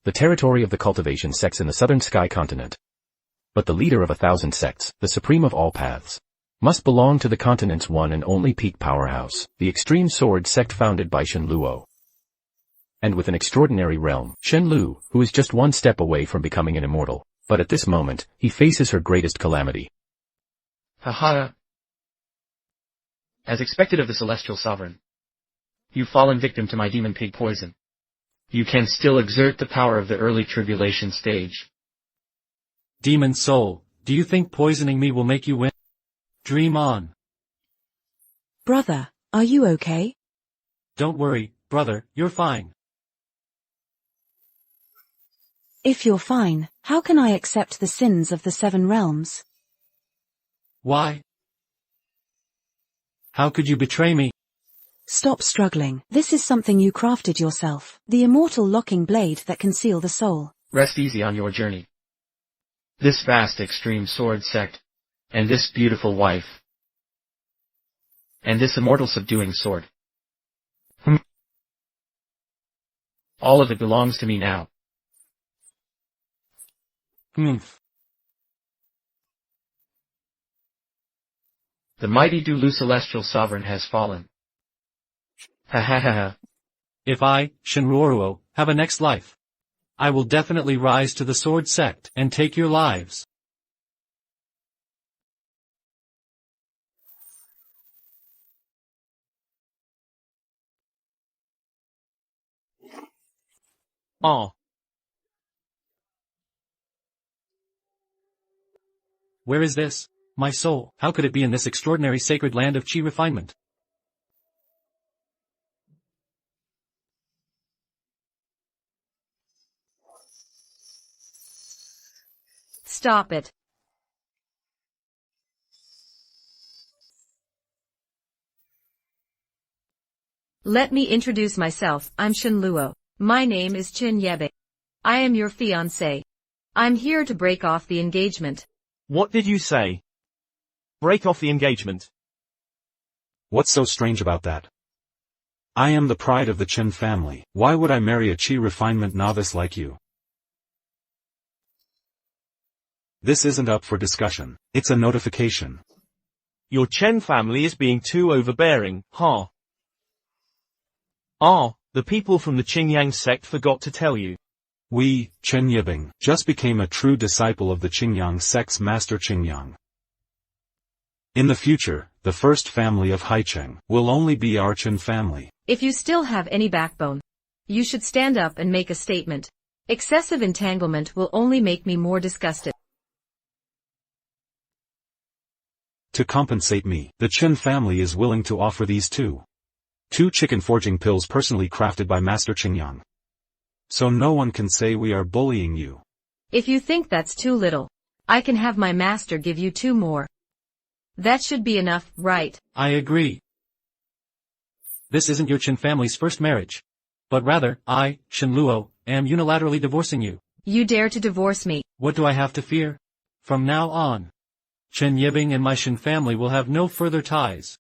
the territory of the cultivation sects in the southern sky continent. But the leader of 1,000 sects, the supreme of all paths, must belong to the continent's one and only peak powerhouse, the extreme sword sect founded by Shen Luo. And with an extraordinary realm, Shen Luo, who is just one step away from becoming an immortal, but at this moment, he faces her greatest calamity. Haha. As expected of the celestial sovereign, you've fallen victim to my demon pig poison. You can still exert the power of the early tribulation stage. Demon soul, do you think poisoning me will make you win? Dream on. Brother, are you okay? Don't worry, brother, you're fine. If you're fine, how can I accept the sins of the 7 realms? Why? How could you betray me? Stop struggling. This is something you crafted yourself. The immortal locking blade that can seal the soul. Rest easy on your journey. This vast extreme sword sect, and this beautiful wife, and this immortal subduing sword. All of it belongs to me now. The mighty Dulu celestial sovereign has fallen. Ha ha ha ha. If I, Shen Luo, have a next life, I will definitely rise to the sword sect and take your lives. Oh. Where is this, my soul? How could it be in this extraordinary sacred land of chi refinement? Stop it. Let me introduce myself. I'm Shen Luo. My name is Chen Yebe. I am your fiancé. I'm here to break off the engagement. What did you say? Break off the engagement. What's so strange about that? I am the pride of the Chen family. Why would I marry a chi refinement novice like you? This isn't up for discussion. It's a notification. Your Chen family is being too overbearing, huh? Ah, the people from the Jijian Sect forgot to tell you. We, Chen Yibing, just became a true disciple of the Jijian Sect's master Qingyang. In the future, the first family of Haicheng will only be our Chen family. If you still have any backbone, you should stand up and make a statement. Excessive entanglement will only make me more disgusted. To compensate me, the Chen family is willing to offer these two chicken forging pills personally crafted by Master Qingyang. So no one can say we are bullying you. If you think that's too little, I can have my master give you 2 more. That should be enough, right? I agree. This isn't your Chen family's first marriage. But rather, I, Shen Luo, am unilaterally divorcing you. You dare to divorce me? What do I have to fear? From now on, Chen Yibing and my Shen family will have no further ties.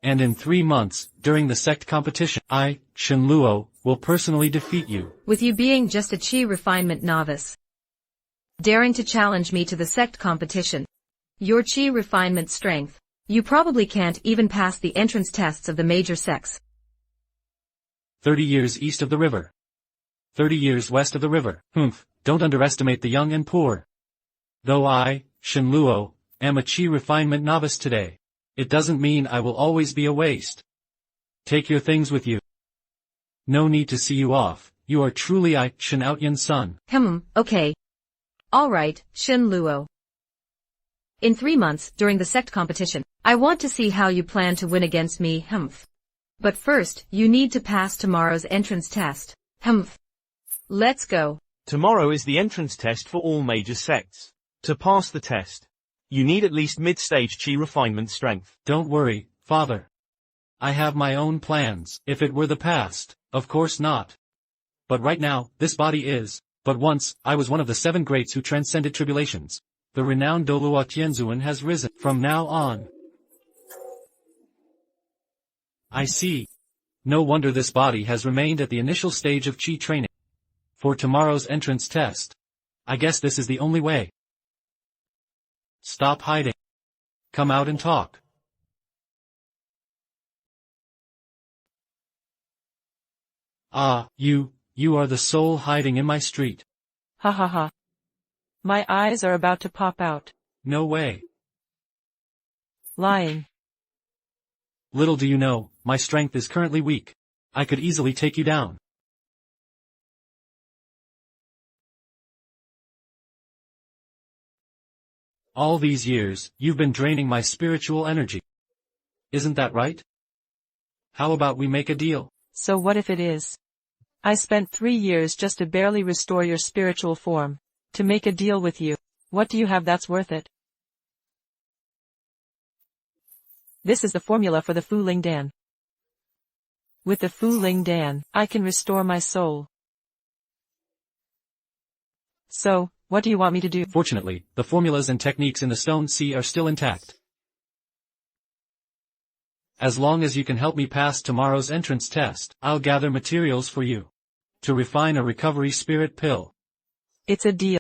And in 3 months, during the sect competition, I, Shen Luo, will personally defeat you. With you being just a chi refinement novice, daring to challenge me to the sect competition. Your chi refinement strength, you probably can't even pass the entrance tests of the major sects. 30 years east of the river. 30 years west of the river. Don't underestimate the young and poor. Though I, Shen Luo, am a chi refinement novice today, it doesn't mean I will always be a waste. Take your things with you. No need to see you off. You are truly I, Shen Outyan's son. Okay. Alright, Shen Luo. In 3 months, during the sect competition, I want to see how you plan to win against me, But first, you need to pass tomorrow's entrance test. Let's go. Tomorrow is the entrance test for all major sects. To pass the test, you need at least mid-stage chi refinement strength. Don't worry, father. I have my own plans. If it were the past, of course not. But right now, this body is. But once, I was one of the 7 greats who transcended tribulations. The renowned Dolua Tianzun has risen. From now on. I see. No wonder this body has remained at the initial stage of chi training. For tomorrow's entrance test. I guess this is the only way. Stop hiding. Come out and talk. Ah, you are the soul hiding in my street. Ha ha ha. My eyes are about to pop out. No way. Lying. Little do you know, my strength is currently weak. I could easily take you down. All these years, you've been draining my spiritual energy. Isn't that right? How about we make a deal? So what if it is? I spent 3 years just to barely restore your spiritual form. To make a deal with you. What do you have that's worth it? This is the formula for the Fu Ling Dan. With the Fu Ling Dan, I can restore my soul. So, what do you want me to do? Fortunately, the formulas and techniques in the Stone Sea are still intact. As long as you can help me pass tomorrow's entrance test, I'll gather materials for you. To refine a recovery spirit pill. It's a deal.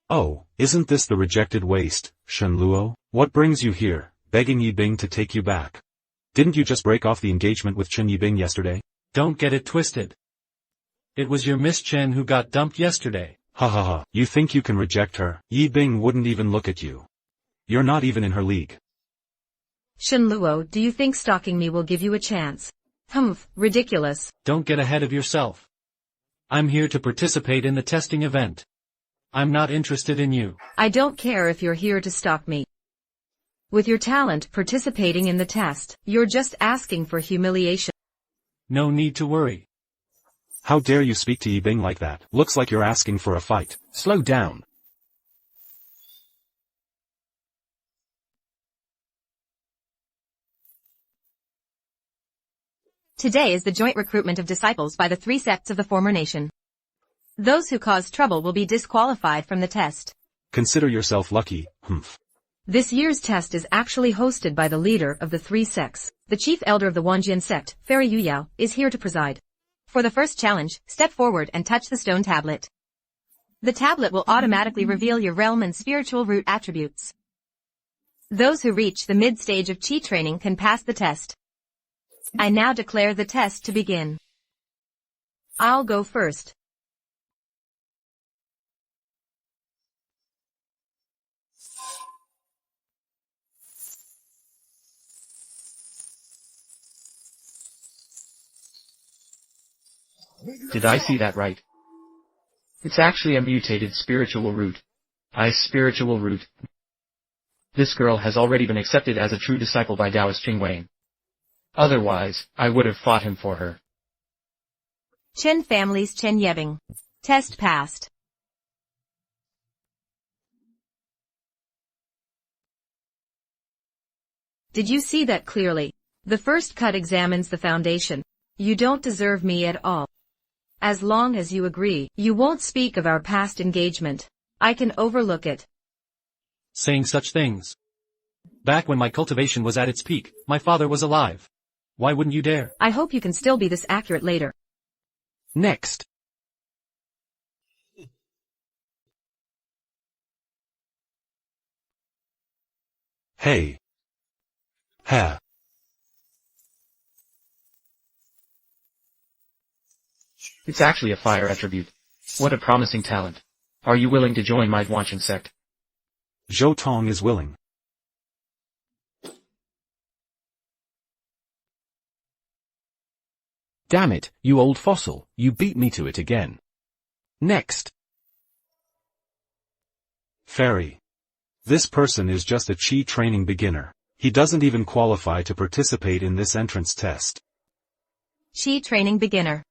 Oh, isn't this the rejected waste, Shen Luo? What brings you here, begging Yibing to take you back? Didn't you just break off the engagement with Chen Yibing yesterday? Don't get it twisted. It was your Miss Chen who got dumped yesterday. Ha ha ha, you think you can reject her? Yibing wouldn't even look at you. You're not even in her league. Shen Luo, do you think stalking me will give you a chance? Humph, ridiculous. Don't get ahead of yourself. I'm here to participate in the testing event. I'm not interested in you. I don't care if you're here to stalk me. With your talent participating in the test, you're just asking for humiliation. No need to worry. How dare you speak to Yibing like that? Looks like you're asking for a fight. Slow down. Today is the joint recruitment of disciples by the 3 sects of the former nation. Those who cause trouble will be disqualified from the test. Consider yourself lucky, humph. This year's test is actually hosted by the leader of the 3 sects. The chief elder of the Jijian Sect, Fairy Yu Yao, is here to preside. For the first challenge, step forward and touch the stone tablet. The tablet will automatically reveal your realm and spiritual root attributes. Those who reach the mid-stage of Qi training can pass the test. I now declare the test to begin. I'll go first. Did I see that right? It's actually a mutated spiritual root. Spiritual root. This girl has already been accepted as a true disciple by Taoist Qingwei. Otherwise, I would have fought him for her. Chen family's Chen Yebing. Test passed. Did you see that clearly? The first cut examines the foundation. You don't deserve me at all. As long as you agree, you won't speak of our past engagement. I can overlook it. Saying such things. Back when my cultivation was at its peak, my father was alive. Why wouldn't you dare? I hope you can still be this accurate later. Next. Hey. Ha. It's actually a fire attribute. What a promising talent. Are you willing to join my Jijian Sect? Zhou Tong is willing. Damn it, you old fossil, you beat me to it again. Next. Fairy. This person is just a Qi training beginner. He doesn't even qualify to participate in this entrance test. Qi training beginner.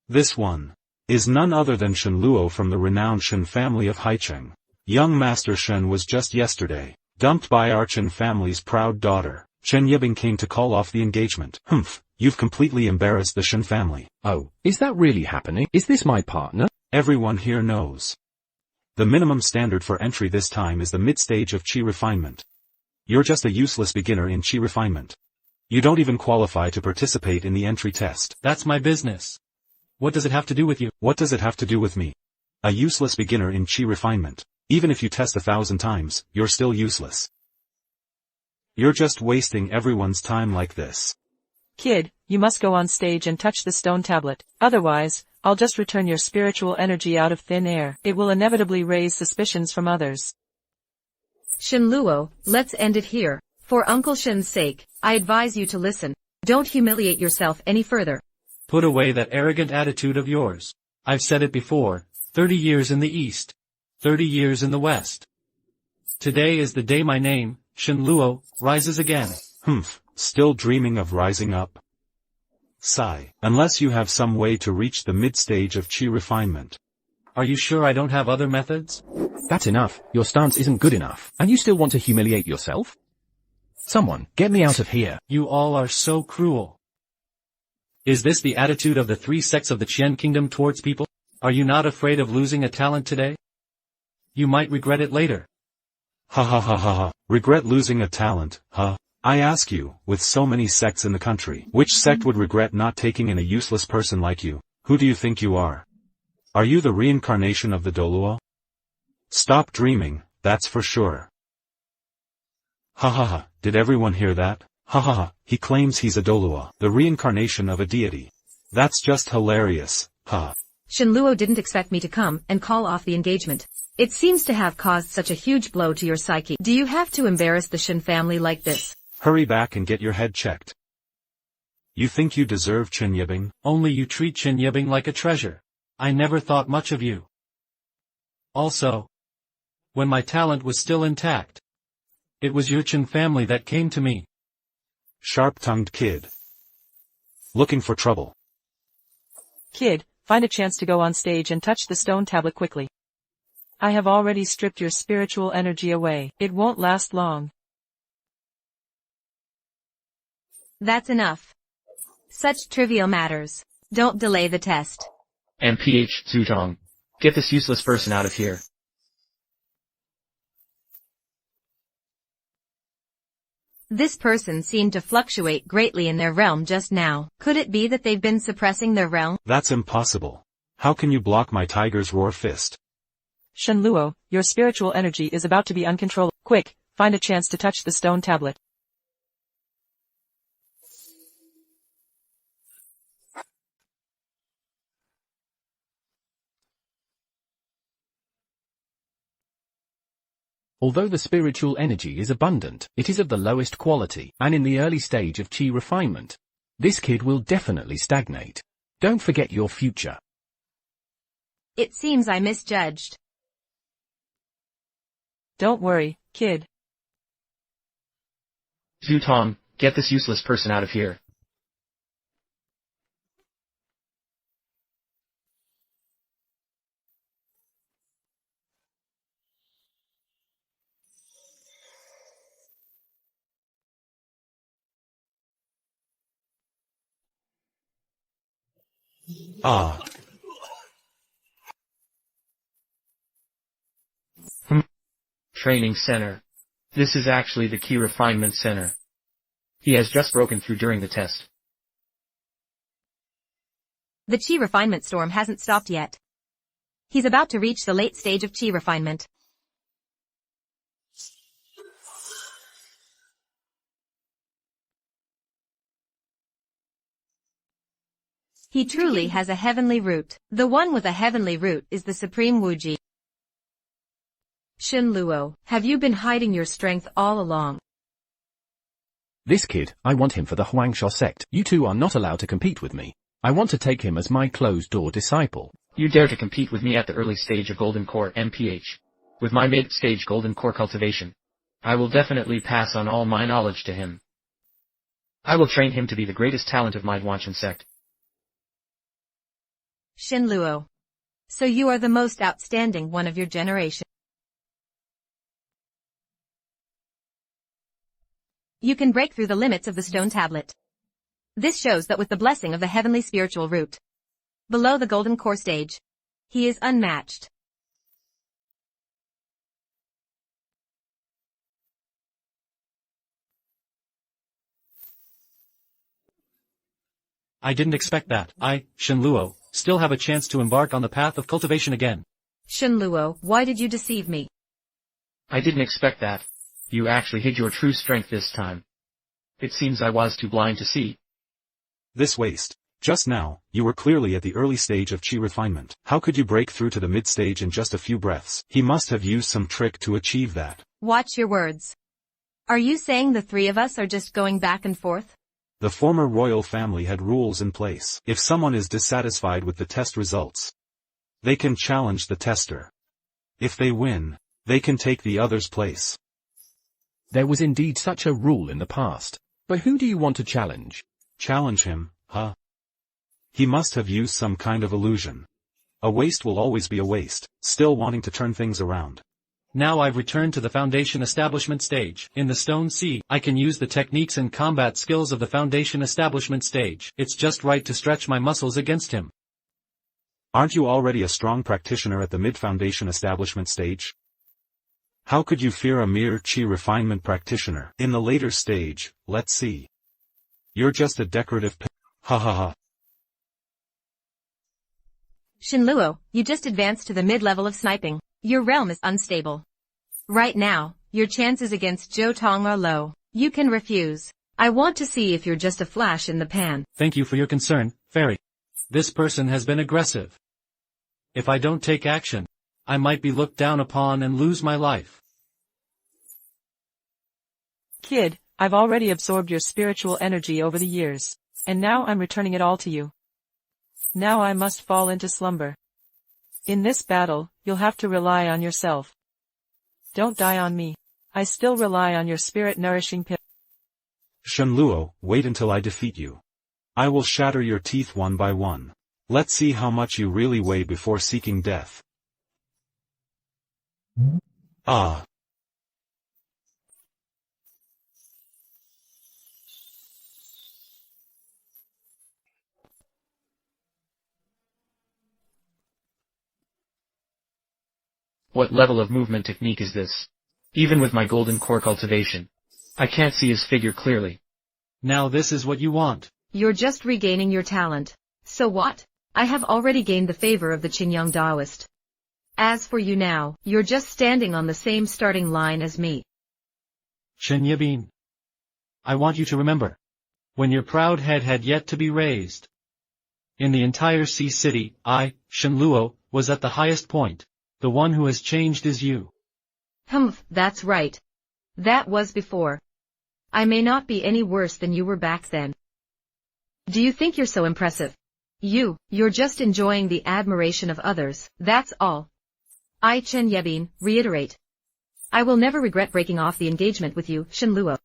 This one is none other than Shen Luo from the renowned Shen family of Haicheng. Young Master Shen was just yesterday dumped by our Chen family's proud daughter. Chen Yibing came to call off the engagement. Humph, you've completely embarrassed the Shen family. Oh, is that really happening? Is this my partner? Everyone here knows. The minimum standard for entry this time is the mid-stage of Qi refinement. You're just a useless beginner in Qi refinement. You don't even qualify to participate in the entry test. That's my business. What does it have to do with you? What does it have to do with me? A useless beginner in chi refinement. Even if you test 1,000 times, you're still useless. You're just wasting everyone's time like this. Kid, you must go on stage and touch the stone tablet. Otherwise, I'll just return your spiritual energy out of thin air. It will inevitably raise suspicions from others. Shen Luo, let's end it here. For Uncle Shen's sake, I advise you to listen. Don't humiliate yourself any further. Put away that arrogant attitude of yours. I've said it before, 30 years in the East. 30 years in the West. Today is the day my name, Shen Luo, rises again. Still dreaming of rising up? Sigh. Unless you have some way to reach the mid-stage of chi refinement. Are you sure I don't have other methods? That's enough. Your stance isn't good enough. And you still want to humiliate yourself? Someone, get me out of here. You all are so cruel. Is this the attitude of the 3 sects of the Qian kingdom towards people? Are you not afraid of losing a talent today? You might regret it later. Ha ha ha ha ha. Regret losing a talent, huh? I ask you, with so many sects in the country, which sect would regret not taking in a useless person like you? Who do you think you are? Are you the reincarnation of the Doluo? Stop dreaming, that's for sure. Ha ha ha, did everyone hear that? Ha ha ha, he claims he's a Doluo, the reincarnation of a deity. That's just hilarious, ha. Shen Luo didn't expect me to come and call off the engagement. It seems to have caused such a huge blow to your psyche. Do you have to embarrass the Shen family like this? Hurry back and get your head checked. You think you deserve Chen Yibing? Only you treat Chen Yibing like a treasure. I never thought much of you. Also, when my talent was still intact, it was your Chen family that came to me. Sharp-tongued kid. Looking for trouble. Kid, find a chance to go on stage and touch the stone tablet quickly. I have already stripped your spiritual energy away. It won't last long. That's enough. Such trivial matters. Don't delay the test. MPH Zhuzhong. Get this useless person out of here. This person seemed to fluctuate greatly in their realm just now. Could it be that they've been suppressing their realm? That's impossible. How can you block my tiger's roar fist? Shen Luo, your spiritual energy is about to be uncontrollable. Quick, find a chance to touch the stone tablet. Although the spiritual energy is abundant, it is of the lowest quality, and in the early stage of chi refinement. This kid will definitely stagnate. Don't forget your future. It seems I misjudged. Don't worry, kid. Zhutong, get this useless person out of here. Ah. Training Center. This is actually the Key Refinement Center. He has just broken through during the test. The Qi refinement storm hasn't stopped yet. He's about to reach the late stage of Qi refinement. He truly has a heavenly root. The one with a heavenly root is the Supreme Wuji. Shen Luo, have you been hiding your strength all along? This kid, I want him for the Huangsha sect. You two are not allowed to compete with me. I want to take him as my closed-door disciple. You dare to compete with me at the early stage of Golden Core MPH. With my mid-stage Golden Core cultivation. I will definitely pass on all my knowledge to him. I will train him to be the greatest talent of my Jijian Sect. Shen Luo. So you are the most outstanding one of your generation. You can break through the limits of the stone tablet. This shows that with the blessing of the heavenly spiritual root, below the golden core stage, he is unmatched. I didn't expect that. I, Shen Luo, still have a chance to embark on the path of cultivation again. Shen Luo, why did you deceive me? I didn't expect that. You actually hid your true strength this time. It seems I was too blind to see. This waste. Just now, you were clearly at the early stage of chi refinement. How could you break through to the mid-stage in just a few breaths? He must have used some trick to achieve that. Watch your words. Are you saying the three of us are just going back and forth? The former royal family had rules in place. If someone is dissatisfied with the test results, they can challenge the tester. If they win, they can take the other's place. There was indeed such a rule in the past. But who do you want to challenge? Challenge him, huh? He must have used some kind of illusion. A waste will always be a waste, still wanting to turn things around. Now I've returned to the foundation establishment stage. In the Stone Sea, I can use the techniques and combat skills of the foundation establishment stage. It's just right to stretch my muscles against him. Aren't you already a strong practitioner at the mid-foundation establishment stage? How could you fear a mere chi refinement practitioner? In the later stage, let's see. You're just a decorative ha ha ha. Shen Luo, you just advanced to the mid-level of sniping. Your realm is unstable. Right now, your chances against Zhou Tong are low. You can refuse. I want to see if you're just a flash in the pan. Thank you for your concern, Fairy. This person has been aggressive. If I don't take action, I might be looked down upon and lose my life. Kid, I've already absorbed your spiritual energy over the years, and now I'm returning it all to you. Now I must fall into slumber. In this battle, you'll have to rely on yourself. Don't die on me. I still rely on your spirit-nourishing pill. Shen Luo, wait until I defeat you. I will shatter your teeth one by one. Let's see how much you really weigh before seeking death. Ah. What level of movement technique is this? Even with my golden core cultivation, I can't see his figure clearly. Now this is what you want. You're just regaining your talent. So what? I have already gained the favor of the Qingyang Taoist. As for you now, you're just standing on the same starting line as me. Chen Yabin. I want you to remember. When your proud head had yet to be raised. In the entire Sea City, I, Shen Luo, was at the highest point. The one who has changed is you. That's right. That was before. I may not be any worse than you were back then. Do you think you're so impressive? You're just enjoying the admiration of others, that's all. I, Chen Yebin, reiterate. I will never regret breaking off the engagement with you, Shen Luo.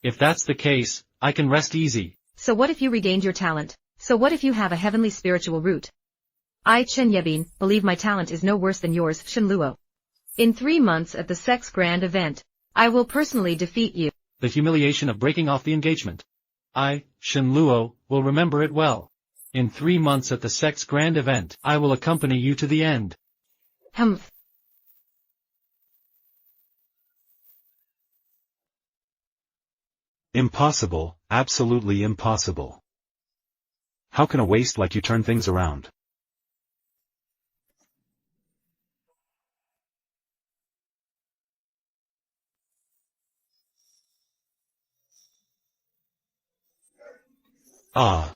If that's the case, I can rest easy. So what if you regained your talent? So what if you have a heavenly spiritual root? I, Chen Yebin, believe my talent is no worse than yours, Shen Luo. In 3 months at the Sect's grand event, I will personally defeat you. The humiliation of breaking off the engagement. I, Shen Luo, will remember it well. In 3 months at the Sect's grand event, I will accompany you to the end. Impossible, absolutely impossible. How can a waste like you turn things around? Ah.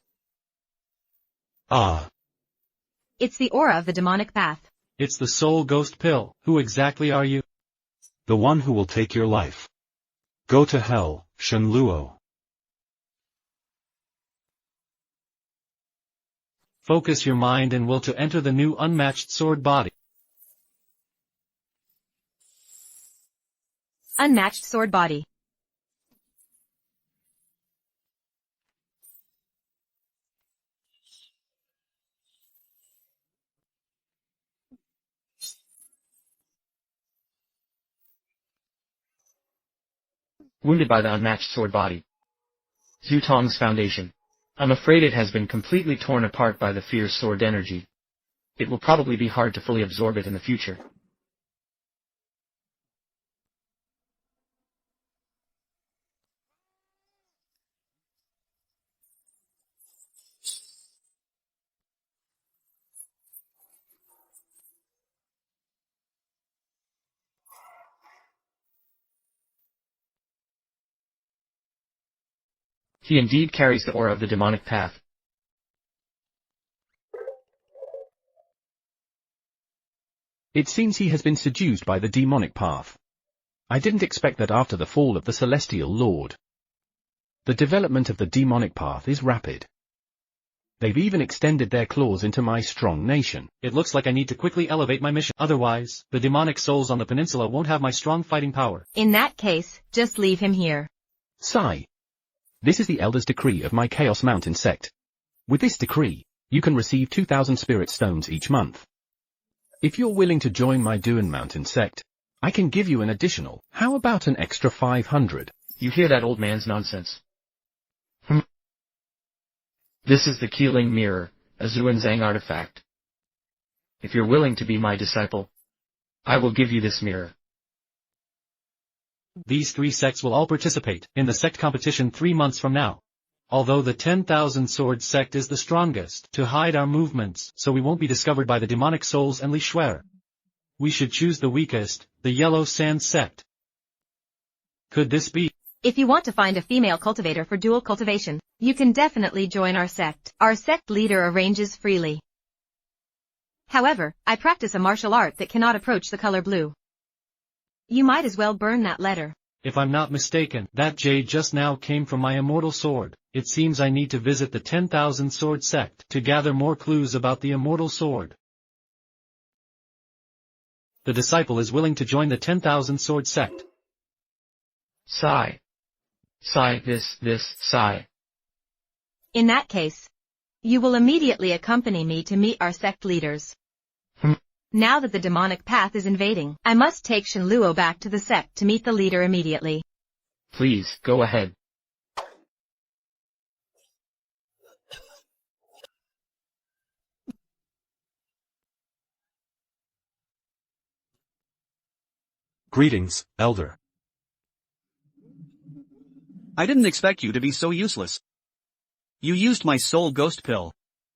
Ah. It's the aura of the demonic path. It's the soul ghost pill. Who exactly are you? The one who will take your life. Go to hell, Shen Luo. Focus your mind and will to enter the new unmatched sword body. Unmatched sword body. Wounded by the unmatched sword body. Zhu Tong's foundation. I'm afraid it has been completely torn apart by the fierce sword energy. It will probably be hard to fully absorb it in the future. He indeed carries the aura of the demonic path. It seems he has been seduced by the demonic path. I didn't expect that after the fall of the Celestial Lord. The development of the demonic path is rapid. They've even extended their claws into my strong nation. It looks like I need to quickly elevate my mission. Otherwise, the demonic souls on the peninsula won't have my strong fighting power. In that case, just leave him here. Sigh. This is the Elder's decree of my Chaos Mountain sect. With this decree, you can receive 2,000 spirit stones each month. If you're willing to join my Duan Mountain sect, I can give you an additional, how about an extra 500? You hear that old man's nonsense? This is the Keeling Mirror, a Xuanzang artifact. If you're willing to be my disciple, I will give you this mirror. These 3 sects will all participate in the sect competition 3 months from now. Although the 10,000 Sword sect is the strongest to hide our movements so we won't be discovered by the demonic souls and Li Shuer. We should choose the weakest, the Yellow Sand sect. Could this be? If you want to find a female cultivator for dual cultivation, you can definitely join our sect. Our sect leader arranges freely. However, I practice a martial art that cannot approach the color blue. You might as well burn that letter. If I'm not mistaken, that jade just now came from my immortal sword. It seems I need to visit the 10,000 Sword sect to gather more clues about the immortal sword. The disciple is willing to join the 10,000 Sword sect. Sigh. Sigh, sigh. In that case, you will immediately accompany me to meet our sect leaders. Now that the demonic path is invading, I must take Shen Luo back to the sect to meet the leader immediately. Please, go ahead. Greetings, Elder. I didn't expect you to be so useless. You used my soul ghost pill.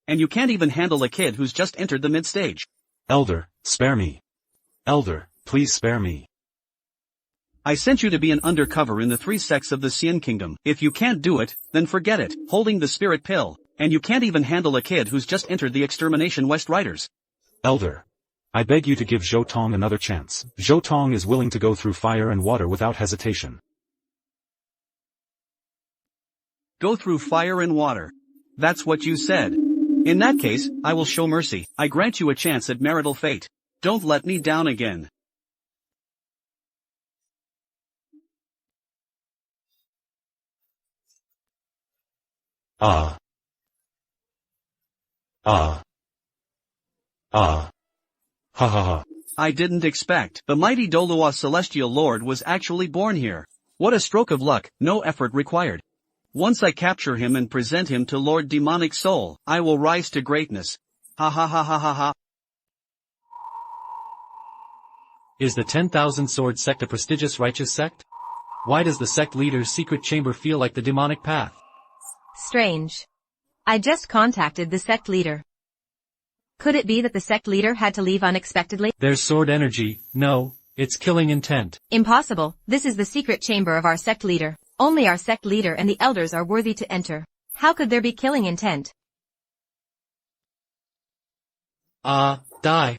And you can't even handle a kid who's just entered the mid-stage. Elder, spare me. Elder, please spare me. I sent you to be an undercover in the 3 sects of the Xian Kingdom. If you can't do it, then forget it. Holding the spirit pill. And you can't even handle a kid who's just entered the Extermination West Riders. Elder, I beg you to give Zhou Tong another chance. Zhou Tong is willing to go through fire and water without hesitation. Go through fire and water. That's what you said. In that case, I will show mercy. I grant you a chance at marital fate. Don't let me down again. Ha ha ha. I didn't expect. The mighty Dolua Celestial Lord was actually born here. What a stroke of luck, no effort required. Once I capture him and present him to Lord Demonic Soul, I will rise to greatness. Ha ha ha ha ha ha. Is the 10,000 Sword sect a prestigious righteous sect? Why does the sect leader's secret chamber feel like the demonic path? Strange. I just contacted the sect leader. Could it be that the sect leader had to leave unexpectedly? There's sword energy. No, it's killing intent. Impossible. This is the secret chamber of our sect leader. Only our sect leader and the elders are worthy to enter. How could there be killing intent? Die.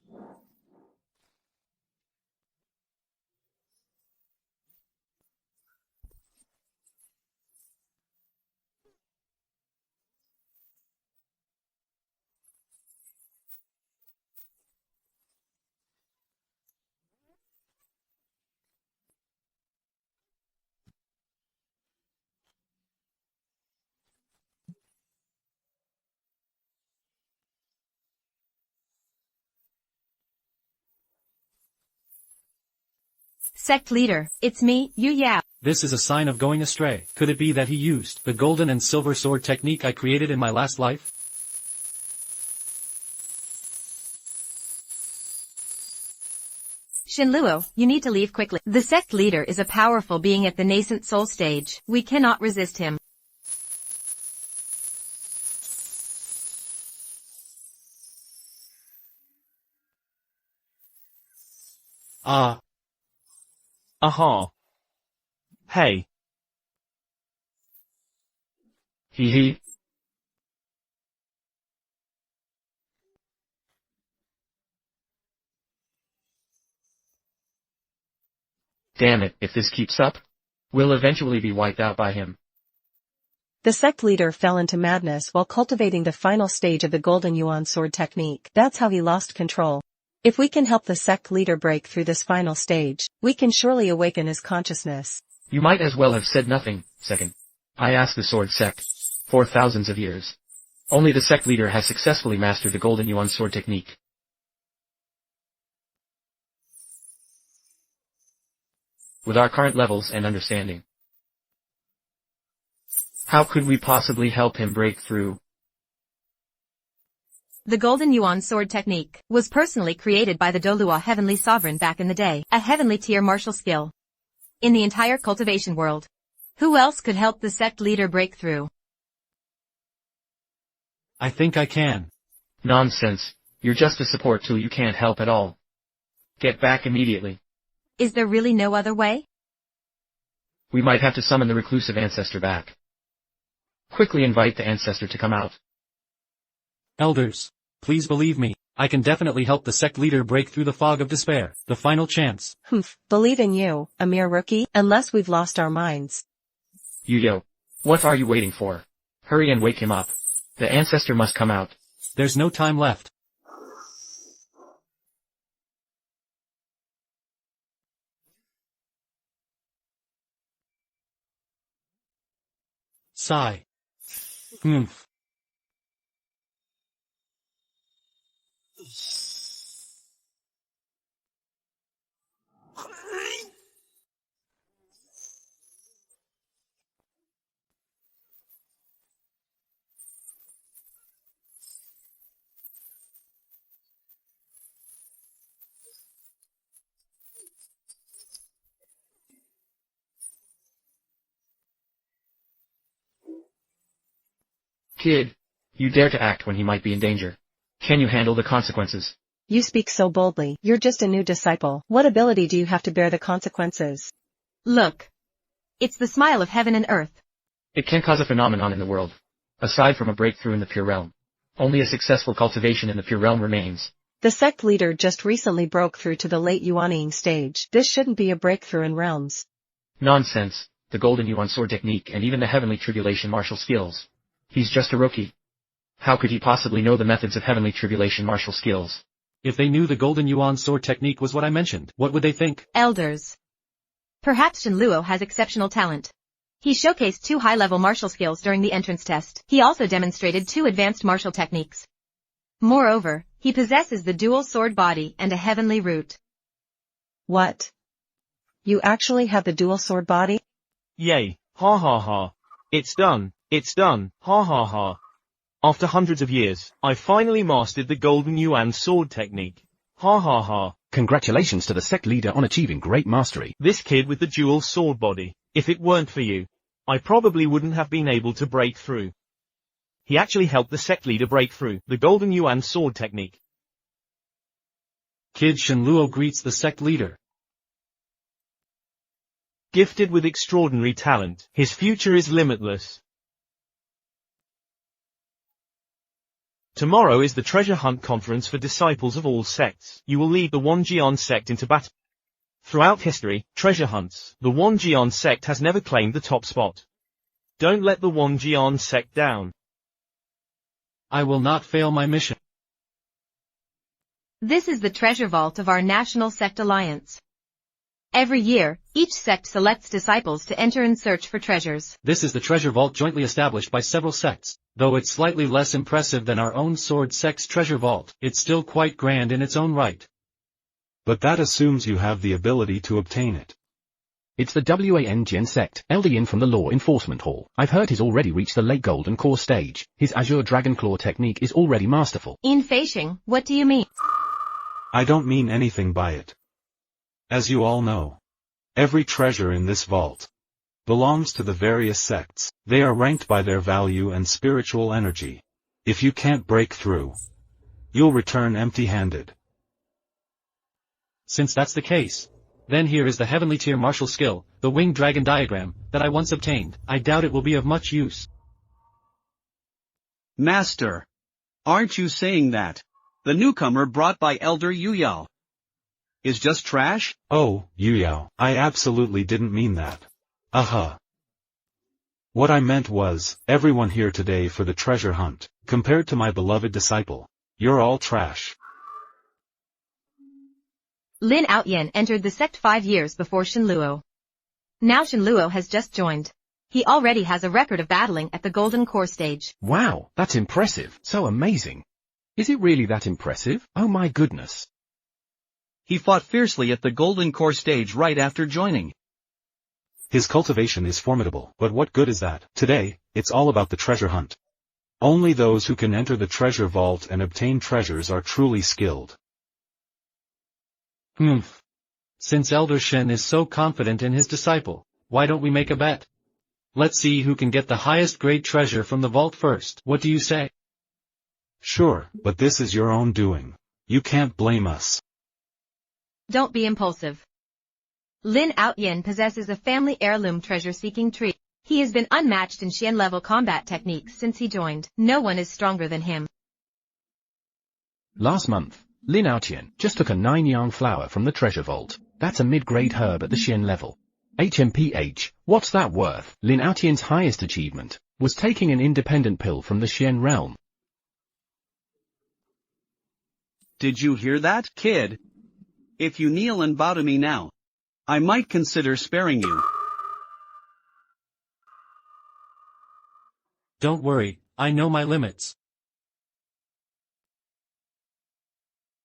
Sect leader, it's me, Yu Yao. This is a sign of going astray. Could it be that he used the golden and silver sword technique I created in my last life? Shen Luo, you need to leave quickly. The sect leader is a powerful being at the nascent soul stage. We cannot resist him. Aha. Hey. Hee hee. Damn it, if this keeps up, we'll eventually be wiped out by him. The sect leader fell into madness while cultivating the final stage of the Golden Yuan sword technique. That's how he lost control. If we can help the sect leader break through this final stage, we can surely awaken his consciousness. You might as well have said nothing, second. I asked the sword sect. For thousands of years. Only the sect leader has successfully mastered the Golden Yuan sword technique. With our current levels and understanding, how could we possibly help him break through? The Golden Yuan sword technique was personally created by the Doluo heavenly sovereign back in the day, a heavenly tier martial skill. In the entire cultivation world, who else could help the sect leader break through? I think I can. Nonsense. You're just a support tool, you can't help at all. Get back immediately. Is there really no other way? We might have to summon the reclusive ancestor back. Quickly invite the ancestor to come out. Elders, please believe me, I can definitely help the sect leader break through the fog of despair, the final chance. Believe in you, a mere rookie, unless we've lost our minds. Yo, what are you waiting for? Hurry and wake him up. The ancestor must come out. There's no time left. Sigh. Kid, you dare to act when he might be in danger. Can you handle the consequences? You speak so boldly. You're just a new disciple. What ability do you have to bear the consequences? Look. It's the smile of heaven and earth. It can cause a phenomenon in the world. Aside from a breakthrough in the pure realm, only a successful cultivation in the pure realm remains. The sect leader just recently broke through to the late Yuanning stage. This shouldn't be a breakthrough in realms. Nonsense. The Golden Yuan sword technique and even the heavenly tribulation martial skills. He's just a rookie. How could he possibly know the methods of heavenly tribulation martial skills? If they knew the Golden Yuan sword technique was what I mentioned, what would they think? Elders. Perhaps Shen Luo has exceptional talent. He showcased 2 high-level martial skills during the entrance test. He also demonstrated 2 advanced martial techniques. Moreover, he possesses the dual sword body and a heavenly root. What? You actually have the dual sword body? Yay, ha ha ha. It's done, ha ha ha. After hundreds of years, I finally mastered the Golden Yuan sword technique. Ha ha ha. Congratulations to the sect leader on achieving great mastery. This kid with the dual sword body, if it weren't for you, I probably wouldn't have been able to break through. He actually helped the sect leader break through the Golden Yuan sword technique. Kid Shen Luo greets the sect leader. Gifted with extraordinary talent, his future is limitless. Tomorrow is the treasure hunt conference for disciples of all sects. You will lead the Jijian Sect into battle. Throughout history, treasure hunts, the Jijian Sect has never claimed the top spot. Don't let the Jijian Sect down. I will not fail my mission. This is the treasure vault of our National Sect Alliance. Every year, each sect selects disciples to enter and search for treasures. This is the treasure vault jointly established by several sects. Though it's slightly less impressive than our own sword sect's treasure vault, it's still quite grand in its own right. But that assumes you have the ability to obtain it. It's the Jijian Sect, Elder Yin from the Law Enforcement Hall. I've heard he's already reached the late Golden Core stage. His Azure Dragon Claw technique is already masterful. In Feishing, what do you mean? I don't mean anything by it. As you all know, every treasure in this vault belongs to the various sects. They are ranked by their value and spiritual energy. If you can't break through, you'll return empty-handed. Since that's the case, then here is the heavenly tier martial skill, the winged dragon diagram, that I once obtained. I doubt it will be of much use. Master. Aren't you saying that the newcomer brought by Elder Yu Yao is just trash? Oh, Yu Yao, I absolutely didn't mean that. What I meant was, everyone here today for the treasure hunt, compared to my beloved disciple, you're all trash. Lin Outyen entered the sect 5 years before Shen Luo. Now Shen Luo has just joined. He already has a record of battling at the Golden Core stage. Wow, that's impressive. So amazing. Is it really that impressive? Oh my goodness. He fought fiercely at the Golden Core stage right after joining. His cultivation is formidable, but what good is that? Today, it's all about the treasure hunt. Only those who can enter the treasure vault and obtain treasures are truly skilled. Since Elder Shen is so confident in his disciple, why don't we make a bet? Let's see who can get the highest grade treasure from the vault first. What do you say? Sure, but this is your own doing. You can't blame us. Don't be impulsive. Lin Outyen possesses a family heirloom treasure-seeking tree. He has been unmatched in Xian-level combat techniques since he joined. No one is stronger than him. Last month, Lin Outyen just took a 9-yang flower from the treasure vault. That's a mid-grade herb at the Xian level. HMPH, what's that worth? Lin Outyen's highest achievement was taking an independent pill from the Xian realm. Did you hear that, kid? If you kneel and bow to me now, I might consider sparing you. Don't worry, I know my limits.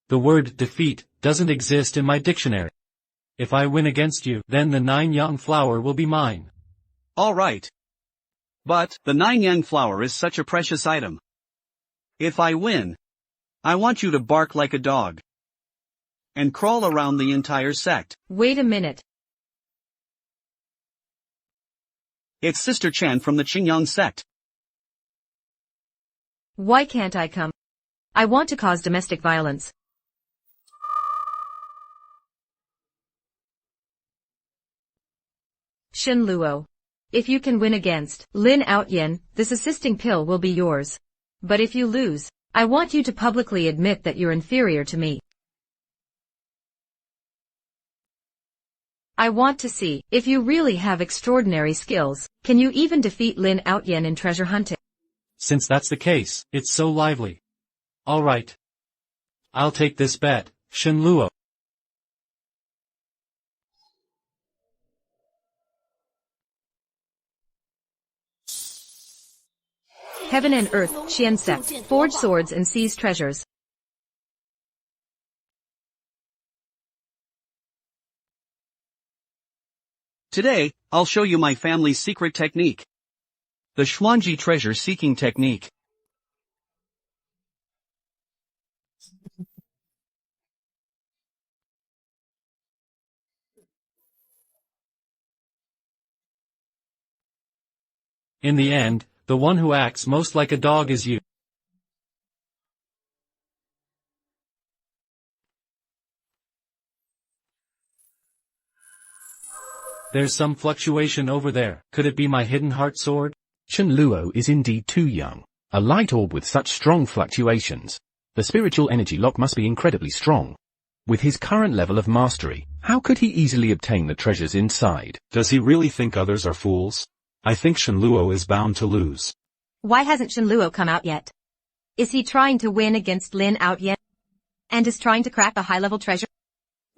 The word defeat doesn't exist in my dictionary. If I win against you, then the 9-yang flower will be mine. All right. But the 9-yang flower is such a precious item. If I win, I want you to bark like a dog and crawl around the entire sect. Wait a minute. It's Sister Chen from the Jijian Sect. Why can't I come? I want to cause domestic violence. Shen Luo. If you can win against Lin Outyen, this assisting pill will be yours. But if you lose, I want you to publicly admit that you're inferior to me. I want to see if you really have extraordinary skills. Can you even defeat Lin Outyen in treasure hunting? Since that's the case, it's so lively. All right. I'll take this bet, Shen Luo. Heaven and Earth, Jijian Sect, forge swords and seize treasures. Today, I'll show you my family's secret technique. The Xuanji treasure-seeking technique. In the end, the one who acts most like a dog is you. There's some fluctuation over there. Could it be my hidden heart sword? Shen Luo is indeed too young. A light orb with such strong fluctuations. The spiritual energy lock must be incredibly strong. With his current level of mastery, how could he easily obtain the treasures inside? Does he really think others are fools? I think Shen Luo is bound to lose. Why hasn't Shen Luo come out yet? Is he trying to win against Lin Outyen? And is trying to crack a high-level treasure?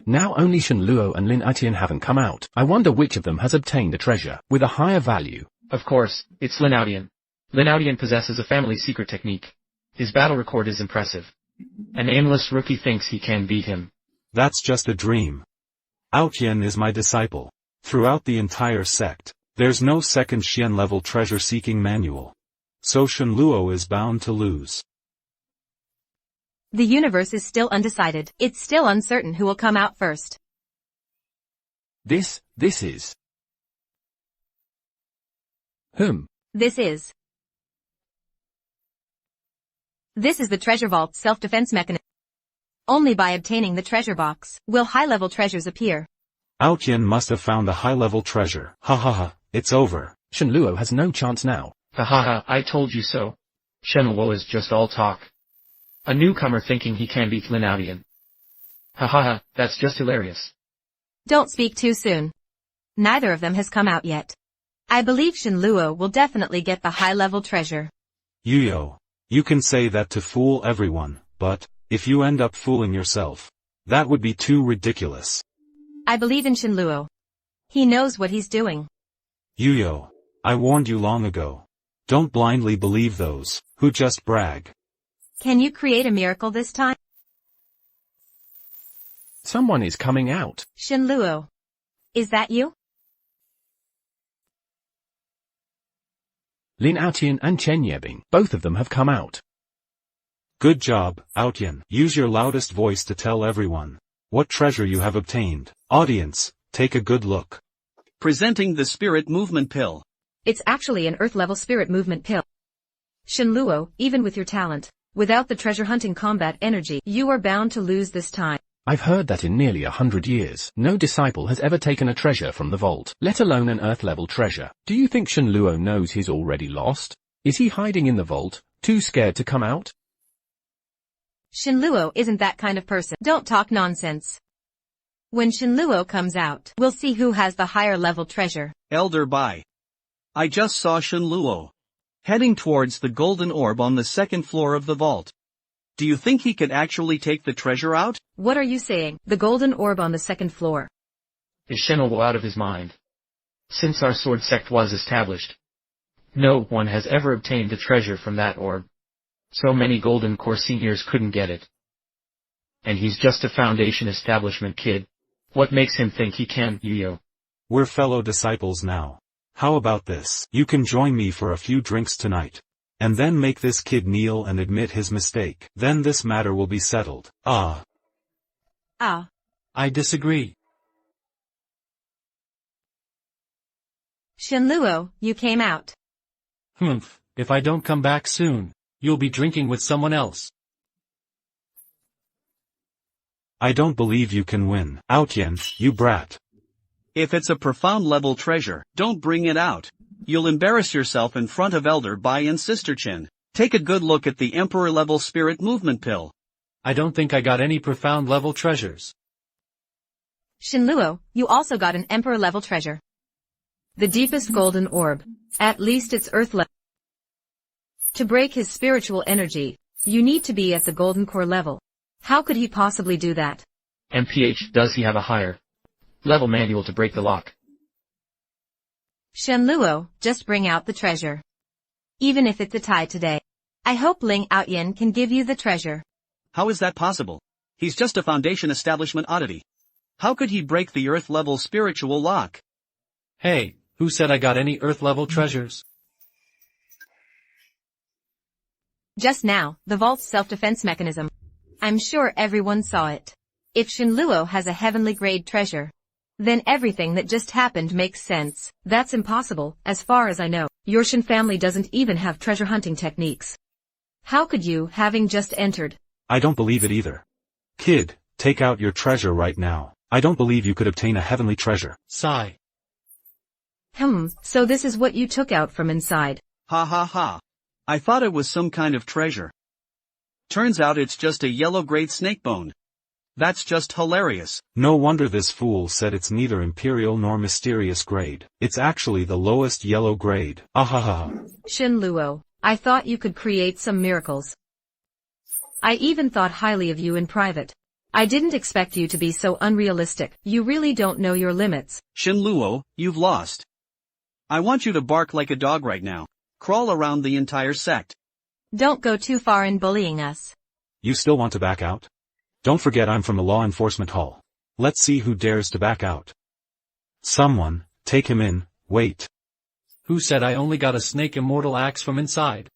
Now only Shen Luo and Lin Outyen haven't come out. I wonder which of them has obtained a treasure with a higher value. Of course, it's Lin Outyen. Lin Outyen possesses a family secret technique. His battle record is impressive. An aimless rookie thinks he can beat him. That's just a dream. Outyen is my disciple. Throughout the entire sect, there's no second Xian-level treasure-seeking manual. So Shen Luo is bound to lose. The universe is still undecided. It's still uncertain who will come out first. This is... This is the treasure vault self-defense mechanism. Only by obtaining the treasure box will high-level treasures appear. Outyen must have found a high-level treasure. Ha ha ha, it's over. Shen Luo has no chance now. Ha ha ha, I told you so. Shen Luo is just all talk. A newcomer thinking he can beat Lin Aoyan. Ha ha ha, that's just hilarious. Don't speak too soon. Neither of them has come out yet. I believe Shen Luo will definitely get the high-level treasure. Yuyo. You can say that to fool everyone, but, if you end up fooling yourself, that would be too ridiculous. I believe in Shen Luo. He knows what he's doing. Yuyo. I warned you long ago. Don't blindly believe those, who just brag. Can you create a miracle this time? Someone is coming out. Shen Luo. Is that you? Lin Aoyan and Chen Yebing, both of them have come out. Good job, Aoyan. Use your loudest voice to tell everyone what treasure you have obtained. Audience, take a good look. Presenting the spirit movement pill. It's actually an Earth-level spirit movement pill. Shen Luo, even with your talent, without the treasure-hunting combat energy, you are bound to lose this time. I've heard that in nearly 100 years, no disciple has ever taken a treasure from the vault, let alone an Earth-level treasure. Do you think Shen Luo knows he's already lost? Is he hiding in the vault, too scared to come out? Shen Luo isn't that kind of person. Don't talk nonsense. When Shen Luo comes out, we'll see who has the higher-level treasure. Elder Bai. I just saw Shen Luo heading towards the golden orb on the second floor of the vault. Do you think he could actually take the treasure out? What are you saying? The golden orb on the second floor. Is Shen Luo out of his mind? Since our sword sect was established, no one has ever obtained the treasure from that orb. So many golden core seniors couldn't get it. And he's just a foundation establishment kid. What makes him think he can, Yuyo? We're fellow disciples now. How about this? You can join me for a few drinks tonight. And then make this kid kneel and admit his mistake. Then this matter will be settled. Ah. I disagree. Shen Luo, you came out. If I don't come back soon, you'll be drinking with someone else. I don't believe you can win. Aoyan, you brat. If it's a profound level treasure, don't bring it out. You'll embarrass yourself in front of Elder Bai and Sister Chen. Take a good look at the Emperor-level spirit movement pill. I don't think I got any profound-level treasures. Shen Luo, you also got an Emperor-level treasure. The deepest golden orb. At least it's Earth-level. To break his spiritual energy, you need to be at the golden core level. How could he possibly do that? MPH, does he have a higher level manual to break the lock? Shen Luo, just bring out the treasure. Even if it's a tie today. I hope Ling Aoyan can give you the treasure. How is that possible? He's just a foundation establishment oddity. How could he break the Earth-level spiritual lock? Hey, who said I got any Earth-level treasures? Just now, the vault's self-defense mechanism. I'm sure everyone saw it. If Shen Luo has a heavenly grade treasure, then everything that just happened makes sense. That's impossible, as far as I know. Your Shen family doesn't even have treasure hunting techniques. How could you, having just entered? I don't believe it either. Kid, take out your treasure right now. I don't believe you could obtain a heavenly treasure. Sigh. So this is what you took out from inside. Ha ha ha. I thought it was some kind of treasure. Turns out it's just a yellow-grade snake bone. That's just hilarious. No wonder this fool said it's neither imperial nor mysterious grade. It's actually the lowest yellow grade. Ahaha. Shen Luo, I thought you could create some miracles. I even thought highly of you in private. I didn't expect you to be so unrealistic. You really don't know your limits. Shen Luo, you've lost. I want you to bark like a dog right now. Crawl around the entire sect. Don't go too far in bullying us. You still want to back out? Don't forget I'm from the Law Enforcement Hall. Let's see who dares to back out. Someone, take him in, wait. Who said I only got a snake immortal axe from inside?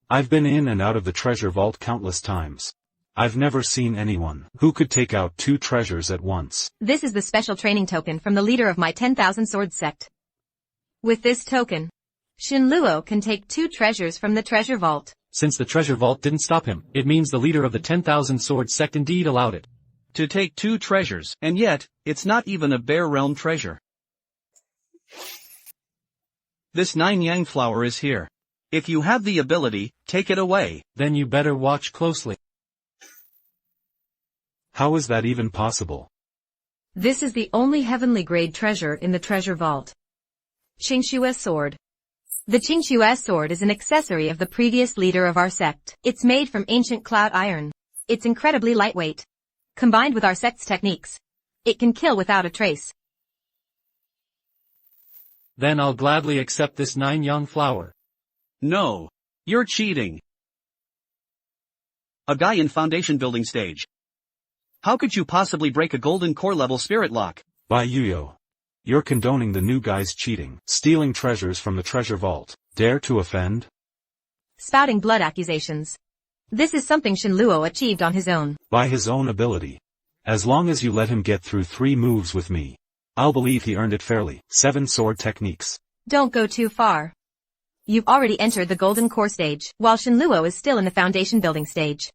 I've been in and out of the treasure vault countless times. I've never seen anyone who could take out 2 treasures at once. This is the special training token from the leader of my 10,000 sword sect. With this token, Shen Luo can take 2 treasures from the treasure vault. Since the treasure vault didn't stop him, it means the leader of the 10,000 sword sect indeed allowed it. To take 2 treasures, and yet, it's not even a bare realm treasure. This 9 yang flower is here. If you have the ability, take it away. Then you better watch closely. How is that even possible? This is the only heavenly grade treasure in the treasure vault. Qingshue's sword. The Qingshue's sword is an accessory of the previous leader of our sect. It's made from ancient cloud iron. It's incredibly lightweight. Combined with our sect's techniques, it can kill without a trace. Then I'll gladly accept this 9 yang flower. No. You're cheating. A guy in foundation building stage. How could you possibly break a golden core level spirit lock? By Yuyo. You're condoning the new guy's cheating, stealing treasures from the treasure vault. Dare to offend? Spouting blood accusations. This is something Shen Luo achieved on his own. By his own ability. As long as you let him get through 3 moves with me, I'll believe he earned it fairly. 7 sword techniques. Don't go too far. You've already entered the golden core stage, while Shen Luo is still in the foundation building stage.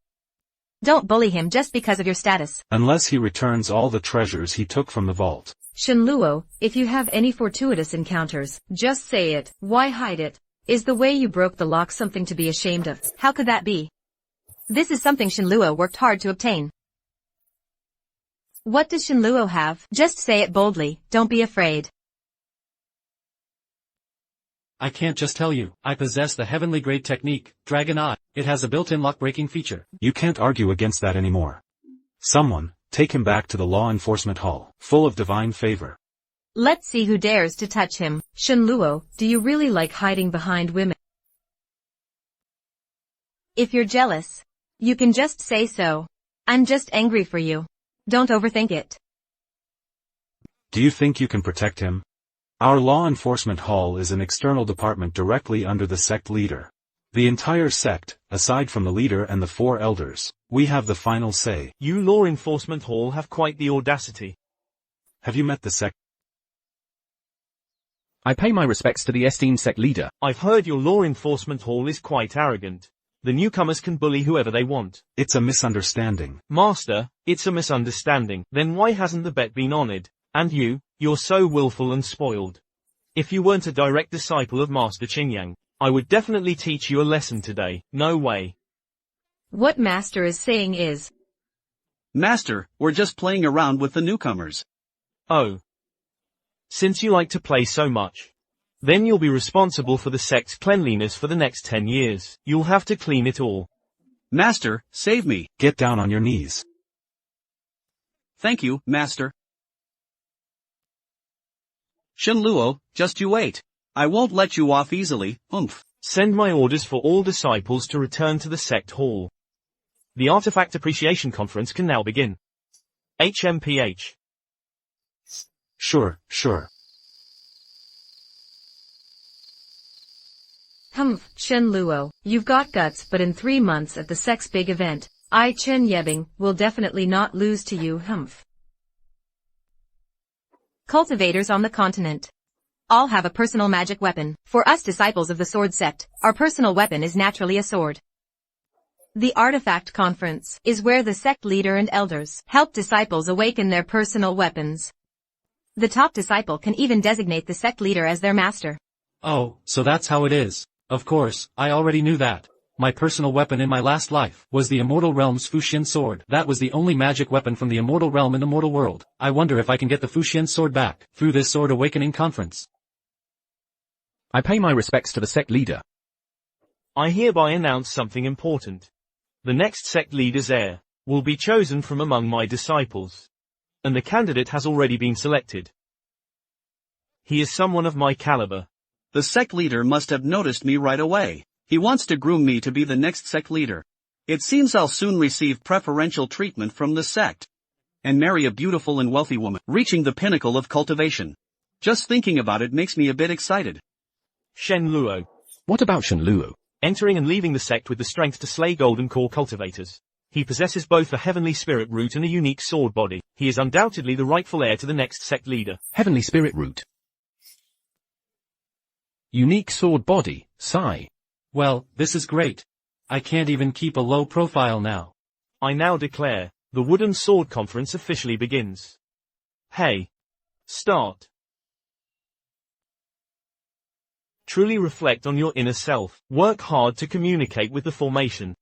Don't bully him just because of your status. Unless he returns all the treasures he took from the vault. Shen Luo, if you have any fortuitous encounters, just say it. Why hide it? Is the way you broke the lock something to be ashamed of? How could that be? This is something Shen Luo worked hard to obtain. What does Shen Luo have? Just say it boldly, don't be afraid. I can't just tell you. I possess the heavenly grade technique, Dragon Eye. It has a built-in lock-breaking feature. You can't argue against that anymore. Someone, take him back to the law enforcement hall, full of divine favor. Let's see who dares to touch him. Shen Luo, do you really like hiding behind women? If you're jealous, you can just say so. I'm just angry for you. Don't overthink it. Do you think you can protect him? Our law enforcement hall is an external department directly under the sect leader. The entire sect, aside from the leader and the 4 elders, we have the final say. You law enforcement hall have quite the audacity. Have you met the sect? I pay my respects to the esteemed sect leader. I've heard your law enforcement hall is quite arrogant. The newcomers can bully whoever they want. It's a misunderstanding. Master, it's a misunderstanding. Then why hasn't the bet been honored? And you're so willful and spoiled. If you weren't a direct disciple of Master Qingyang, I would definitely teach you a lesson today. No way. What Master is saying is... Master, we're just playing around with the newcomers. Oh. Since you like to play so much, then you'll be responsible for the sect's cleanliness for the next 10 years. You'll have to clean it all. Master, save me. Get down on your knees. Thank you, Master. Shen Luo, just you wait. I won't let you off easily, oomph. Send my orders for all disciples to return to the sect hall. The Artifact Appreciation Conference can now begin. HMPH. Sure. Shen Luo, you've got guts, but in 3 months at the sect's big event, Chen Yebing will definitely not lose to you. Cultivators on the continent. All have a personal magic weapon. For us disciples of the sword sect, our personal weapon is naturally a sword. The Artifact Conference is where the sect leader and elders help disciples awaken their personal weapons. The top disciple can even designate the sect leader as their master. Oh, so that's how it is. Of course, I already knew that. My personal weapon in my last life was the Immortal Realm's Fuxian sword. That was the only magic weapon from the Immortal Realm in the mortal world. I wonder if I can get the Fuxian sword back through this sword awakening conference. I pay my respects to the sect leader. I hereby announce something important. The next sect leader's heir will be chosen from among my disciples. And the candidate has already been selected. He is someone of my caliber. The sect leader must have noticed me right away. He wants to groom me to be the next sect leader. It seems I'll soon receive preferential treatment from the sect. And marry a beautiful and wealthy woman, reaching the pinnacle of cultivation. Just thinking about it makes me a bit excited. Shen Luo. What about Shen Luo? Entering and leaving the sect with the strength to slay golden core cultivators. He possesses both a heavenly spirit root and a unique sword body. He is undoubtedly the rightful heir to the next sect leader. Heavenly spirit root. Unique sword body, sigh. Well, this is great. I can't even keep a low profile now. I now declare, the Wooden Sword Conference officially begins. Hey. Start. Truly reflect on your inner self. Work hard to communicate with the formation.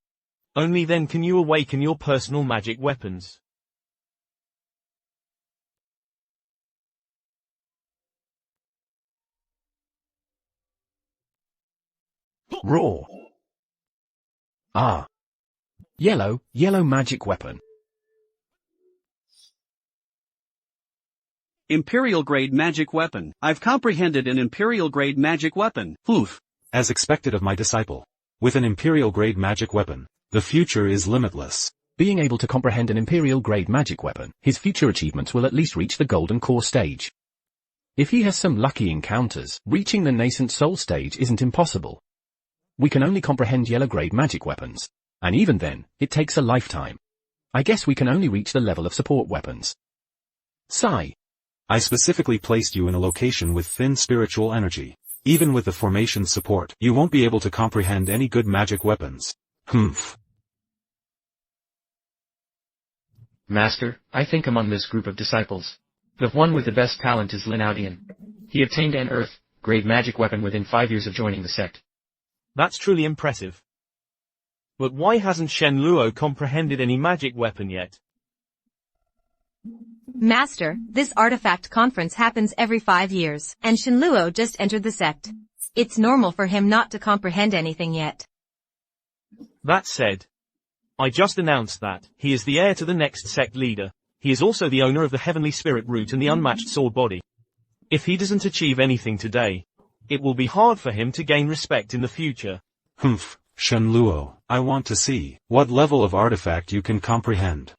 Only then can you awaken your personal magic weapons. Raw. Ah. Yellow magic weapon. Imperial-grade magic weapon. I've comprehended an Imperial-grade magic weapon. Oof. As expected of my disciple. With an Imperial-grade magic weapon, the future is limitless. Being able to comprehend an Imperial-grade magic weapon, his future achievements will at least reach the Golden Core stage. If he has some lucky encounters, reaching the nascent soul stage isn't impossible. We can only comprehend yellow-grade magic weapons. And even then, it takes a lifetime. I guess we can only reach the level of support weapons. Sigh. I specifically placed you in a location with thin spiritual energy. Even with the formation's support, you won't be able to comprehend any good magic weapons. Humph. Master, I think among this group of disciples, the one with the best talent is Lin Aodian. He obtained an Earth-grade magic weapon within 5 years of joining the sect. That's truly impressive. But why hasn't Shen Luo comprehended any magic weapon yet? Master, this artifact conference happens every 5 years, and Shen Luo just entered the sect. It's normal for him not to comprehend anything yet. That said, I just announced that he is the heir to the next sect leader. He is also the owner of the heavenly spirit root and the unmatched sword body. If he doesn't achieve anything today, it will be hard for him to gain respect in the future. Humph, Shen Luo, I want to see what level of artifact you can comprehend.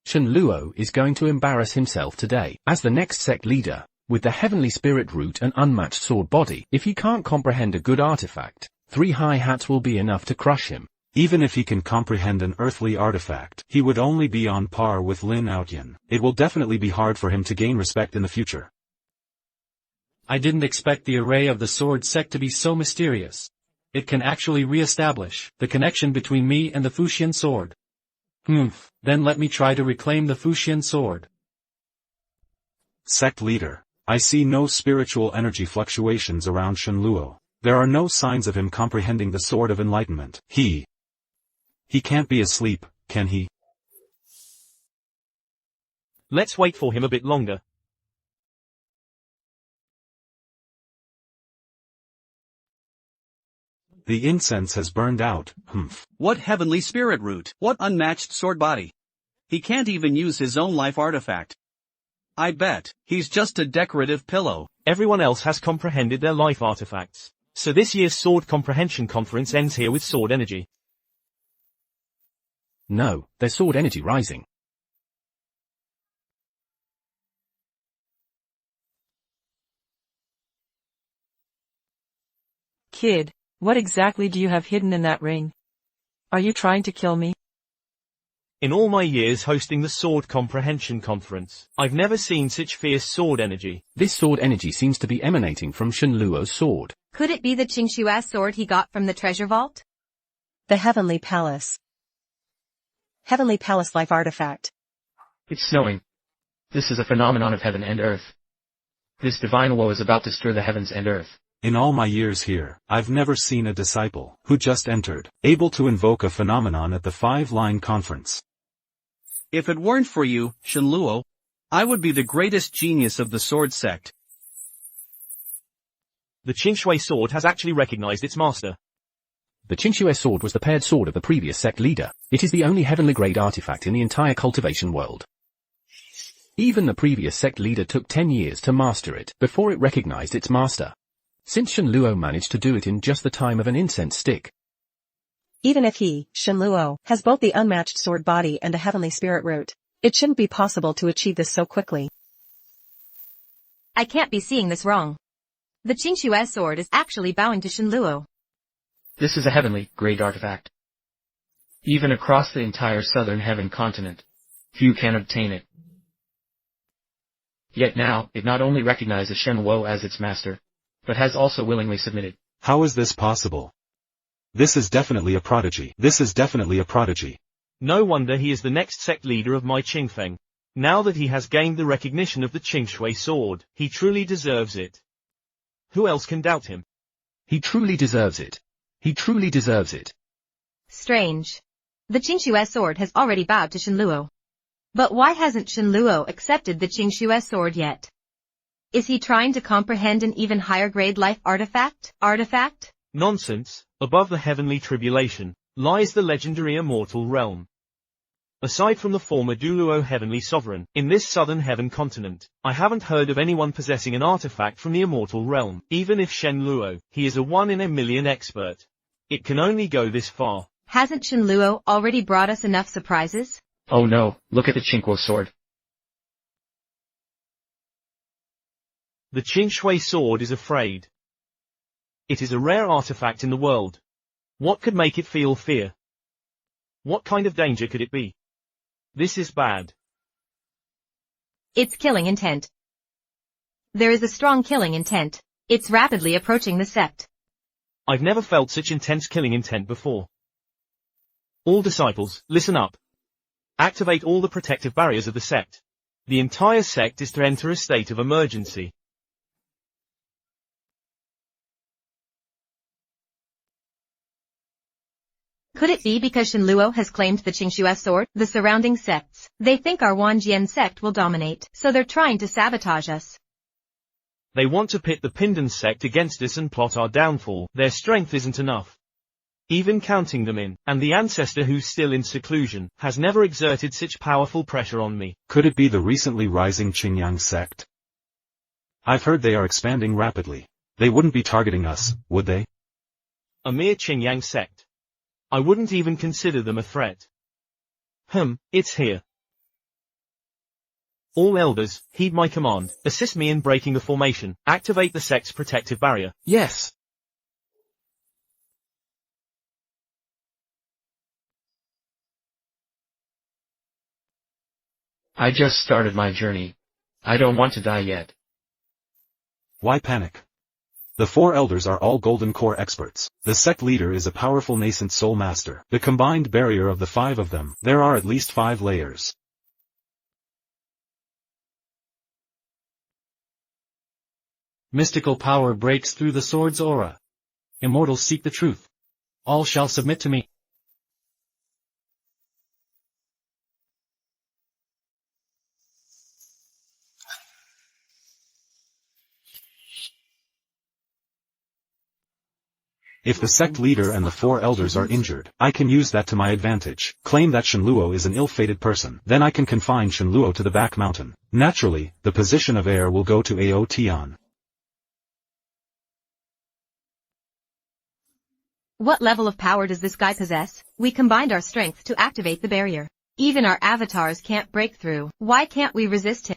Shen Luo is going to embarrass himself today, as the next sect leader, with the heavenly spirit root and unmatched sword body. If he can't comprehend a good artifact, 3 high hats will be enough to crush him. Even if he can comprehend an earthly artifact, he would only be on par with Lin Aodian. It will definitely be hard for him to gain respect in the future. I didn't expect the array of the sword sect to be so mysterious. It can actually re-establish the connection between me and the Fuxian sword. Then let me try to reclaim the Fuxian sword. Sect leader, I see no spiritual energy fluctuations around Shen Luo. There are no signs of him comprehending the sword of enlightenment. He can't be asleep, can he? Let's wait for him a bit longer. The incense has burned out. What heavenly spirit root? What unmatched sword body? He can't even use his own life artifact. I bet he's just a decorative pillow. Everyone else has comprehended their life artifacts. So this year's Sword Comprehension Conference ends here with sword energy. No, there's sword energy rising. Kid, what exactly do you have hidden in that ring? Are you trying to kill me? In all my years hosting the Sword Comprehension Conference, I've never seen such fierce sword energy. This sword energy seems to be emanating from Shen Luo's sword. Could it be the Qingxuan sword he got from the treasure vault? The Heavenly Palace. Heavenly Palace life artifact. It's snowing. This is a phenomenon of heaven and earth. This divine woe is about to stir the heavens and earth. In all my years here, I've never seen a disciple, who just entered, able to invoke a phenomenon at the 5-line conference. If it weren't for you, Shen Luo, I would be the greatest genius of the sword sect. The Qingxuan sword has actually recognized its master. The Qingxuan sword was the paired sword of the previous sect leader. It is the only heavenly grade artifact in the entire cultivation world. Even the previous sect leader took 10 years to master it before it recognized its master. Since Shen Luo managed to do it in just the time of an incense stick. Even if he, Shen Luo, has both the unmatched sword body and a heavenly spirit root, it shouldn't be possible to achieve this so quickly. I can't be seeing this wrong. The Qingxuan sword is actually bowing to Shen Luo. This is a heavenly grade artifact. Even across the entire southern heaven continent, few can obtain it. Yet now, it not only recognizes Shen Luo as its master, but has also willingly submitted. How is this possible? This is definitely a prodigy. No wonder he is the next sect leader of my Qingfeng. Now that he has gained the recognition of the Qingxuan sword, he truly deserves it. Who else can doubt him? He truly deserves it. He truly deserves it. Strange. The Qingxue sword has already bowed to Shen Luo. But why hasn't Shen Luo accepted the Qingxue sword yet? Is he trying to comprehend an even higher grade life artifact? Nonsense. Above the heavenly tribulation lies the legendary immortal realm. Aside from the former Duluo heavenly sovereign, in this southern heaven continent, I haven't heard of anyone possessing an artifact from the immortal realm. Even if Shen Luo, he is a 1 in a million expert. It can only go this far. Hasn't Shen Luo already brought us enough surprises? Oh no, look at the Qingguo sword. The Qingxue sword is afraid. It is a rare artifact in the world. What could make it feel fear? What kind of danger could it be? This is bad. It's killing intent. There is a strong killing intent. It's rapidly approaching the sect. I've never felt such intense killing intent before. All disciples, listen up. Activate all the protective barriers of the sect. The entire sect is to enter a state of emergency. Could it be because Shen Luo has claimed the Qingxue sword? The surrounding sects, they think our Jijian Sect will dominate, so they're trying to sabotage us. They want to pit the Pindan sect against us and plot our downfall. Their strength isn't enough. Even counting them in, and the ancestor who's still in seclusion, has never exerted such powerful pressure on me. Could it be the recently rising Jijian Sect? I've heard they are expanding rapidly. They wouldn't be targeting us, would they? A mere Jijian Sect. I wouldn't even consider them a threat. It's here. All elders, heed my command. Assist me in breaking the formation. Activate the sect's protective barrier. Yes. I just started my journey. I don't want to die yet. Why panic? The 4 elders are all Golden Core experts. The sect leader is a powerful nascent soul master. The combined barrier of the 5 of them, there are at least 5 layers. Mystical power breaks through the sword's aura. Immortals seek the truth. All shall submit to me. If the sect leader and the 4 elders are injured, I can use that to my advantage. Claim that Shen Luo is an ill-fated person. Then I can confine Shen Luo to the back mountain. Naturally, the position of heir will go to Ao Tian. What level of power does this guy possess? We combined our strength to activate the barrier. Even our avatars can't break through. Why can't we resist him?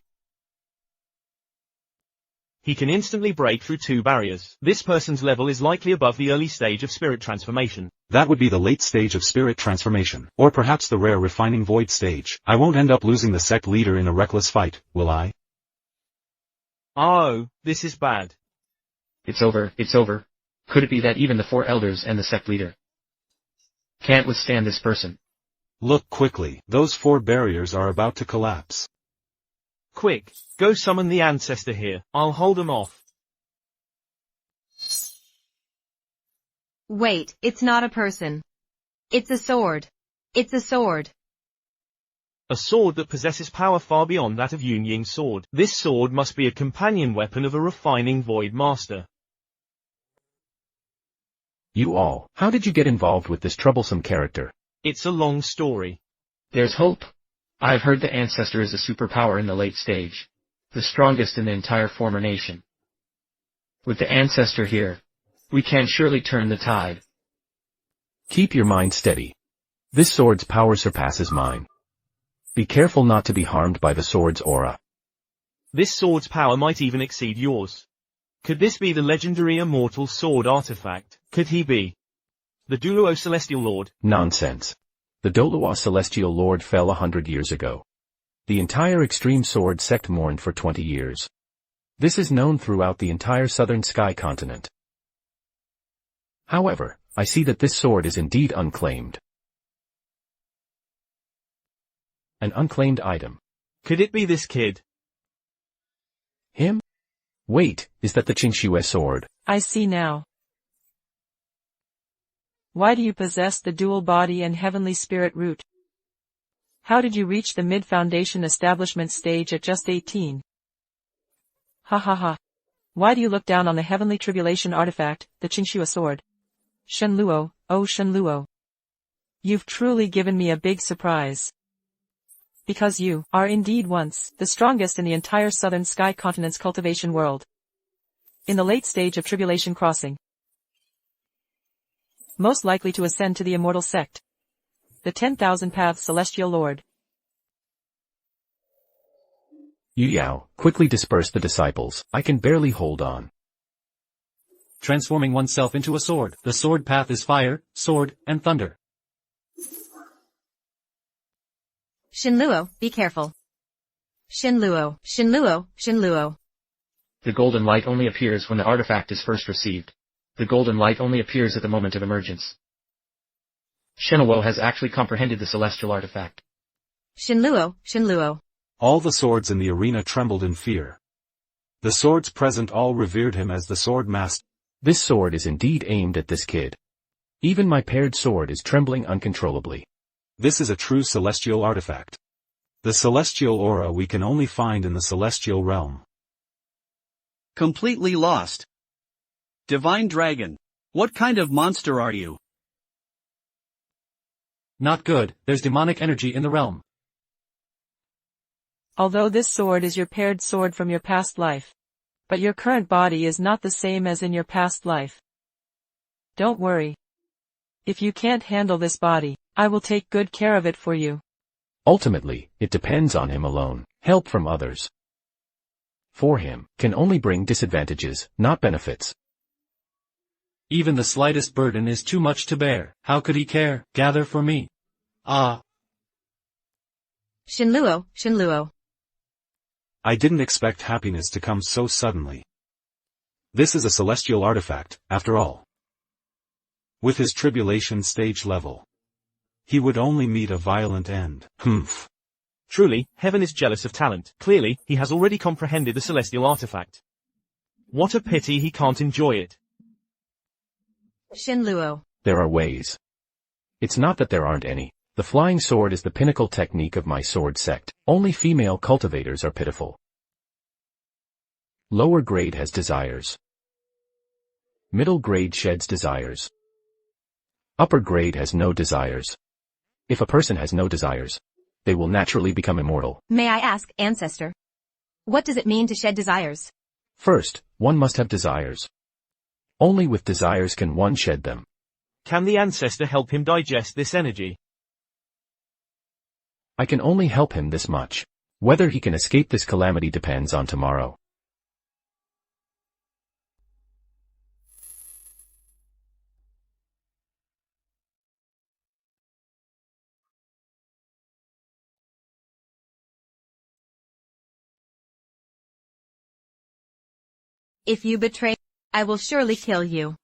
He can instantly break through 2 barriers. This person's level is likely above the early stage of spirit transformation. That would be the late stage of spirit transformation, or perhaps the rare refining void stage. I won't end up losing the sect leader in a reckless fight, will I? Oh, this is bad. It's over. Could it be that even the 4 elders and the sect leader can't withstand this person? Look quickly, those 4 barriers are about to collapse. Quick, go summon the ancestor here. I'll hold him off. Wait, it's not a person. It's a sword. It's a sword. A sword that possesses power far beyond that of Yunying's sword. This sword must be a companion weapon of a refining void master. You all, how did you get involved with this troublesome character? It's a long story. There's hope. I've heard the ancestor is a superpower in the late stage. The strongest in the entire former nation. With the ancestor here, we can surely turn the tide. Keep your mind steady. This sword's power surpasses mine. Be careful not to be harmed by the sword's aura. This sword's power might even exceed yours. Could this be the legendary immortal sword artifact? Could he be the Duluo Celestial Lord? Nonsense. The Doluo Celestial Lord fell 100 years ago. The entire Extreme Sword sect mourned for 20 years. This is known throughout the entire southern sky continent. However, I see that this sword is indeed unclaimed. An unclaimed item. Could it be this kid? Him? Wait, is that the Qingxue sword? I see now. Why do you possess the dual body and heavenly spirit root? How did you reach the mid-foundation establishment stage at just 18? Ha ha ha. Why do you look down on the heavenly tribulation artifact, the Qingxue sword? Shen Luo, oh Shen Luo. You've truly given me a big surprise. Because you are indeed once the strongest in the entire southern sky continent's cultivation world. In the late stage of tribulation crossing. Most likely to ascend to the immortal sect. The 10,000 Paths Celestial Lord. Yu Yao, quickly disperse the disciples, I can barely hold on. Transforming oneself into a sword. The sword path is fire, sword, and thunder. Shen Luo, be careful. Shen Luo, Shen Luo, Shen Luo. The golden light only appears when the artifact is first received. The golden light only appears at the moment of emergence. Shen Luo has actually comprehended the celestial artifact. Shen Luo, Shen Luo. All the swords in the arena trembled in fear. The swords present all revered him as the sword master. This sword is indeed aimed at this kid. Even my paired sword is trembling uncontrollably. This is a true celestial artifact. The celestial aura we can only find in the celestial realm. Completely lost. Divine Dragon. What kind of monster are you? Not good, there's demonic energy in the realm. Although this sword is your paired sword from your past life. But your current body is not the same as in your past life. Don't worry. If you can't handle this body, I will take good care of it for you. Ultimately, it depends on him alone. Help from others. For him, can only bring disadvantages, not benefits. Even the slightest burden is too much to bear. How could he care? Gather for me. Ah. Shen Luo, Shen Luo. I didn't expect happiness to come so suddenly. This is a celestial artifact, after all. With his tribulation stage level, he would only meet a violent end. Humph. Truly, heaven is jealous of talent. Clearly, he has already comprehended the celestial artifact. What a pity he can't enjoy it. Shen Luo. There are ways. It's not that there aren't any. The flying sword is the pinnacle technique of my sword sect. Only female cultivators are pitiful. Lower grade has desires. Middle grade sheds desires. Upper grade has no desires. If a person has no desires, they will naturally become immortal. May I ask, ancestor? What does it mean to shed desires? First, one must have desires. Only with desires can one shed them. Can the ancestor help him digest this energy? I can only help him this much. Whether he can escape this calamity depends on tomorrow. If you betray, I will surely kill you.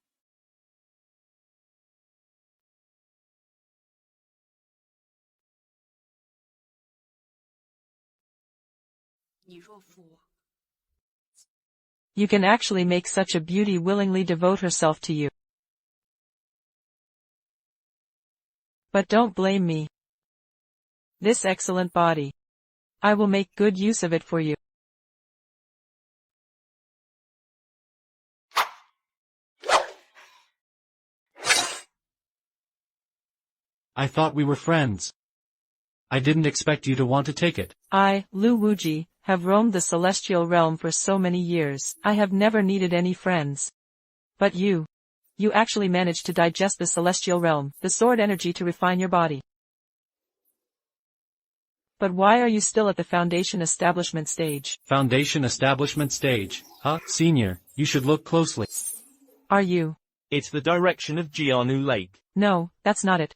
You can actually make such a beauty willingly devote herself to you. But don't blame me. This excellent body. I will make good use of it for you. I thought we were friends. I didn't expect you to want to take it. I, Liu Wuji, have roamed the celestial realm for so many years. I have never needed any friends. But you actually managed to digest the celestial realm, the sword energy to refine your body. But why are you still at the foundation establishment stage? Foundation establishment stage. Huh, senior, you should look closely. Are you? It's the direction of Jianu Lake. No, that's not it.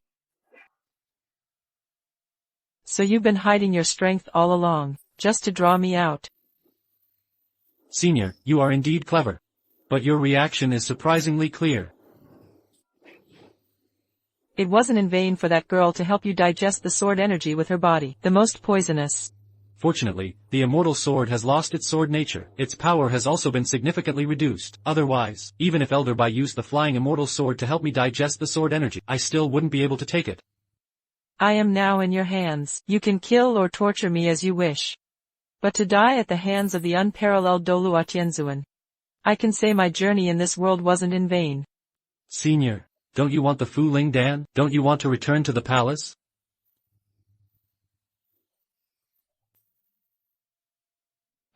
So you've been hiding your strength all along, just to draw me out. Senior, you are indeed clever. But your reaction is surprisingly clear. It wasn't in vain for that girl to help you digest the sword energy with her body, the most poisonous Fortunately, the immortal sword has lost its sword nature. Its power has also been significantly reduced. Otherwise, even if Elder Bai used the flying immortal sword to help me digest the sword energy, I still wouldn't be able to take it. I am now in your hands. You can kill or torture me as you wish. But to die at the hands of the unparalleled Dolua Tianzun, I can say my journey in this world wasn't in vain. Senior, don't you want the Fu Ling Dan? Don't you want to return to the palace?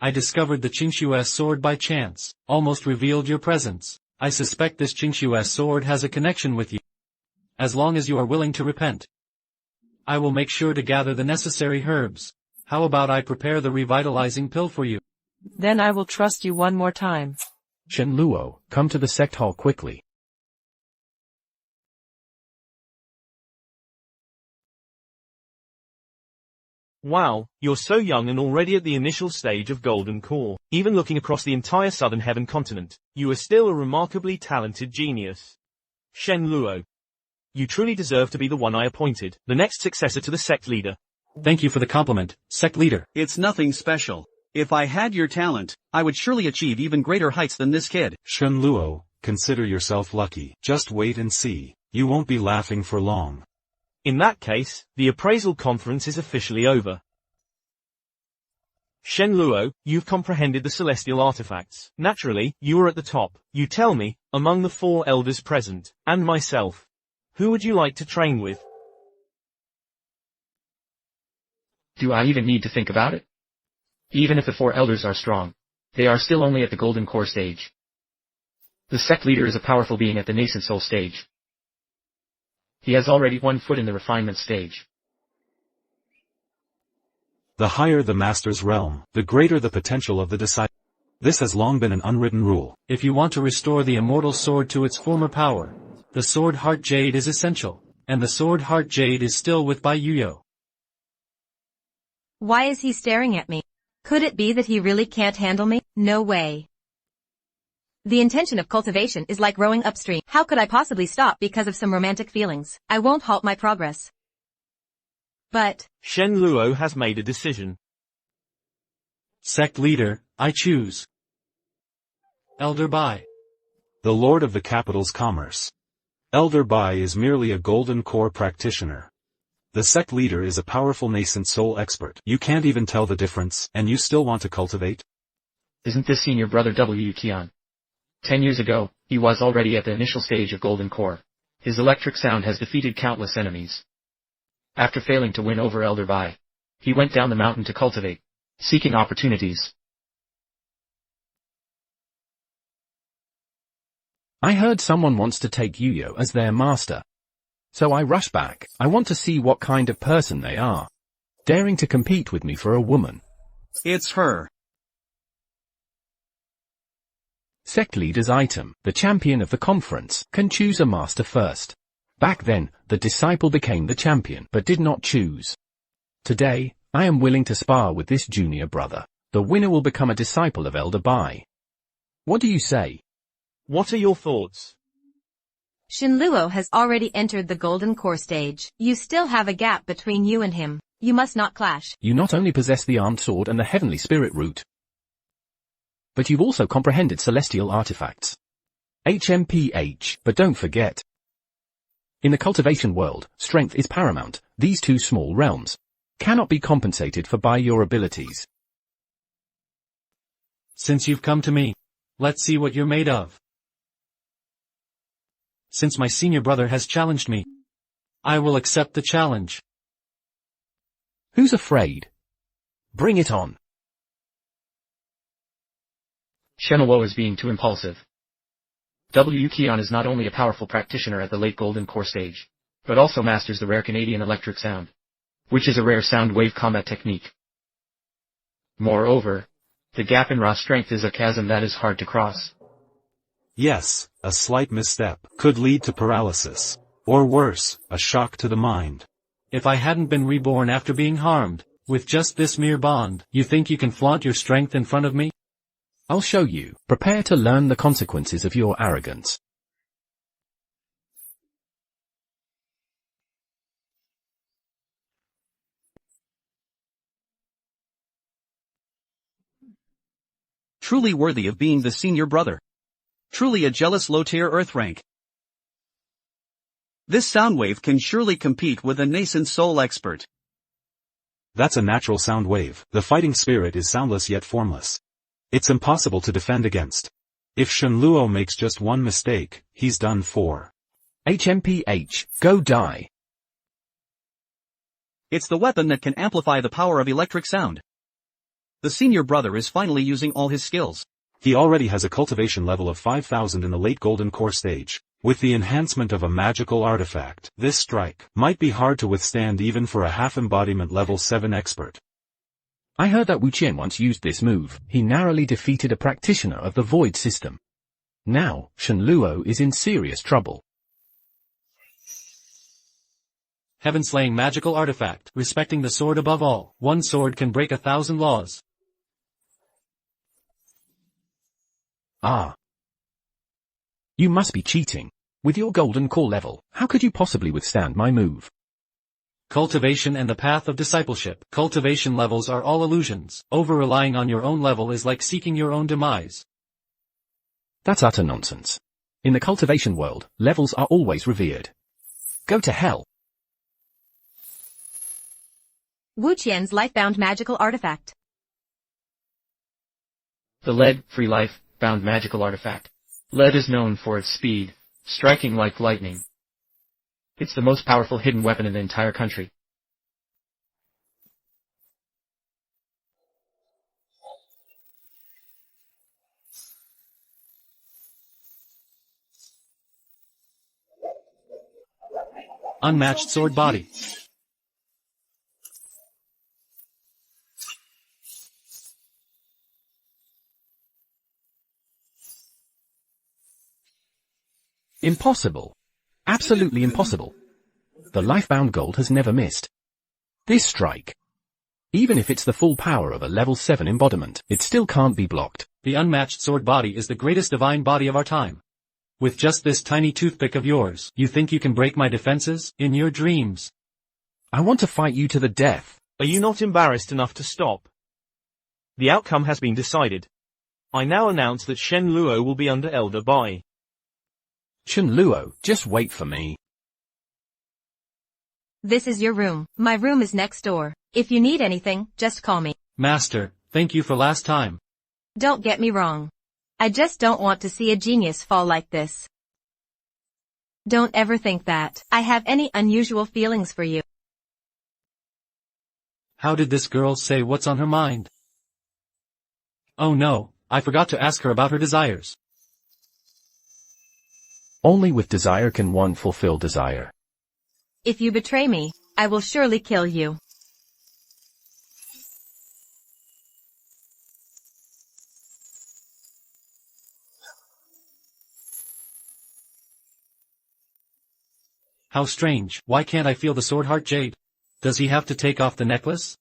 I discovered the Qingshu's sword by chance, almost revealed your presence. I suspect this Qingshu's sword has a connection with you. As long as you are willing to repent, I will make sure to gather the necessary herbs. How about I prepare the revitalizing pill for you? Then I will trust you one more time. Shen Luo, come to the sect hall quickly. Wow, you're so young and already at the initial stage of Golden Core. Even looking across the entire southern heaven continent, you are still a remarkably talented genius. Shen Luo. You truly deserve to be the one I appointed, the next successor to the sect leader. Thank you for the compliment, sect leader. It's nothing special. If I had your talent, I would surely achieve even greater heights than this kid. Shen Luo, consider yourself lucky. Just wait and see. You won't be laughing for long. In that case, the appraisal conference is officially over. Shen Luo, you've comprehended the celestial artifacts. Naturally, you are at the top. You tell me, among the 4 elders present, and myself, who would you like to train with? Do I even need to think about it? Even if the 4 elders are strong, they are still only at the Golden Core stage. The sect leader is a powerful being at the nascent soul stage. He has already 1 foot in the refinement stage. The higher the master's realm, the greater the potential of the disciple. This has long been an unwritten rule. If you want to restore the immortal sword to its former power, the sword heart jade is essential, and the sword heart jade is still with Bai Yuyo. Why is he staring at me? Could it be that he really can't handle me? No way. The intention of cultivation is like rowing upstream. How could I possibly stop because of some romantic feelings? I won't halt my progress. But Shen Luo has made a decision. Sect leader, I choose Elder Bai. The Lord of the Capital's commerce. Elder Bai is merely a Golden Core practitioner. The sect leader is a powerful nascent soul expert. You can't even tell the difference, and you still want to cultivate? Isn't this senior brother W. Qian? 10 years ago, he was already at the initial stage of Golden Core. His electric sound has defeated countless enemies. After failing to win over Elder Bai, he went down the mountain to cultivate, seeking opportunities. I heard someone wants to take Yuyo as their master. So I rush back. I want to see what kind of person they are. Daring to compete with me for a woman. It's her. Sect leader's item. The champion of the conference can choose a master first. Back then, the disciple became the champion, but did not choose. Today, I am willing to spar with this junior brother. The winner will become a disciple of Elder Bai. What do you say? What are your thoughts? Shen Luo has already entered the Golden Core stage. You still have a gap between you and him. You must not clash. You not only possess the armed sword and the heavenly spirit root, but you've also comprehended celestial artifacts. HMPH, but don't forget. In the cultivation world, strength is paramount. These 2 small realms cannot be compensated for by your abilities. Since you've come to me, let's see what you're made of. Since my senior brother has challenged me, I will accept the challenge. Who's afraid? Bring it on. Shen Luo is being too impulsive. W. Qian is not only a powerful practitioner at the late Golden Core stage, but also masters the rare Canadian electric sound, which is a rare sound wave combat technique. Moreover, the gap in raw strength is a chasm that is hard to cross. Yes, a slight misstep could lead to paralysis. Or worse, a shock to the mind. If I hadn't been reborn after being harmed, with just this mere bond, you think you can flaunt your strength in front of me? I'll show you. Prepare to learn the consequences of your arrogance. Truly worthy of being the senior brother. Truly a jealous low-tier earth rank. This sound wave can surely compete with a nascent soul expert. That's a natural sound wave. The fighting spirit is soundless yet formless. It's impossible to defend against. If Shen Luo makes just one mistake, he's done for. HMPH, go die. It's the weapon that can amplify the power of electric sound. The senior brother is finally using all his skills. He already has a cultivation level of 5,000 in the late golden core stage. With the enhancement of a magical artifact, this strike might be hard to withstand even for a half-embodiment level 7 expert. I heard that Wu Qian once used this move. He narrowly defeated a practitioner of the void system. Now, Shen Luo is in serious trouble. Heaven-slaying magical artifact, respecting the sword above all. One sword can break 1,000 laws. Ah. You must be cheating. With your golden core level, how could you possibly withstand my move? Cultivation and the path of discipleship. Cultivation levels are all illusions. Over-relying on your own level is like seeking your own demise. That's utter nonsense. In the cultivation world, levels are always revered. Go to hell. Wu Qian's life-bound magical artifact. The lead-free life-bound magical artifact. Lead is known for its speed, striking like lightning. It's the most powerful hidden weapon in the entire country. Unmatched sword body. Impossible. Absolutely impossible. The life-bound gold has never missed. This strike. Even if it's the full power of a level 7 embodiment, it still can't be blocked. The unmatched sword body is the greatest divine body of our time. With just this tiny toothpick of yours, you think you can break my defenses? In your dreams. I want to fight you to the death. Are you not embarrassed enough to stop? The outcome has been decided. I now announce that Shen Luo will be under Elder Bai. Shen Luo, just wait for me. This is your room. My room is next door. If you need anything, just call me. Master, thank you for last time. Don't get me wrong. I just don't want to see a genius fall like this. Don't ever think that I have any unusual feelings for you. How did this girl say what's on her mind? Oh no, I forgot to ask her about her desires. Only with desire can one fulfill desire. If you betray me, I will surely kill you. How strange, why can't I feel the sword heart jade? Does he have to take off the necklace?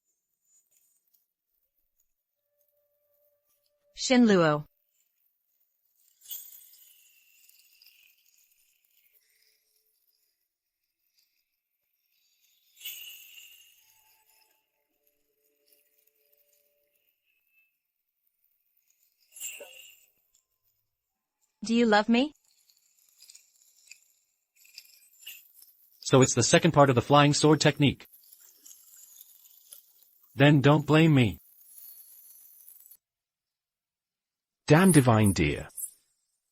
Shen Luo. Do you love me? So it's the second part of the flying sword technique. Then don't blame me. Damn divine dear.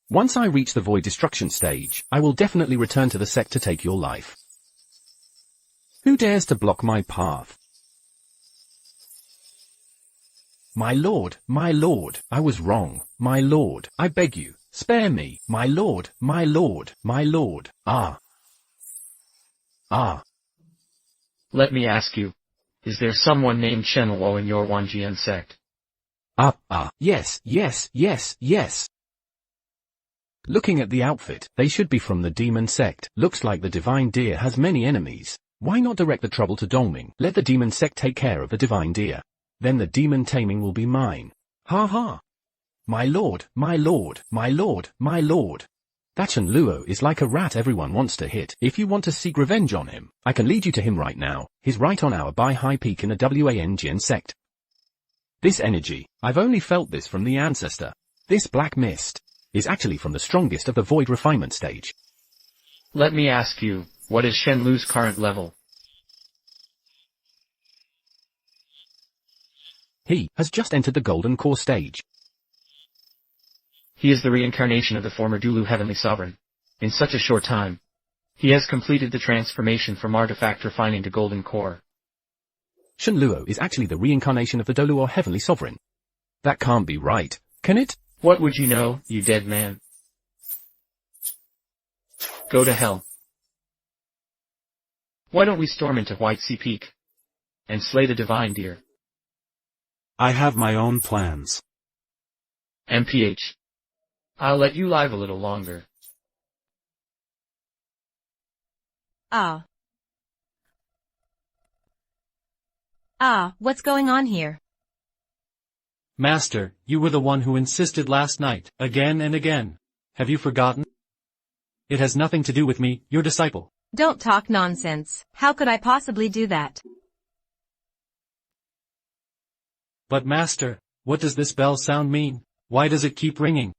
Once I reach the void destruction stage, I will definitely return to the sect to take your life. Who dares to block my path? My lord, I was wrong. My lord, I beg you, spare me. My lord, my lord, my lord. Ah. Ah. Let me ask you, is there someone named Shen Luo in your Jijian Sect? Yes. Looking at the outfit, they should be from the demon sect. Looks like the divine deer has many enemies. Why not direct the trouble to Dongming? Let the demon sect take care of the divine deer. Then the demon taming will be mine. Ha ha. My lord, my lord, my lord, my lord. That Shen Luo is like a rat everyone wants to hit. If you want to seek revenge on him, I can lead you to him right now. He's right on our Bai High Peak in the Jijian Sect. This energy, I've only felt this from the ancestor. This black mist is actually from the strongest of the void refinement stage. Let me ask you, what is Shen Luo's current level? He has just entered the golden core stage. He is the reincarnation of the former Dulu heavenly sovereign. In such a short time, he has completed the transformation from artifact refining to golden core. Shen Luo is actually the reincarnation of the Doluo heavenly sovereign. That can't be right, can it? What would you know, you dead man? Go to hell. Why don't we storm into White Sea Peak and slay the divine deer? I have my own plans. MPH. I'll let you live a little longer. What's going on here? Master, you were the one who insisted last night, again and again. Have you forgotten? It has nothing to do with me, your disciple. Don't talk nonsense. How could I possibly do that? But master, what does this bell sound mean? Why does it keep ringing?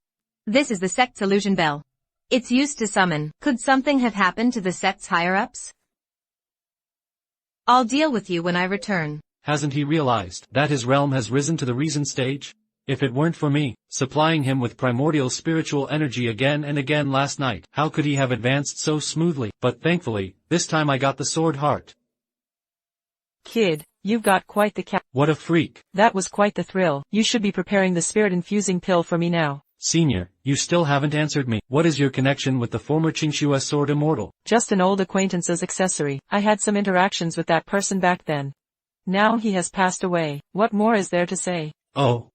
This is the sect's illusion bell. It's used to summon. Could something have happened to the sect's higher-ups? I'll deal with you when I return. Hasn't he realized that his realm has risen to the reason stage? If it weren't for me, supplying him with primordial spiritual energy again and again last night, how could he have advanced so smoothly? But thankfully, this time I got the sword heart. Kid, you've got quite the What a freak. That was quite the thrill. You should be preparing the spirit-infusing pill for me now. Senior, you still haven't answered me. What is your connection with the former Qingxue sword immortal? Just an old acquaintance's accessory. I had some interactions with that person back then. Now he has passed away. What more is there to say? Oh.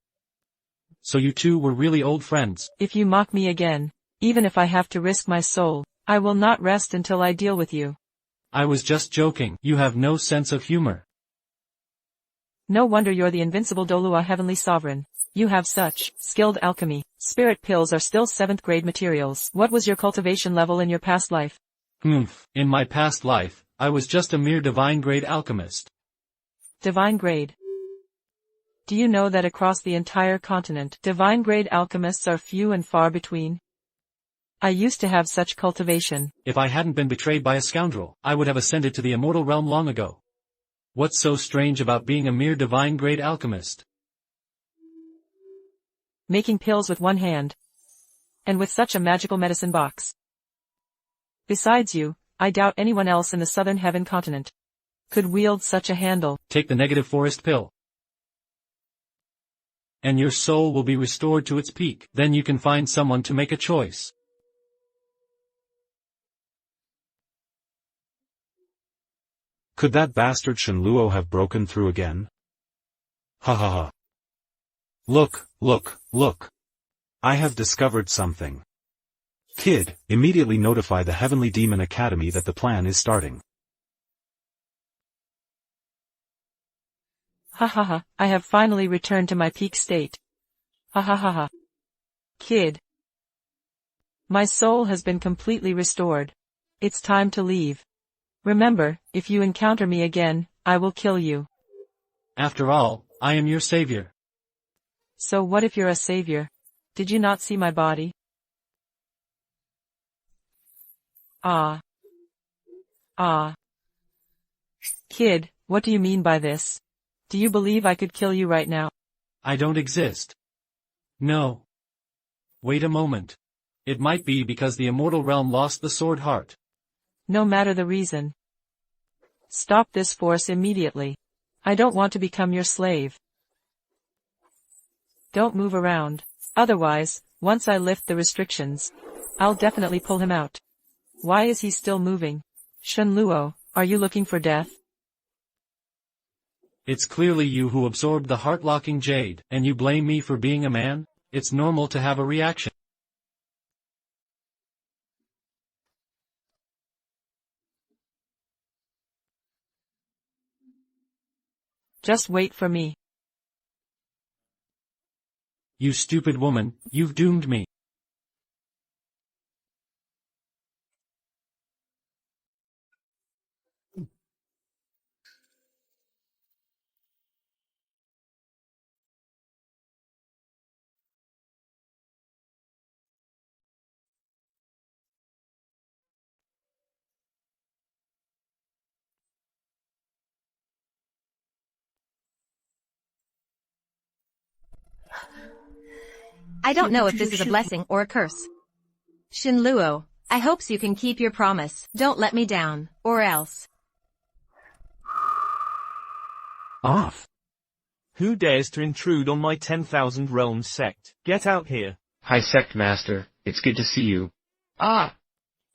So you two were really old friends. If you mock me again, even if I have to risk my soul, I will not rest until I deal with you. I was just joking. You have no sense of humor. No wonder you're the invincible Dolua heavenly sovereign. You have such skilled alchemy. Spirit pills are still 7th grade materials. What was your cultivation level in your past life? In my past life, I was just a mere divine grade alchemist. Divine grade. Do you know that across the entire continent, divine grade alchemists are few and far between? I used to have such cultivation. If I hadn't been betrayed by a scoundrel, I would have ascended to the immortal realm long ago. What's so strange about being a mere divine grade alchemist? Making pills with one hand. And with such a magical medicine box. Besides you, I doubt anyone else in the southern heaven continent could wield such a handle. Take the negative forest pill. And your soul will be restored to its peak. Then you can find someone to make a choice. Could that bastard Shen Luo have broken through again? Ha ha ha. Look. I have discovered something. Kid, immediately notify the Heavenly Demon Academy that the plan is starting. Ha ha ha, I have finally returned to my peak state. Ha ha ha ha. Kid. My soul has been completely restored. It's time to leave. Remember, if you encounter me again, I will kill you. After all, I am your savior. So what if you're a savior? Did you not see my body? Ah. Kid, what do you mean by this? Do you believe I could kill you right now? I don't exist. No. Wait a moment. It might be because the immortal realm lost the sword heart. No matter the reason. Stop this force immediately. I don't want to become your slave. Don't move around. Otherwise, once I lift the restrictions, I'll definitely pull him out. Why is he still moving? Shen Luo, are you looking for death? It's clearly you who absorbed the heart-locking jade, and you blame me for being a man? It's normal to have a reaction. Just wait for me. You stupid woman, you've doomed me. I don't know if this is a blessing or a curse. Shen Luo, I hopes you can keep your promise. Don't let me down, or else. Off. Who dares to intrude on my 10,000 realms sect? Get out here. Hi Sect Master, it's good to see you. Ah!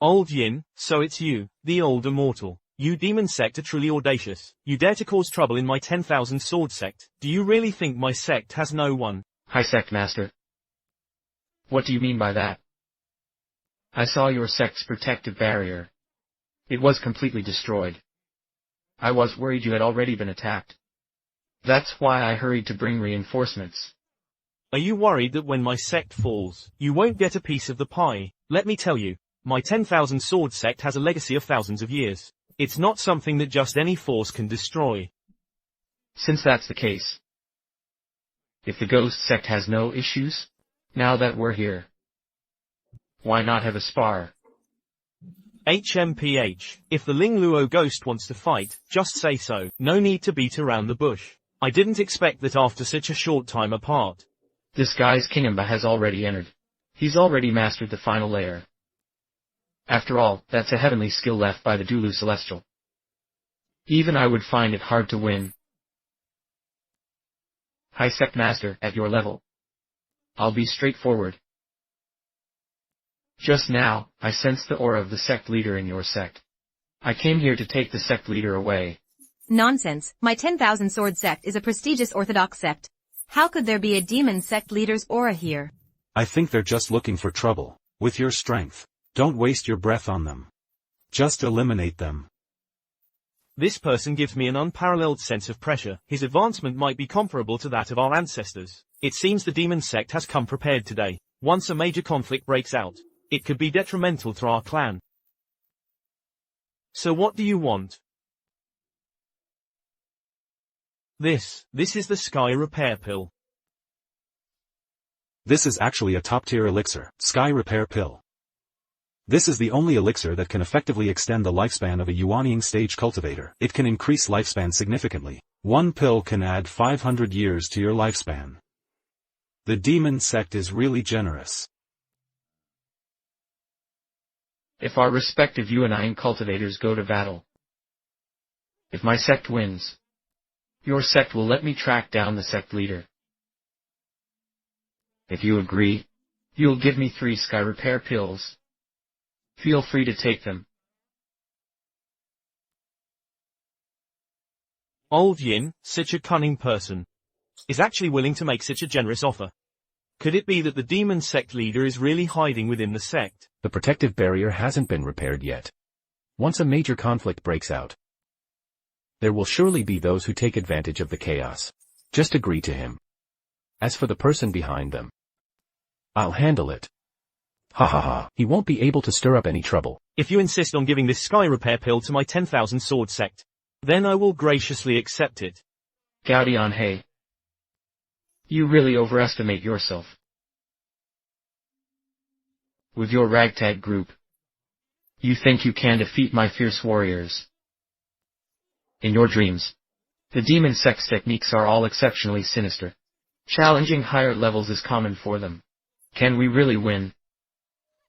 Old Yin, so it's you, the old immortal. You demon sect are truly audacious. You dare to cause trouble in my 10,000 sword sect. Do you really think my sect has no one? Hi Sect Master. What do you mean by that? I saw your sect's protective barrier. It was completely destroyed. I was worried you had already been attacked. That's why I hurried to bring reinforcements. Are you worried that when my sect falls, you won't get a piece of the pie? Let me tell you, my 10,000 sword sect has a legacy of thousands of years. It's not something that just any force can destroy. Since that's the case, if the ghost sect has no issues, now that we're here, why not have a spar? HMPH, if the Ling Luo ghost wants to fight, just say so. No need to beat around the bush. I didn't expect that after such a short time apart. This guy's Kinimba has already entered. He's already mastered the final layer. After all, that's a heavenly skill left by the Dulu Celestial. Even I would find it hard to win. High Sect Master, at your level, I'll be straightforward. Just now, I sensed the aura of the sect leader in your sect. I came here to take the sect leader away. Nonsense, my 10,000 sword sect is a prestigious orthodox sect. How could there be a demon sect leader's aura here? I think they're just looking for trouble. With your strength, don't waste your breath on them. Just eliminate them. This person gives me an unparalleled sense of pressure. His advancement might be comparable to that of our ancestors. It seems the demon sect has come prepared today. Once a major conflict breaks out, it could be detrimental to our clan. So what do you want? This is the Sky Repair Pill. This is actually a top-tier elixir, Sky Repair Pill. This is the only elixir that can effectively extend the lifespan of a Yuanying stage cultivator. It can increase lifespan significantly. One pill can add 500 years to your lifespan. The demon sect is really generous. If our respective Yuanying cultivators go to battle, if my sect wins, your sect will let me track down the sect leader. If you agree, you'll give me 3 Sky Repair Pills. Feel free to take them. Old Yin, such a cunning person, is actually willing to make such a generous offer. Could it be that the demon sect leader is really hiding within the sect? The protective barrier hasn't been repaired yet. Once a major conflict breaks out, there will surely be those who take advantage of the chaos. Just agree to him. As for the person behind them, I'll handle it. Ha ha ha, he won't be able to stir up any trouble. If you insist on giving this Sky Repair Pill to my 10,000 sword sect, then I will graciously accept it. Gaudian He, you really overestimate yourself. With your ragtag group, you think you can defeat my fierce warriors. In your dreams, the demon sect's techniques are all exceptionally sinister. Challenging higher levels is common for them. Can we really win?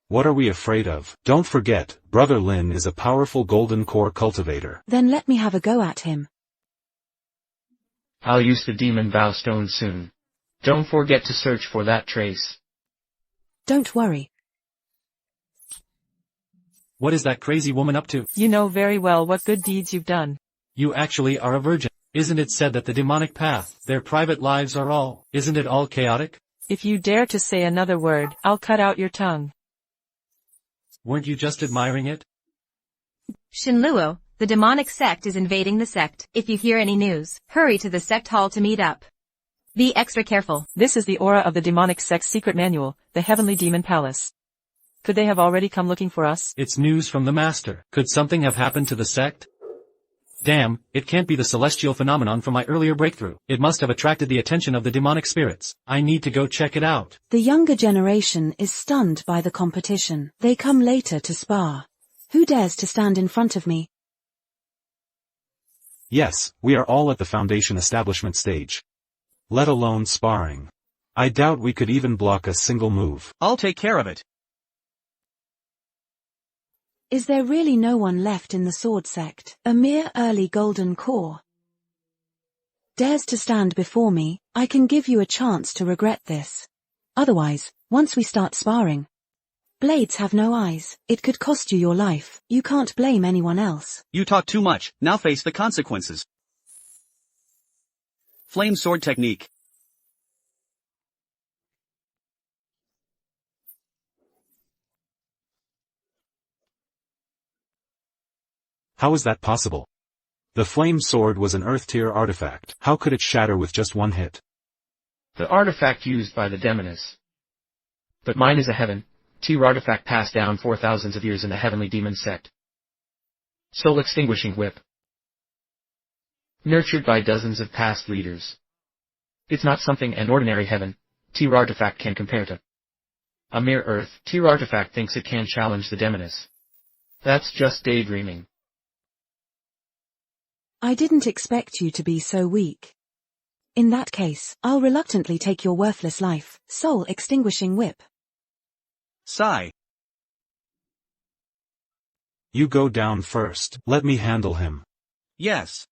What are we afraid of? Don't forget, Brother Lin is a powerful golden core cultivator. Then let me have a go at him. I'll use the demon vow stone soon. Don't forget to search for that trace. Don't worry. What is that crazy woman up to? You know very well what good deeds you've done. You actually are a virgin. Isn't it said that the demonic path, their private lives are all, isn't it all chaotic? If you dare to say another word, I'll cut out your tongue. Weren't you just admiring it? Shen Luo, the demonic sect is invading the sect. If you hear any news, hurry to the sect hall to meet up. Be extra careful. This is the aura of the demonic sect's secret manual, the Heavenly Demon Palace. Could they have already come looking for us? It's news from the Master. Could something have happened to the sect? Damn, it can't be the celestial phenomenon from my earlier breakthrough. It must have attracted the attention of the demonic spirits. I need to go check it out. The younger generation is stunned by the competition. They come later to spar. Who dares to stand in front of me? Yes, we are all at the foundation establishment stage. Let alone sparring. I doubt we could even block a single move. I'll take care of it. Is there really no one left in the sword sect? A mere early golden core dares to stand before me? I can give you a chance to regret this. Otherwise, once we start sparring, blades have no eyes. It could cost you your life. You can't blame anyone else. You talk too much, now face the consequences. Flame sword technique. How is that possible? The flame sword was an earth-tier artifact. How could it shatter with just one hit? The artifact used by the demoness. But mine is a heaven-tier artifact passed down for thousands of years in the heavenly demon sect. Soul-extinguishing whip. Nurtured by dozens of past leaders. It's not something an ordinary heaven-tier artifact can compare to. A mere earth-tier artifact thinks it can challenge the demoness. That's just daydreaming. I didn't expect you to be so weak. In that case, I'll reluctantly take your worthless life. Soul-extinguishing whip. Sigh. You go down first. Let me handle him. Yes.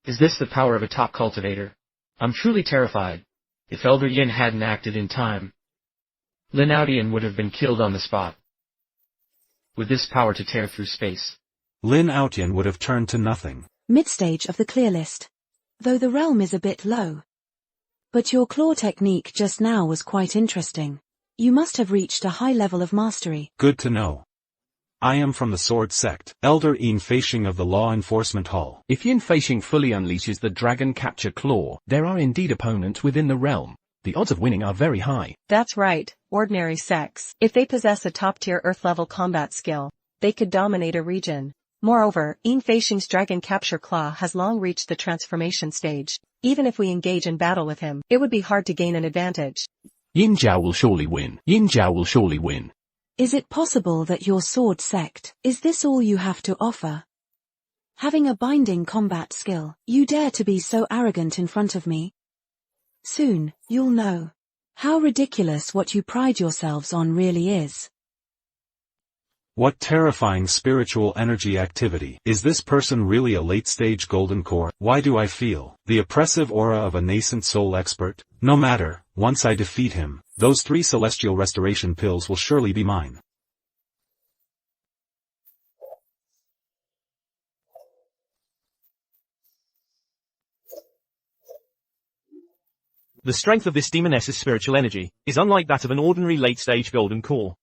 Is this the power of a top cultivator? I'm truly terrified. If Elder Yin hadn't acted in time, Lin Aotian would have been killed on the spot. With this power to tear through space, Lin Aotian would have turned to nothing. Mid-stage of the clear list. Though the realm is a bit low. But your claw technique just now was quite interesting. You must have reached a high level of mastery. Good to know. I am from the Sword Sect, Elder Yin Feishing of the Law Enforcement Hall. If Yin Feishing fully unleashes the Dragon Capture Claw, there are indeed opponents within the realm. The odds of winning are very high. That's right, ordinary sects. If they possess a top-tier Earth-level combat skill, they could dominate a region. Moreover, Yin Feishing's Dragon Capture Claw has long reached the transformation stage. Even if we engage in battle with him, it would be hard to gain an advantage. Yin Jiao will surely win. Yin Jiao will surely win. Is it possible that your sword sect, is this all you have to offer? Having a binding combat skill, you dare to be so arrogant in front of me? Soon, you'll know how ridiculous what you pride yourselves on really is. What terrifying spiritual energy activity. Is this person really a late-stage golden core? Why do I feel the oppressive aura of a nascent soul expert? No matter, once I defeat him, those 3 celestial restoration pills will surely be mine. The strength of this demoness's spiritual energy is unlike that of an ordinary late-stage golden core.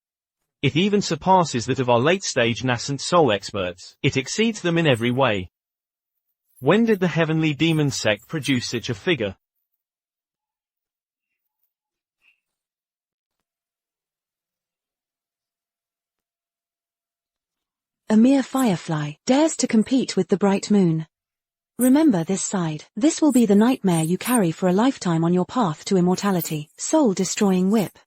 It even surpasses that of our late-stage nascent soul experts. It exceeds them in every way. When did the heavenly demon sect produce such a figure? A mere firefly dares to compete with the bright moon. Remember this side. This will be the nightmare you carry for a lifetime on your path to immortality. Soul-destroying whip.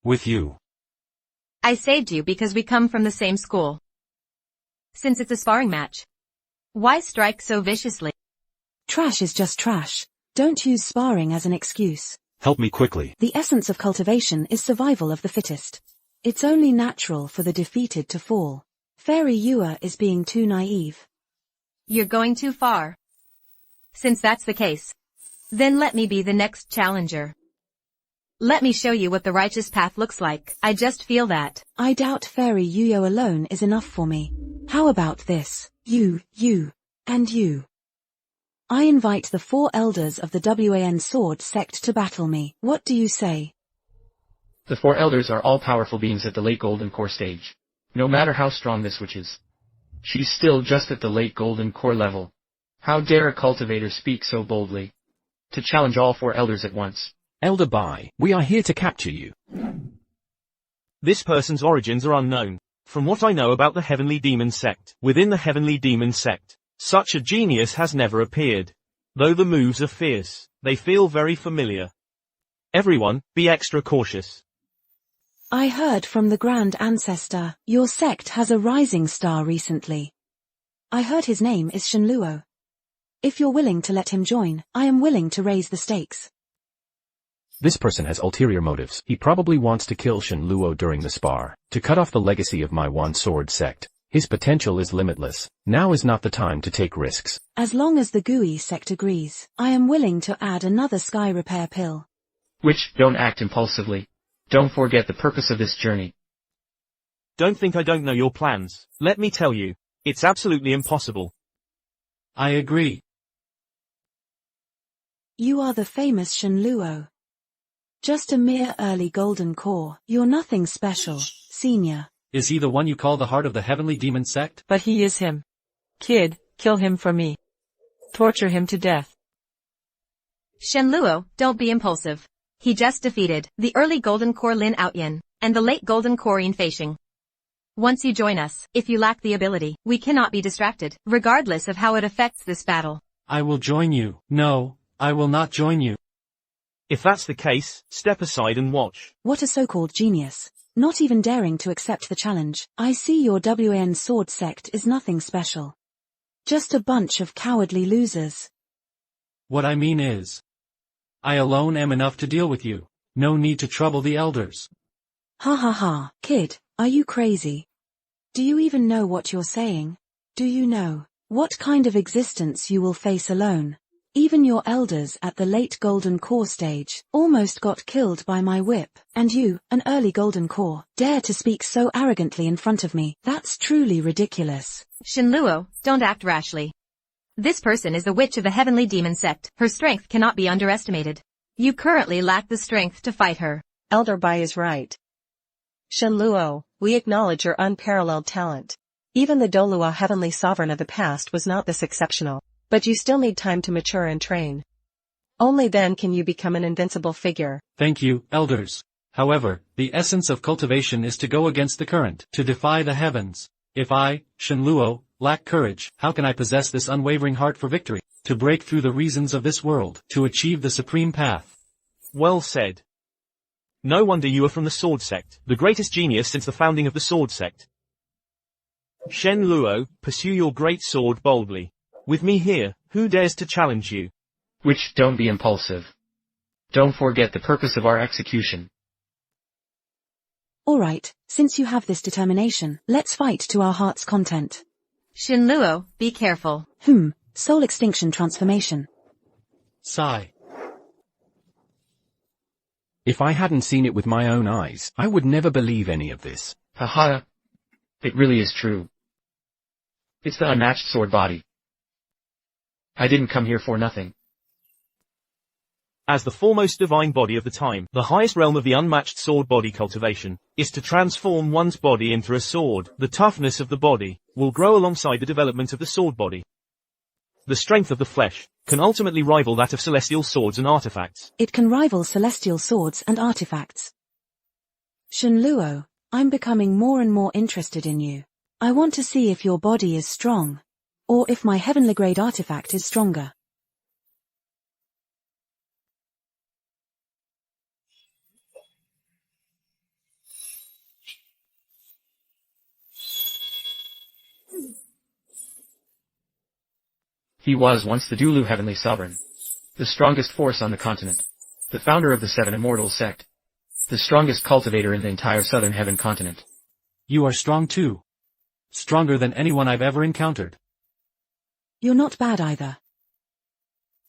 With you. I saved you because we come from the same school. Since it's a sparring match, why strike so viciously? Trash is just trash. Don't use sparring as an excuse. Help me quickly. The essence of cultivation is survival of the fittest. It's only natural for the defeated to fall. Fairy Yua is being too naive. You're going too far. Since that's the case, then let me be the next challenger. Let me show you what the righteous path looks like. I just feel that. I doubt Fairy Yuyo alone is enough for me. How about this? You, and you. I invite the 4 elders of the Wan Sword Sect to battle me. What do you say? The 4 elders are all-powerful beings at the late golden core stage. No matter how strong this witch is, she's still just at the late golden core level. How dare a cultivator speak so boldly? To challenge all 4 elders at once. Elder Bai, we are here to capture you. This person's origins are unknown. From what I know about the Heavenly Demon Sect, within the Heavenly Demon Sect, such a genius has never appeared. Though the moves are fierce, they feel very familiar. Everyone, be extra cautious. I heard from the Grand Ancestor, your sect has a rising star recently. I heard his name is Shen Luo. If you're willing to let him join, I am willing to raise the stakes. This person has ulterior motives. He probably wants to kill Shen Luo during the spar, to cut off the legacy of my One Sword sect. His potential is limitless. Now is not the time to take risks. As long as the GUI sect agrees, I am willing to add another sky repair pill. Which, don't act impulsively. Don't forget the purpose of this journey. Don't think I don't know your plans. Let me tell you. It's absolutely impossible. I agree. You are the famous Shen Luo. Just a mere early golden core. You're nothing special, senior. Is he the one you call the heart of the heavenly demon sect? But he is him. Kid, kill him for me. Torture him to death. Shen Luo, don't be impulsive. He just defeated the early golden core Lin Outyin, and the late golden core Yin Feixing. Once you join us, if you lack the ability, we cannot be distracted, regardless of how it affects this battle. I will join you. No, I will not join you. If that's the case, step aside and watch. What a so-called genius. Not even daring to accept the challenge. I see your WN sword sect is nothing special. Just a bunch of cowardly losers. What I mean is, I alone am enough to deal with you. No need to trouble the elders. Ha ha ha, kid, are you crazy? Do you even know what you're saying? Do you know what kind of existence you will face alone? Even your elders at the late golden core stage almost got killed by my whip, and you, an early golden core, dare to speak so arrogantly in front of me. That's truly ridiculous. Shen Luo, don't act rashly. This person is the witch of the heavenly demon sect. Her strength cannot be underestimated. You currently lack the strength to fight her. Elder Bai is right. Shen Luo, we acknowledge your unparalleled talent. Even the Dolua heavenly sovereign of the past was not this exceptional. But you still need time to mature and train. Only then can you become an invincible figure. Thank you, elders. However, the essence of cultivation is to go against the current, to defy the heavens. If I, Shen Luo, lack courage, how can I possess this unwavering heart for victory? To break through the reasons of this world, to achieve the supreme path. Well said. No wonder you are from the Sword Sect, the greatest genius since the founding of the Sword Sect. Shen Luo, pursue your great sword boldly. With me here, who dares to challenge you? Which, don't be impulsive. Don't forget the purpose of our execution. Alright, since you have this determination, let's fight to our heart's content. Shen Luo, be careful. Soul extinction transformation. Sigh. If I hadn't seen it with my own eyes, I would never believe any of this. Haha. It really is true. It's the unmatched sword body. I didn't come here for nothing. As the foremost divine body of the time, the highest realm of the unmatched sword body cultivation is to transform one's body into a sword. The toughness of the body will grow alongside the development of the sword body. The strength of the flesh can ultimately rival that of celestial swords and artifacts. It can rival celestial swords and artifacts. Shen Luo, I'm becoming more and more interested in you. I want to see if your body is strong. Or if my heavenly grade artifact is stronger. He was once the Dulu heavenly sovereign. The strongest force on the continent. The founder of the Seven Immortal sect. The strongest cultivator in the entire southern heaven continent. You are strong too. Stronger than anyone I've ever encountered. You're not bad either.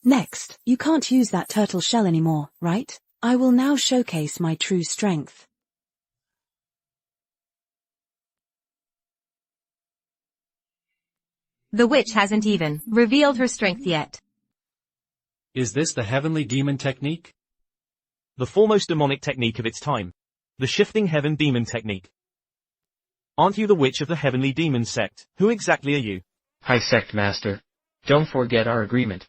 Next, you can't use that turtle shell anymore, right? I will now showcase my true strength. The witch hasn't even revealed her strength yet. Is this the heavenly demon technique? The foremost demonic technique of its time. The shifting heaven demon technique. Aren't you the witch of the heavenly demon sect? Who exactly are you? High sect master. Don't forget our agreement.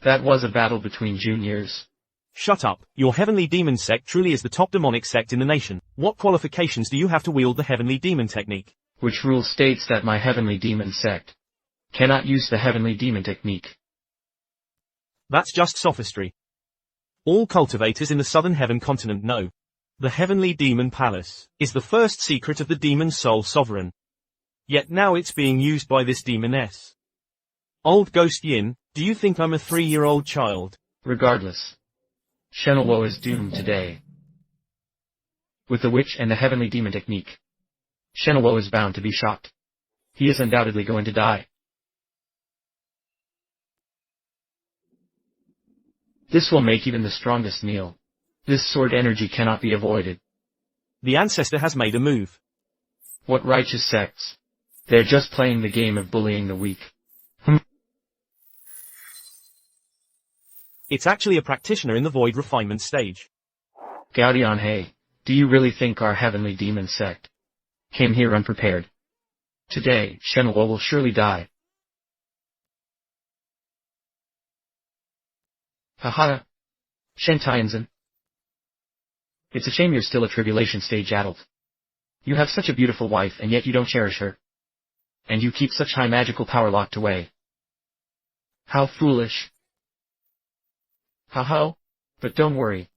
That was a battle between juniors. Shut up. Your heavenly demon sect truly is the top demonic sect in the nation. What qualifications do you have to wield the heavenly demon technique? Which rule states that my heavenly demon sect cannot use the heavenly demon technique. That's just sophistry. All cultivators in the southern heaven continent know The Heavenly Demon Palace is the first secret of the Demon Soul Sovereign. Yet now it's being used by this demoness. Old Ghost Yin, do you think I'm a 3-year-old child? Regardless, Shen Luo is doomed today. With the witch and the heavenly demon technique, Shen Luo is bound to be shocked. He is undoubtedly going to die. This will make even the strongest kneel. This sword energy cannot be avoided. The ancestor has made a move. What righteous sects? They're just playing the game of bullying the weak. It's actually a practitioner in the void refinement stage. Gaudian He, do you really think our heavenly demon sect came here unprepared? Today, Shen Luo will surely die. Haha. Shen Tianzun. It's a shame you're still a tribulation stage adult. You have such a beautiful wife and yet you don't cherish her. And you keep such high magical power locked away. How foolish. Haha. But don't worry.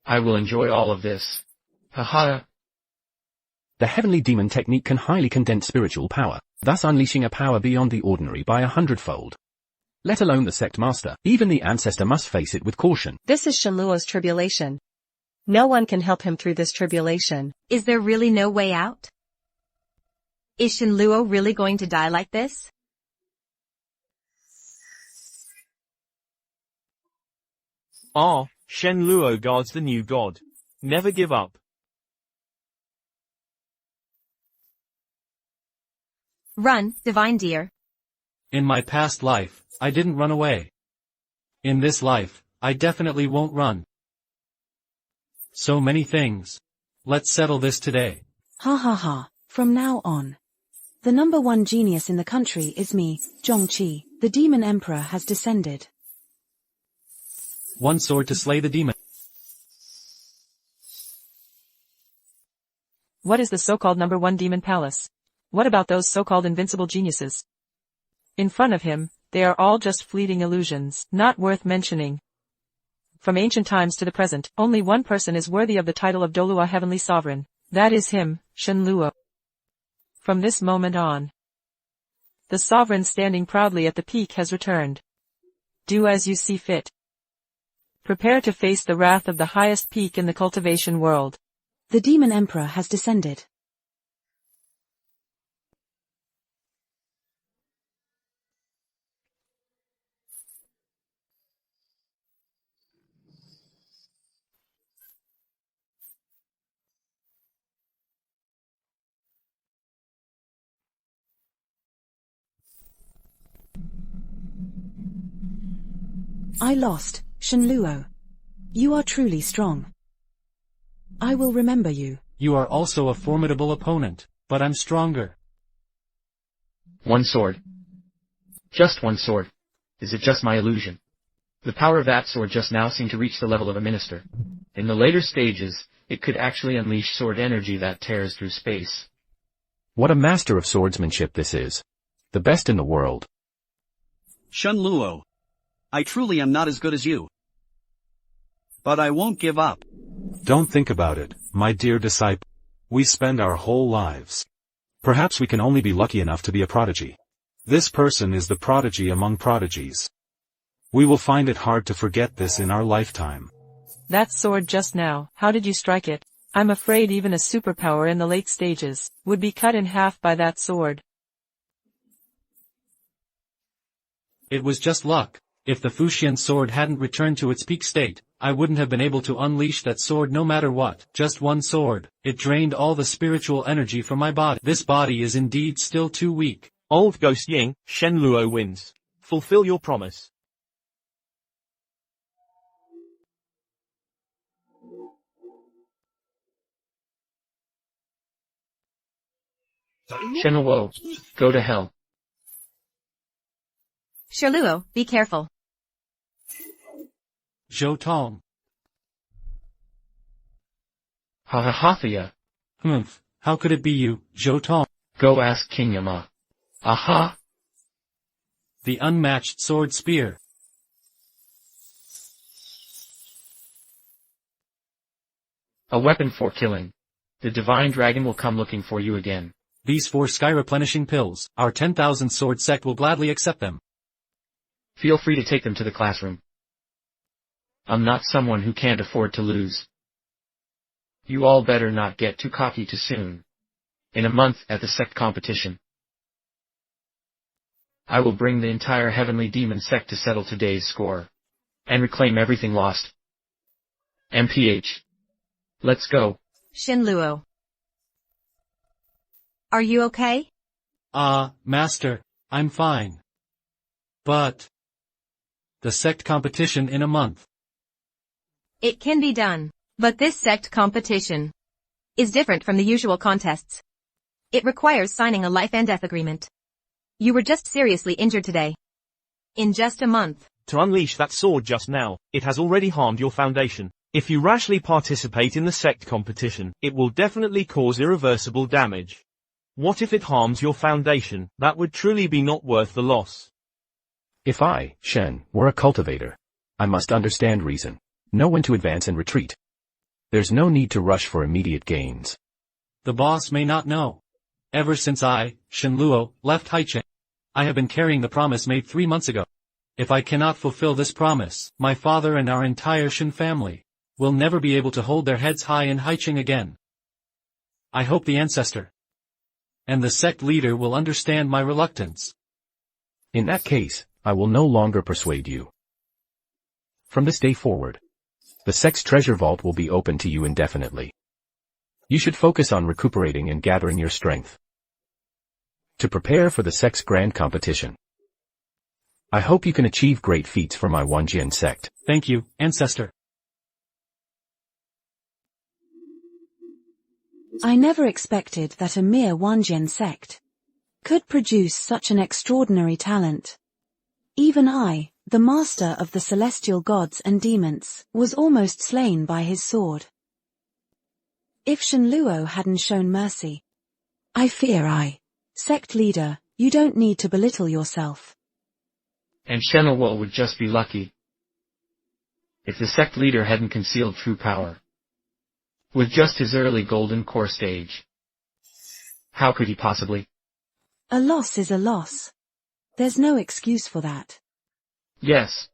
I will enjoy all of this. Haha. The heavenly demon technique can highly condense spiritual power, thus unleashing a power beyond the ordinary by 100-fold. Let alone the sect master, even the ancestor must face it with caution. This is Shen Luo's tribulation. No one can help him through this tribulation. Is there really no way out? Is Shen Luo really going to die like this? Shen Luo guards the new god. Never give up. Run, divine deer. In my past life, I didn't run away. In this life, I definitely won't run. So many things. Let's settle this today. Ha ha ha, from now on. The number one genius in the country is me, Zhongqi. The demon emperor has descended. One sword to slay the demon. What is the so-called number one demon palace? What about those so-called invincible geniuses? In front of him, they are all just fleeting illusions, not worth mentioning. From ancient times to the present, only one person is worthy of the title of Dolua Heavenly Sovereign. That is him, Shen Luo. From this moment on, the sovereign standing proudly at the peak has returned. Do as you see fit. Prepare to face the wrath of the highest peak in the cultivation world. The demon emperor has descended. I lost, Shen Luo. You are truly strong. I will remember you. You are also a formidable opponent, but I'm stronger. One sword. Just one sword. Is it just my illusion? The power of that sword just now seemed to reach the level of a minister. In the later stages, it could actually unleash sword energy that tears through space. What a master of swordsmanship this is. The best in the world. Shen Luo. I truly am not as good as you. But I won't give up. Don't think about it, my dear disciple. We spend our whole lives. Perhaps we can only be lucky enough to be a prodigy. This person is the prodigy among prodigies. We will find it hard to forget this in our lifetime. That sword just now, how did you strike it? I'm afraid even a superpower in the late stages would be cut in half by that sword. It was just luck. If the Fuxian sword hadn't returned to its peak state, I wouldn't have been able to unleash that sword no matter what. Just one sword. It drained all the spiritual energy from my body. This body is indeed still too weak. Old Ghost Ying, Shen Luo wins. Fulfill your promise. Shen Luo, go to hell. Shen Luo, be careful. Zhou Tong. Ha. How could it be you, Zhou Tong? Go ask King Yama. Aha! The unmatched sword spear. A weapon for killing. The divine dragon will come looking for you again. These 4 sky-replenishing pills, our 10,000 sword sect will gladly accept them. Feel free to take them to the classroom. I'm not someone who can't afford to lose. You all better not get too cocky too soon. In a month at the sect competition, I will bring the entire heavenly demon sect to settle today's score. And reclaim everything lost. MPH. Let's go. Shen Luo. Are you okay? Master, I'm fine. But the sect competition in a month. It can be done. But this sect competition is different from the usual contests. It requires signing a life and death agreement. You were just seriously injured today. In just a month. To unleash that sword just now, it has already harmed your foundation. If you rashly participate in the sect competition, it will definitely cause irreversible damage. What if it harms your foundation? That would truly be not worth the loss. If I, Shen, were a cultivator, I must understand reason, know when to advance and retreat. There's no need to rush for immediate gains. The boss may not know. Ever since I, Shen Luo, left Haicheng, I have been carrying the promise made 3 months ago. If I cannot fulfill this promise, my father and our entire Shen family will never be able to hold their heads high in Haicheng again. I hope the ancestor and the sect leader will understand my reluctance. In that case, I will no longer persuade you. From this day forward, the sect's treasure vault will be open to you indefinitely. You should focus on recuperating and gathering your strength to prepare for the sect's grand competition. I hope you can achieve great feats for my Jijian Sect. Thank you, ancestor. I never expected that a mere Jijian Sect could produce such an extraordinary talent. Even I, the master of the celestial gods and demons, was almost slain by his sword. If Shen Luo hadn't shown mercy, I fear sect leader, you don't need to belittle yourself. And Shen Luo would just be lucky if the sect leader hadn't concealed true power with just his early golden core stage. How could he possibly? A loss is a loss. There's no excuse for that. Yes.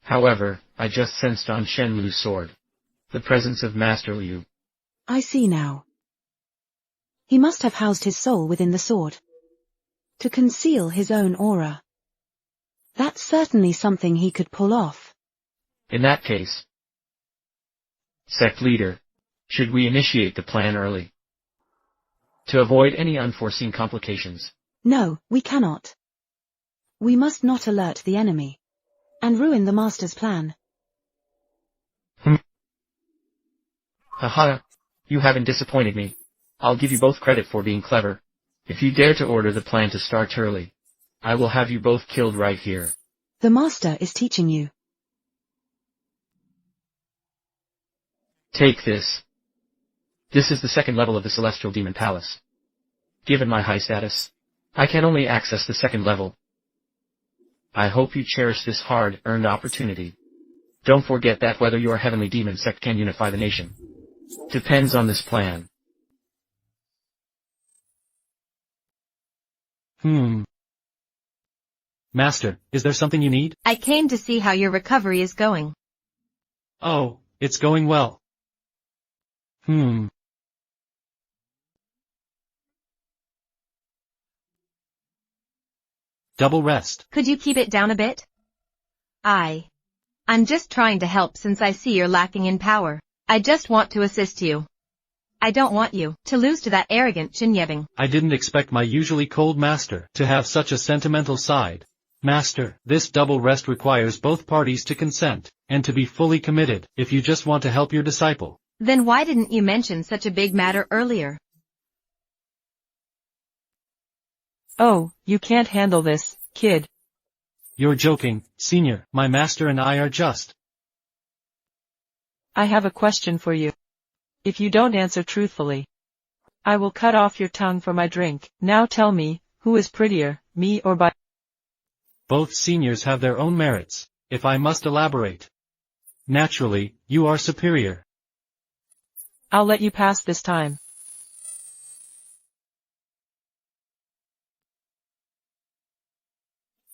However, I just sensed on Shen Luo's sword the presence of Master Liu. I see now. He must have housed his soul within the sword to conceal his own aura. That's certainly something he could pull off. In that case, sect leader, should we initiate the plan early to avoid any unforeseen complications? No, we cannot. We must not alert the enemy and ruin the master's plan. Haha, you haven't disappointed me. I'll give you both credit for being clever. If you dare to order the plan to start early, I will have you both killed right here. The master is teaching you. Take this. This is the second level of the Celestial Demon Palace. Given my high status, I can only access the second level. I hope you cherish this hard-earned opportunity. Don't forget that whether your heavenly demon sect can unify the nation depends on this plan. Master, is there something you need? I came to see how your recovery is going. Oh, it's going well. Double rest. Could you keep it down a bit? I'm just trying to help since I see you're lacking in power. I just want to assist you. I don't want you to lose to that arrogant Chen Yebing. I didn't expect my usually cold master to have such a sentimental side. Master, this double rest requires both parties to consent, and to be fully committed, if you just want to help your disciple. Then why didn't you mention such a big matter earlier? Oh, you can't handle this, kid. You're joking, senior. My master and I are just. I have a question for you. If you don't answer truthfully, I will cut off your tongue for my drink. Now tell me, who is prettier, me or Bai? Both seniors have their own merits, if I must elaborate. Naturally, you are superior. I'll let you pass this time.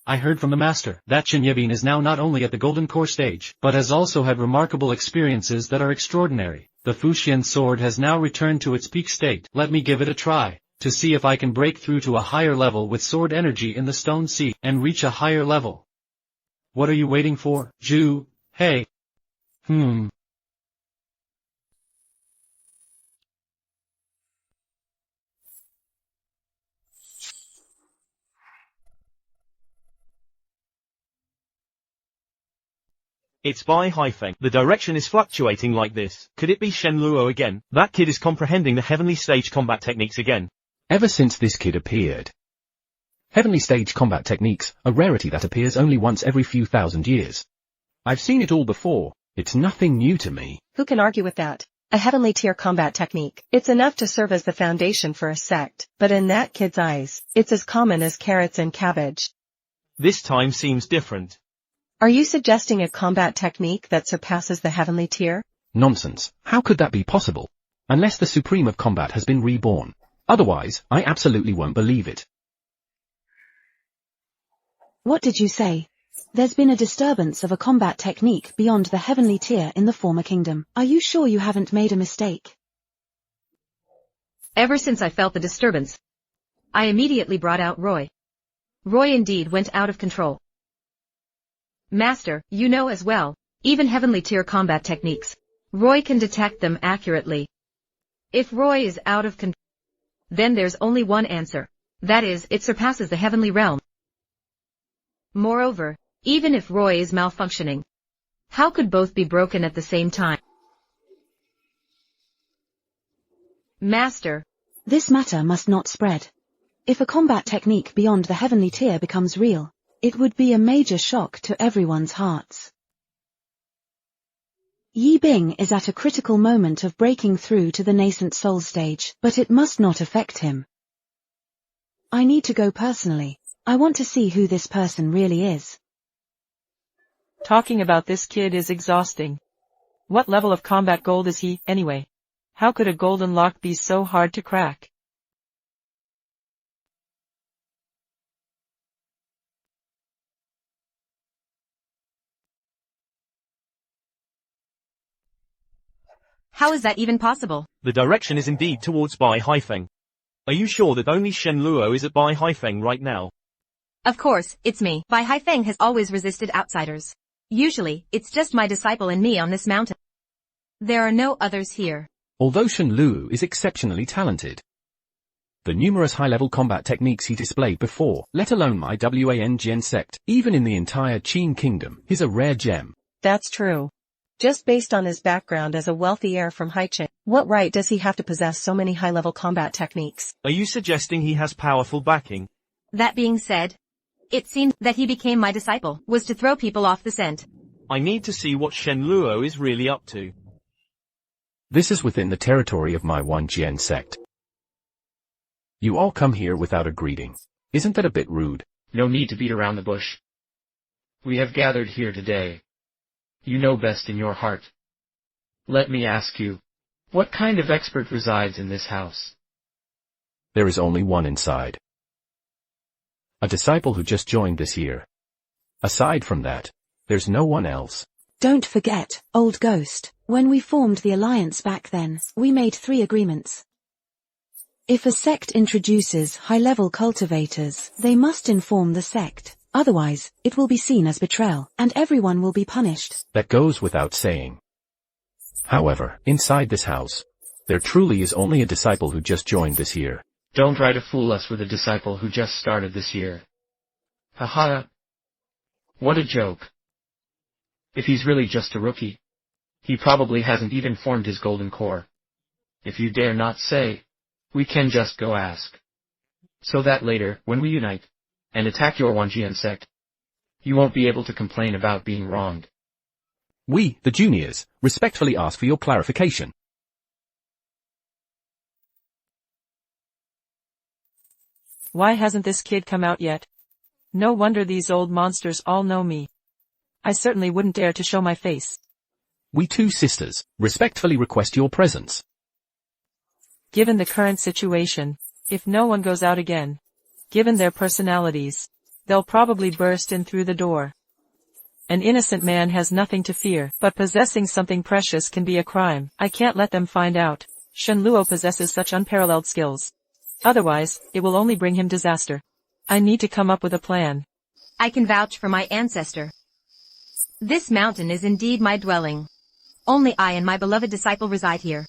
I heard from the master that Chen Yibin is now not only at the Golden Core stage, but has also had remarkable experiences that are extraordinary. The Fuxian sword has now returned to its peak state. Let me give it a try, to see if I can break through to a higher level with sword energy in the Stone Sea, and reach a higher level. What are you waiting for, Zhu? Hey. It's Bai Haifeng. The direction is fluctuating like this. Could it be Shen Luo again? That kid is comprehending the heavenly stage combat techniques again. Ever since this kid appeared. Heavenly stage combat techniques, a rarity that appears only once every few thousand years. I've seen it all before, it's nothing new to me. Who can argue with that? A heavenly tier combat technique. It's enough to serve as the foundation for a sect, but in that kid's eyes, it's as common as carrots and cabbage. This time seems different. Are you suggesting a combat technique that surpasses the heavenly tier? Nonsense, how could that be possible? Unless the Supreme of Combat has been reborn. Otherwise, I absolutely won't believe it. What did you say? There's been a disturbance of a combat technique beyond the heavenly tier in the former kingdom. Are you sure you haven't made a mistake? Ever since I felt the disturbance, I immediately brought out Roy. Roy indeed went out of control. Master, you know as well, even heavenly tier combat techniques, Roy can detect them accurately. If Roy is out of control, then there's only one answer. That is, it surpasses the heavenly realm. Moreover, even if Roy is malfunctioning, how could both be broken at the same time? Master, this matter must not spread. If a combat technique beyond the heavenly tier becomes real, it would be a major shock to everyone's hearts. Yi Bing is at a critical moment of breaking through to the nascent soul stage, but it must not affect him. I need to go personally. I want to see who this person really is. Talking about this kid is exhausting. What level of combat gold is he, anyway? How could a golden lock be so hard to crack? how is that even possible? The direction is indeed towards Bai Haifeng. Are you sure that only Shen Luo is at Bai Haifeng right now? Of course, it's me. Bai Haifeng has always resisted outsiders. Usually, it's just my disciple and me on this mountain. There are no others here. Although Shen Luo is exceptionally talented, the numerous high-level combat techniques he displayed before, let alone my Jijian Sect, even in the entire Qin kingdom, is a rare gem. That's true. Just based on his background as a wealthy heir from Haichen, what right does he have to possess so many high-level combat techniques? Are you suggesting he has powerful backing? That being said, it seemed that he became my disciple, was to throw people off the scent. I need to see what Shen Luo is really up to. This is within the territory of my Jijian Sect. You all come here without a greeting. Isn't that a bit rude? No need to beat around the bush. We have gathered here today. You know best in your heart. Let me ask you, what kind of expert resides in this house? There is only one inside. A disciple who just joined this year. Aside from that, there's no one else. Don't forget, old ghost, when we formed the alliance back then, we made 3 agreements. If a sect introduces high-level cultivators, they must inform the sect. Otherwise, it will be seen as betrayal, and everyone will be punished. That goes without saying. However, inside this house, there truly is only a disciple who just joined this year. Don't try to fool us with a disciple who just started this year. Haha. What a joke. If he's really just a rookie, he probably hasn't even formed his golden core. If you dare not say, we can just go ask. So that later, when we unite, and attack your Jijian Sect, you won't be able to complain about being wronged. We, the juniors, respectfully ask for your clarification. Why hasn't this kid come out yet? No wonder these old monsters all know me. I certainly wouldn't dare to show my face. We 2 sisters, respectfully request your presence. Given the current situation, if no one goes out again, given their personalities, they'll probably burst in through the door. An innocent man has nothing to fear, but possessing something precious can be a crime. I can't let them find out. Shen Luo possesses such unparalleled skills. Otherwise, it will only bring him disaster. I need to come up with a plan. I can vouch for my ancestor. This mountain is indeed my dwelling. Only I and my beloved disciple reside here.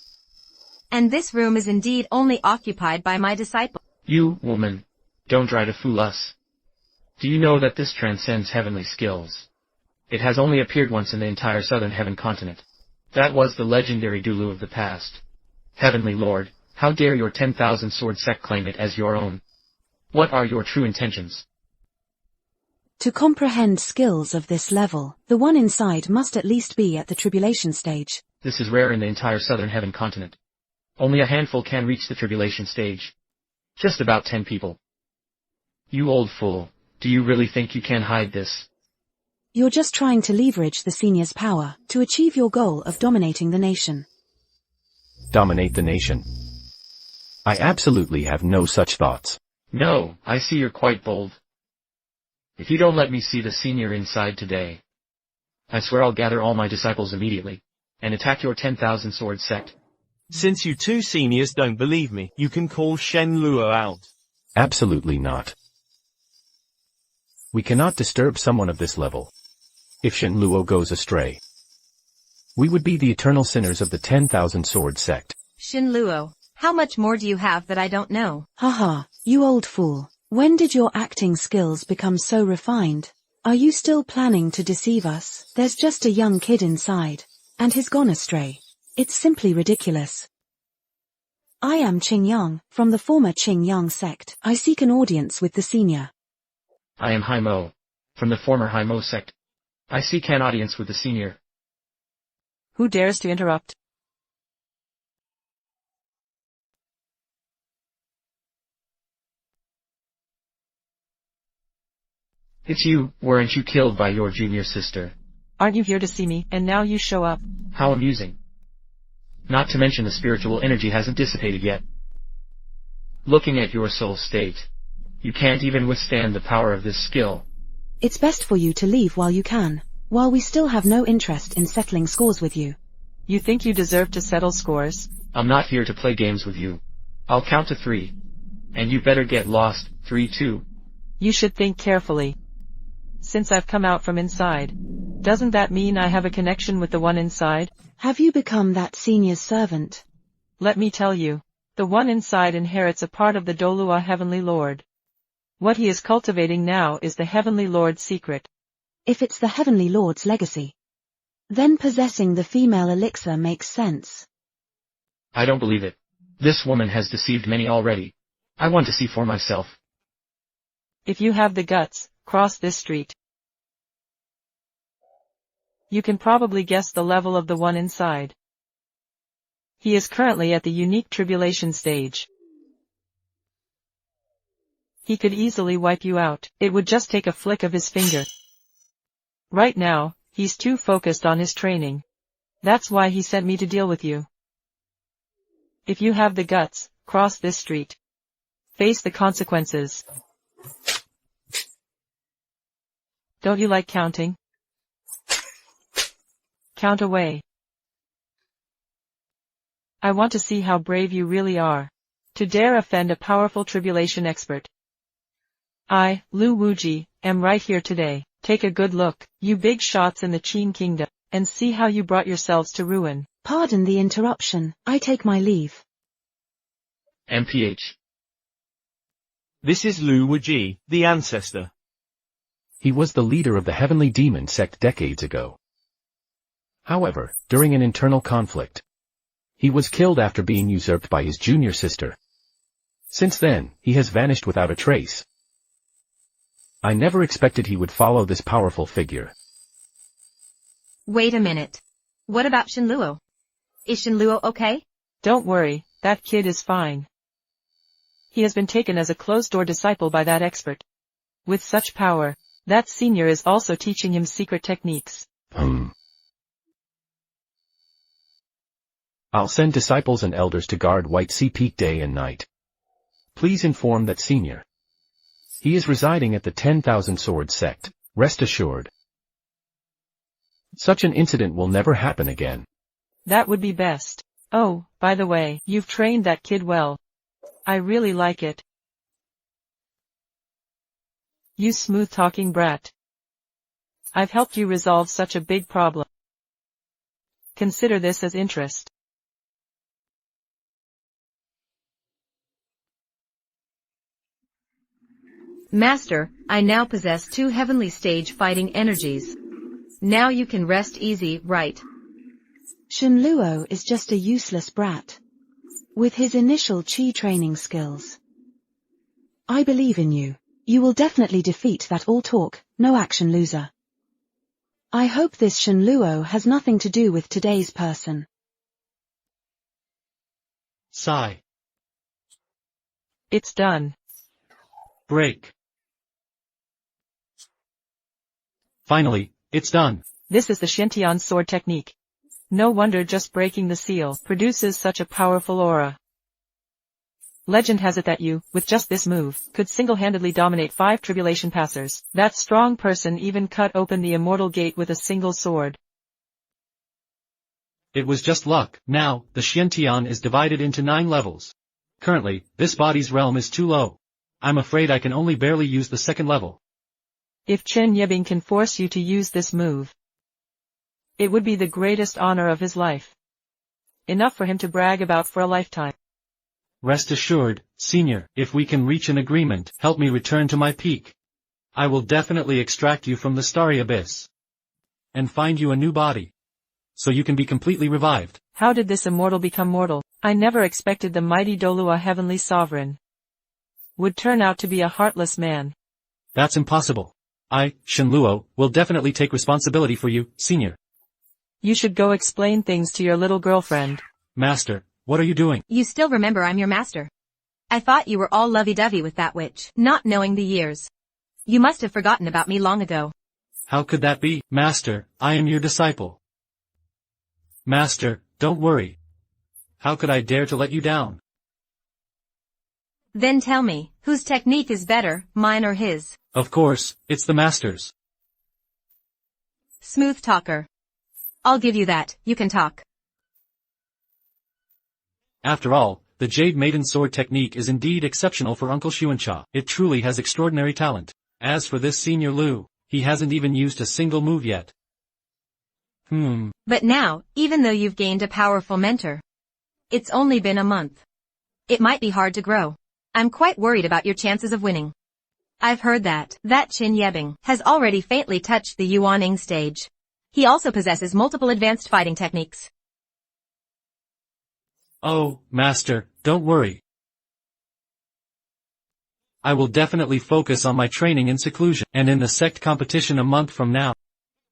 And this room is indeed only occupied by my disciple. You, woman, don't try to fool us. Do you know that this transcends heavenly skills? It has only appeared once in the entire southern heaven continent. That was the legendary Dulu of the past. Heavenly Lord, how dare your 10,000 sword sect claim it as your own? What are your true intentions? To comprehend skills of this level, the one inside must at least be at the tribulation stage. This is rare in the entire southern heaven continent. Only a handful can reach the tribulation stage. Just about 10 people. You old fool, do you really think you can hide this? You're just trying to leverage the senior's power to achieve your goal of dominating the nation. Dominate the nation? I absolutely have no such thoughts. No, I see you're quite bold. If you don't let me see the senior inside today, I swear I'll gather all my disciples immediately, and attack your 10,000 sword sect. Since you two seniors don't believe me, you can call Shen Luo out. Absolutely not. We cannot disturb someone of this level. If Shen Luo goes astray, we would be the eternal sinners of the 10,000 sword sect. Shen Luo, how much more do you have that I don't know? Haha, you old fool. When did your acting skills become so refined? Are you still planning to deceive us? There's just a young kid inside, and he's gone astray. It's simply ridiculous. I am Qingyang, from the former Jijian Sect. I seek an audience with the senior. I am Haimo, from the former Haimo sect. I seek an audience with the senior. Who dares to interrupt? It's you, weren't you killed by your junior sister? Aren't you here to see me, and now you show up? How amusing. Not to mention the spiritual energy hasn't dissipated yet. Looking at your soul state, you can't even withstand the power of this skill. It's best for you to leave while you can, while we still have no interest in settling scores with you. You think you deserve to settle scores? I'm not here to play games with you. I'll count to 3. And you better get lost. 3, 2. You should think carefully. Since I've come out from inside, doesn't that mean I have a connection with the one inside? Have you become that senior's servant? Let me tell you, the one inside inherits a part of the Dolua Heavenly Lord. What he is cultivating now is the Heavenly Lord's secret. If it's the Heavenly Lord's legacy, then possessing the female elixir makes sense. I don't believe it. This woman has deceived many already. I want to see for myself. If you have the guts, cross this street. You can probably guess the level of the one inside. He is currently at the unique tribulation stage. He could easily wipe you out. It would just take a flick of his finger. Right now, he's too focused on his training. That's why he sent me to deal with you. If you have the guts, cross this street. Face the consequences. Don't you like counting? Count away. I want to see how brave you really are. To dare offend a powerful tribulation expert. I, Liu Wuji, am right here today. Take a good look, you big shots in the Qin kingdom, and see how you brought yourselves to ruin. Pardon the interruption, I take my leave. MPH. This is Liu Wuji, the ancestor. He was the leader of the Heavenly Demon Sect decades ago. However, during an internal conflict, he was killed after being usurped by his junior sister. Since then, he has vanished without a trace. I never expected he would follow this powerful figure. Wait a minute. What about Shen Luo? Is Shen Luo okay? Don't worry, that kid is fine. He has been taken as a closed-door disciple by that expert. With such power, that senior is also teaching him secret techniques. I'll send disciples and elders to guard White Sea Peak day and night. Please inform that senior. He is residing at the 10,000 Sword Sect, rest assured. Such an incident will never happen again. That would be best. Oh, by the way, you've trained that kid well. I really like it. You smooth-talking brat. I've helped you resolve such a big problem. Consider this as interest. Master, I now possess 2 heavenly stage fighting energies. Now you can rest easy, right? Shen Luo is just a useless brat. With his initial Qi training skills. I believe in you. You will definitely defeat that all talk, no action loser. I hope this Shen Luo has nothing to do with today's person. Sigh. It's done. Break. Finally, it's done. This is the Shen sword technique. No wonder just breaking the seal produces such a powerful aura. Legend has it that you, with just this move, could single-handedly dominate 5 tribulation passers. That strong person even cut open the immortal gate with a single sword. It was just luck. Now, the Shen is divided into 9 levels. Currently, this body's realm is too low. I'm afraid I can only barely use the 2nd level. If Chen Yebing can force you to use this move, it would be the greatest honor of his life. Enough for him to brag about for a lifetime. Rest assured, senior, if we can reach an agreement, help me return to my peak. I will definitely extract you from the starry abyss. And find you a new body. So you can be completely revived. How did this immortal become mortal? I never expected the mighty Dolua heavenly sovereign would turn out to be a heartless man. That's impossible. I, Shen Luo, will definitely take responsibility for you, senior. You should go explain things to your little girlfriend. Master, what are you doing? You still remember I'm your master. I thought you were all lovey-dovey with that witch, not knowing the years. You must have forgotten about me long ago. How could that be? Master, I am your disciple. Master, don't worry. How could I dare to let you down? Then tell me, whose technique is better, mine or his? Of course, it's the master's. Smooth talker. I'll give you that, you can talk. After all, the Jade Maiden Sword technique is indeed exceptional for Uncle Xuancha. It truly has extraordinary talent. As for this Senior Liu, he hasn't even used a single move yet. But now, even though you've gained a powerful mentor, it's only been a month. It might be hard to grow. I'm quite worried about your chances of winning. I've heard that Chen Yebing has already faintly touched the Yuaning stage. He also possesses multiple advanced fighting techniques. Oh, Master, don't worry. I will definitely focus on my training in seclusion, and in the sect competition a month from now.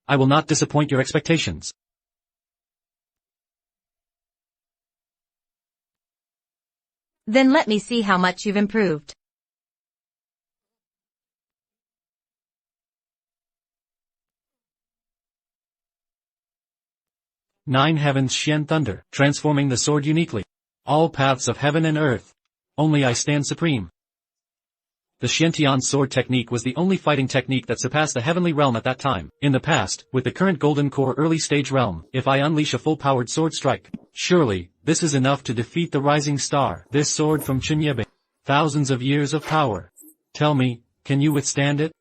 I will not disappoint your expectations. Then let me see how much you've improved. Nine heavens Shen thunder, transforming the sword uniquely. All paths of heaven and earth. Only I stand supreme. The Shen sword technique was the only fighting technique that surpassed the heavenly realm at that time. In the past, with the current golden core early stage realm, if I unleash a full-powered sword strike, surely, this is enough to defeat the rising star. This sword from Chen Yebing. Thousands of years of power. Tell me, can you withstand it?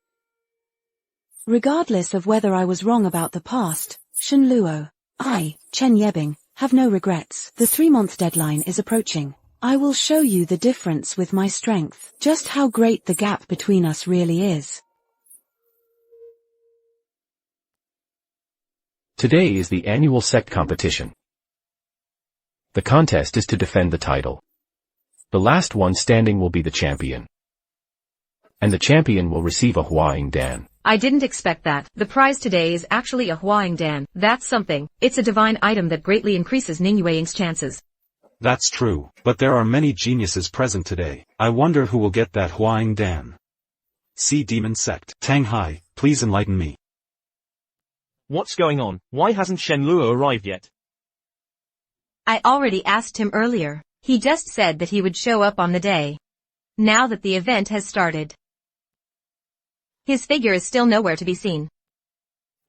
Regardless of whether I was wrong about the past, Shen Luo, I, Chen Yebing, have no regrets. The 3-month deadline is approaching. I will show you the difference with my strength, just how great the gap between us really is. Today is the annual sect competition. The contest is to defend the title. The last one standing will be the champion. And the champion will receive a Huaing Dan. I didn't expect that. The prize today is actually a Huaing Dan. That's something. It's a divine item that greatly increases Ning Yueying's chances. That's true, but there are many geniuses present today. I wonder who will get that Huaing Dan. See Demon Sect. Tang Hai, please enlighten me. What's going on? Why hasn't Shen Luo arrived yet? I already asked him earlier. He just said that he would show up on the day. Now that the event has started, his figure is still nowhere to be seen.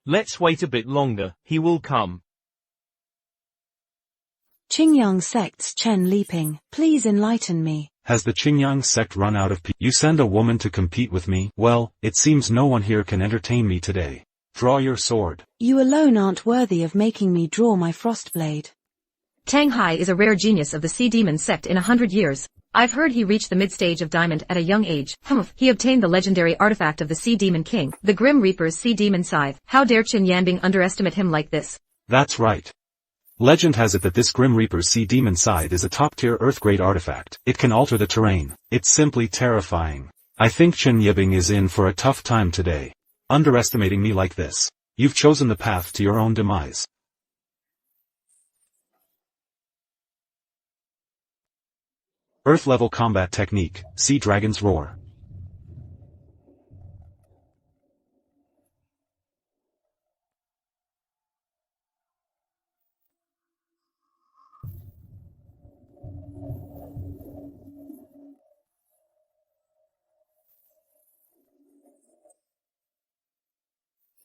Let's wait a bit longer, he will come. Jijian Sect's Chen leaping, please enlighten me. Has the Jijian Sect run out of people? You send a woman to compete with me? Well, it seems no one here can entertain me today. Draw your sword. You alone aren't worthy of making me draw my frost blade. Tang Hai is a rare genius of the Sea Demon Sect in 100 years. I've heard he reached the mid-stage of Diamond at a young age. He obtained the legendary artifact of the Sea Demon King, the Grim Reaper's Sea Demon Scythe. How dare Chen Yanbing underestimate him like this? That's right. Legend has it that this Grim Reaper's Sea Demon Scythe is a top-tier Earth-grade artifact. It can alter the terrain. It's simply terrifying. I think Chen Yibing is in for a tough time today. Underestimating me like this. You've chosen the path to your own demise. Earth-level combat technique, Sea Dragon's Roar.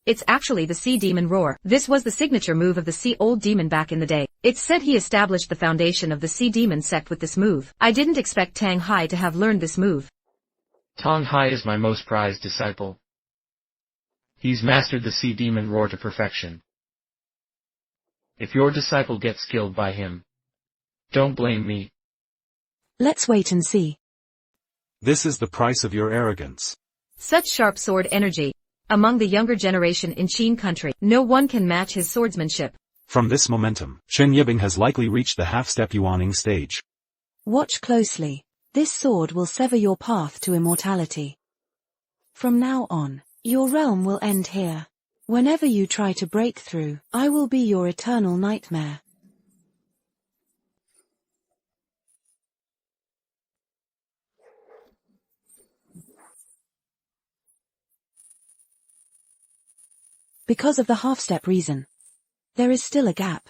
It's actually the Sea Demon Roar. This was the signature move of the Sea Old Demon back in the day. It's said he established the foundation of the Sea Demon Sect with this move. I didn't expect Tang Hai to have learned this move. Tang Hai is my most prized disciple. He's mastered the Sea Demon Roar to perfection. If your disciple gets killed by him, don't blame me. Let's wait and see. This is the price of your arrogance. Such sharp sword energy. Among the younger generation in Qin country, no one can match his swordsmanship. From this momentum, Chen Yibing has likely reached the half-step Yuaning stage. Watch closely. This sword will sever your path to immortality. From now on, your realm will end here. Whenever you try to break through, I will be your eternal nightmare. Because of the half-step reason, there is still a gap.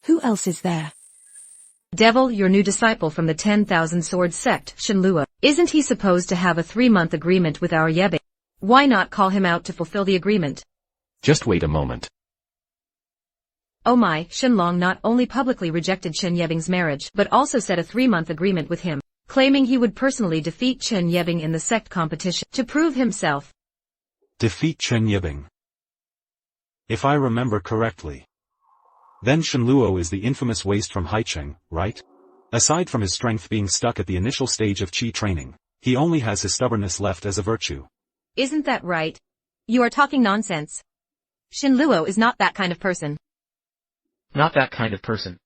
Who else is there? Devil, your new disciple from the 10,000 Sword Sect, Shen Luo. Isn't he supposed to have a 3-month agreement with our Yebe? Why not call him out to fulfill the agreement? Just wait a moment. Oh my, Shen Long not only publicly rejected Chen Yebing's marriage, but also set a 3-month agreement with him, claiming he would personally defeat Chen Yebing in the sect competition to prove himself. Defeat Chen Yibing. If I remember correctly. Then Shen Luo is the infamous waste from Haicheng, right? Aside from his strength being stuck at the initial stage of Qi training, he only has his stubbornness left as a virtue. Isn't that right? You are talking nonsense. Shen Luo is not that kind of person. Not that kind of person.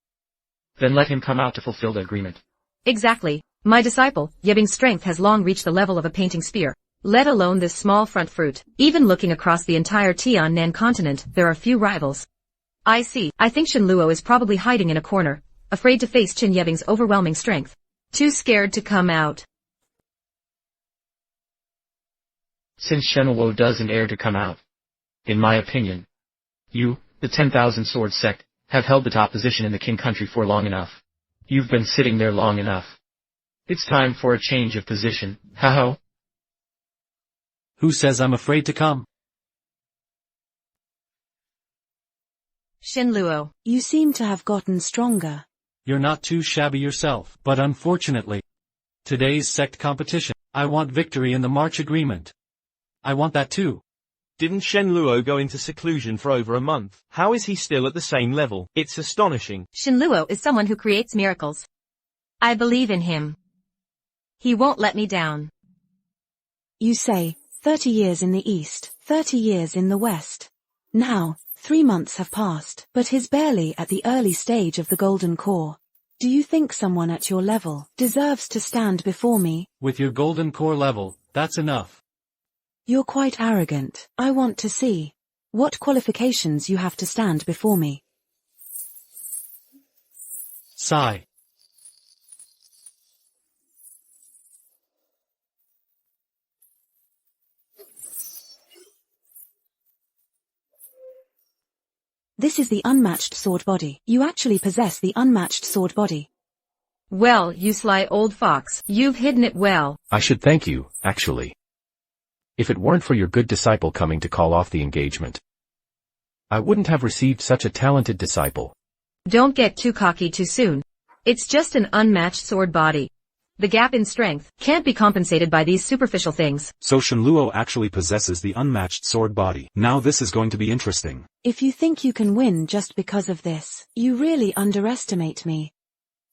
Then let him come out to fulfill the agreement. Exactly. My disciple, Yebing's strength has long reached the level of a painting spear. Let alone this small front fruit. Even looking across the entire Tiannan continent, there are few rivals. I see. I think Shen Luo is probably hiding in a corner, afraid to face Chen Yebing's overwhelming strength. Too scared to come out. Since Shen Luo doesn't dare to come out, in my opinion, you, the 10,000 Sword Sect, have held the top position in the Qin country for long enough. You've been sitting there long enough. It's time for a change of position. How? Who says I'm afraid to come? Shen Luo. You seem to have gotten stronger. You're not too shabby yourself, but unfortunately, today's sect competition, I want victory in the March agreement. I want that too. Didn't Shen Luo go into seclusion for over a month? How is he still at the same level? It's astonishing. Shen Luo is someone who creates miracles. I believe in him. He won't let me down. You say, 30 years in the east, 30 years in the west. Now, 3 months have passed, but he's barely at the early stage of the golden core. Do you think someone at your level deserves to stand before me? With your golden core level, that's enough. You're quite arrogant. I want to see what qualifications you have to stand before me. Sigh. This is the unmatched sword body. You actually possess the unmatched sword body. Well, you sly old fox, you've hidden it well. I should thank you, actually. If it weren't for your good disciple coming to call off the engagement, I wouldn't have received such a talented disciple. Don't get too cocky too soon. It's just an unmatched sword body. The gap in strength can't be compensated by these superficial things. So Shen Luo actually possesses the unmatched sword body. Now this is going to be interesting. If you think you can win just because of this, you really underestimate me.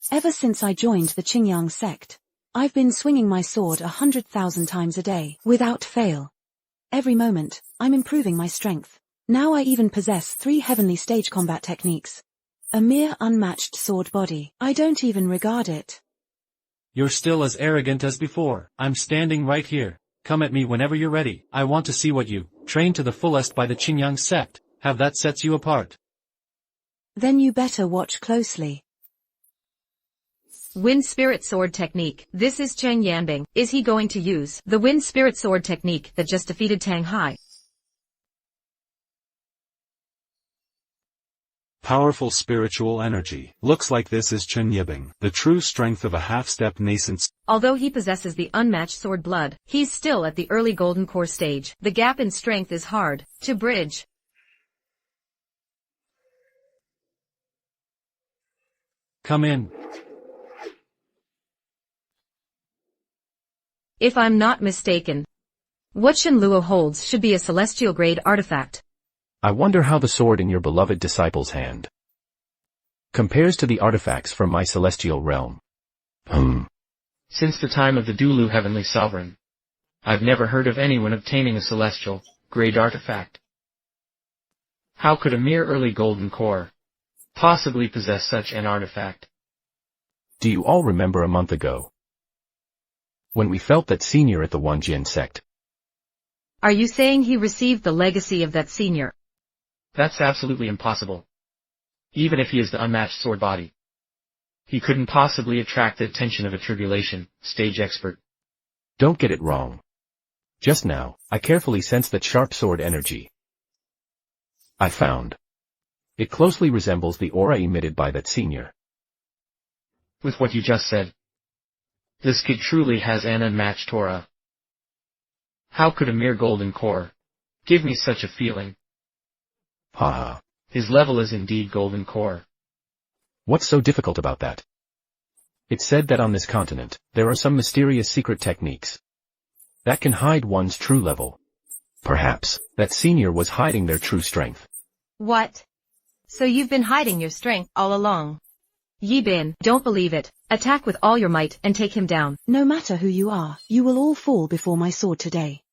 Ever since I joined the Jijian Sect, I've been swinging my sword 100,000 times a day, without fail. Every moment, I'm improving my strength. Now I even possess 3 heavenly stage combat techniques. A mere unmatched sword body. I don't even regard it. You're still as arrogant as before. I'm standing right here. Come at me whenever you're ready. I want to see what you, trained to the fullest by the Jijian Sect, have that sets you apart. Then you better watch closely. Wind Spirit Sword Technique. This is Chen Yanbing. Is he going to use the Wind Spirit Sword Technique that just defeated Tang Hai? Powerful spiritual energy. Looks like this is Chen Yibing, the true strength of a half-step nascent. Although he possesses the unmatched sword blood, he's still at the early golden core stage. The gap in strength is hard to bridge. Come in. If I'm not mistaken, what Shen Luo holds should be a celestial grade artifact. I wonder how the sword in your beloved disciple's hand compares to the artifacts from my celestial realm. Since the time of the Dulu Heavenly Sovereign, I've never heard of anyone obtaining a celestial grade artifact. How could a mere early golden core possibly possess such an artifact? Do you all remember a month ago, when we felt that senior at the Jijian Sect? Are you saying he received the legacy of that senior? That's absolutely impossible. Even if he is the unmatched sword body, he couldn't possibly attract the attention of a tribulation stage expert. Don't get it wrong. Just now, I carefully sensed that sharp sword energy. I found it closely resembles the aura emitted by that senior. With what you just said, this kid truly has an unmatched aura. How could a mere golden core give me such a feeling? Haha. His level is indeed golden core. What's so difficult about that? It's said that on this continent, there are some mysterious secret techniques that can hide one's true level. Perhaps, that senior was hiding their true strength. What? So you've been hiding your strength all along? Yi Bin, don't believe it. Attack with all your might and take him down. No matter who you are, you will all fall before my sword today.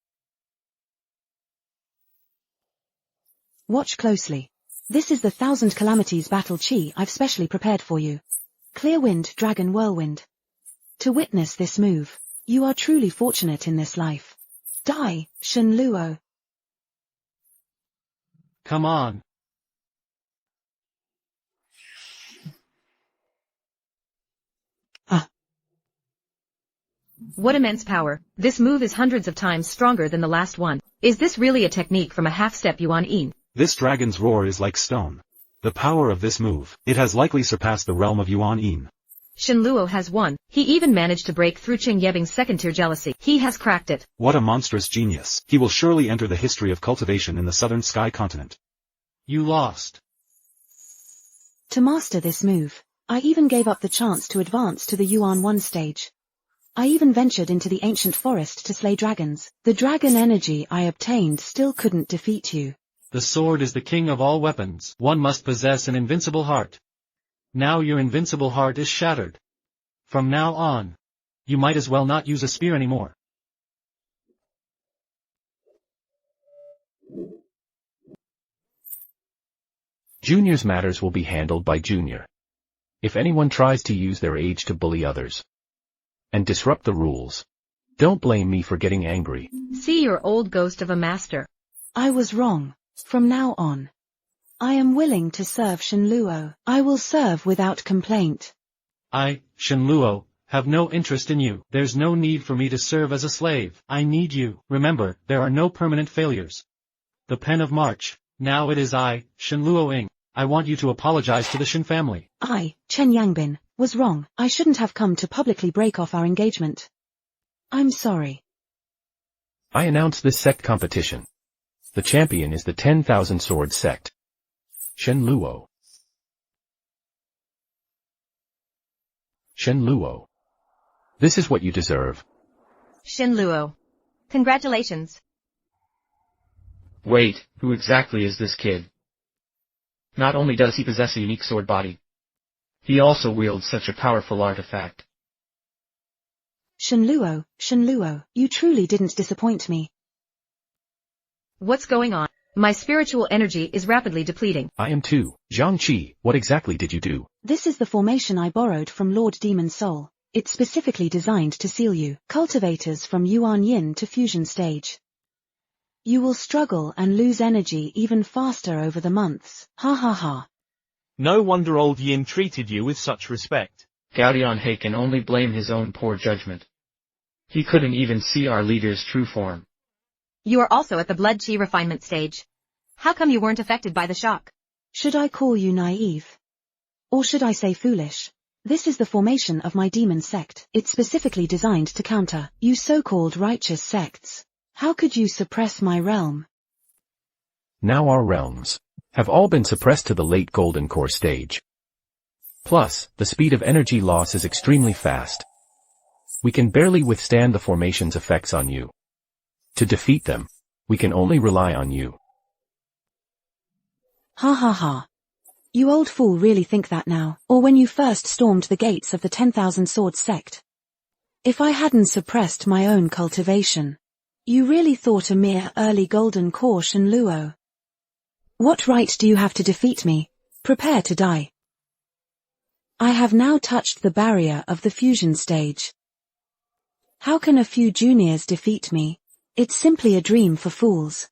Watch closely. This is the 1,000 Calamities Battle Chi I've specially prepared for you. Clear Wind Dragon Whirlwind. To witness this move, you are truly fortunate in this life. Die, Shen Luo. Come on. What immense power. This move is hundreds of times stronger than the last one. Is this really a technique from a half-step Yuan Yin? This dragon's roar is like stone. The power of this move, it has likely surpassed the realm of Yuan Yin. Shen Luo has won. He even managed to break through Qing Yebing's second-tier jealousy. He has cracked it. What a monstrous genius. He will surely enter the history of cultivation in the southern sky continent. You lost. To master this move, I even gave up the chance to advance to the Yuan 1 stage. I even ventured into the ancient forest to slay dragons. The dragon energy I obtained still couldn't defeat you. The sword is the king of all weapons. One must possess an invincible heart. Now your invincible heart is shattered. From now on, you might as well not use a spear anymore. Junior's matters will be handled by Junior. If anyone tries to use their age to bully others and disrupt the rules, don't blame me for getting angry. See your old ghost of a master. I was wrong. From now on, I am willing to serve Shen Luo. I will serve without complaint. I, Shen Luo, have no interest in you. There's no need for me to serve as a slave. I need you. Remember, there are no permanent failures. The pen of March. Now it is I, Shen Luo Ing. I want you to apologize to the Shen family. I, Chen Yangbin, was wrong. I shouldn't have come to publicly break off our engagement. I'm sorry. I announce this sect competition. The champion is the 10,000 Sword Sect. Shen Luo. Shen Luo. This is what you deserve. Shen Luo. Congratulations. Wait, who exactly is this kid? Not only does he possess a unique sword body, he also wields such a powerful artifact. Shen Luo, you truly didn't disappoint me. What's going on? My spiritual energy is rapidly depleting. I am too. Zhang Qi, what exactly did you do? This is the formation I borrowed from Lord Demon Soul. It's specifically designed to seal you, cultivators from Yuan Yin to fusion stage. You will struggle and lose energy even faster over the months. Ha ha ha. No wonder old Yin treated you with such respect. Gao Dianhe can only blame his own poor judgment. He couldn't even see our leader's true form. You are also at the blood chi refinement stage. How come you weren't affected by the shock? Should I call you naive? Or should I say foolish? This is the formation of my demon sect. It's specifically designed to counter you so-called righteous sects. How could you suppress my realm? Now our realms have all been suppressed to the late golden core stage. Plus, the speed of energy loss is extremely fast. We can barely withstand the formation's effects on you. To defeat them, we can only rely on you. Ha ha ha. You old fool really think that now, or when you first stormed the gates of the 10,000 Sword Sect. If I hadn't suppressed my own cultivation, you really thought a mere early golden core Shen Luo. What right do you have to defeat me? Prepare to die. I have now touched the barrier of the fusion stage. How can a few juniors defeat me? It's simply a dream for fools.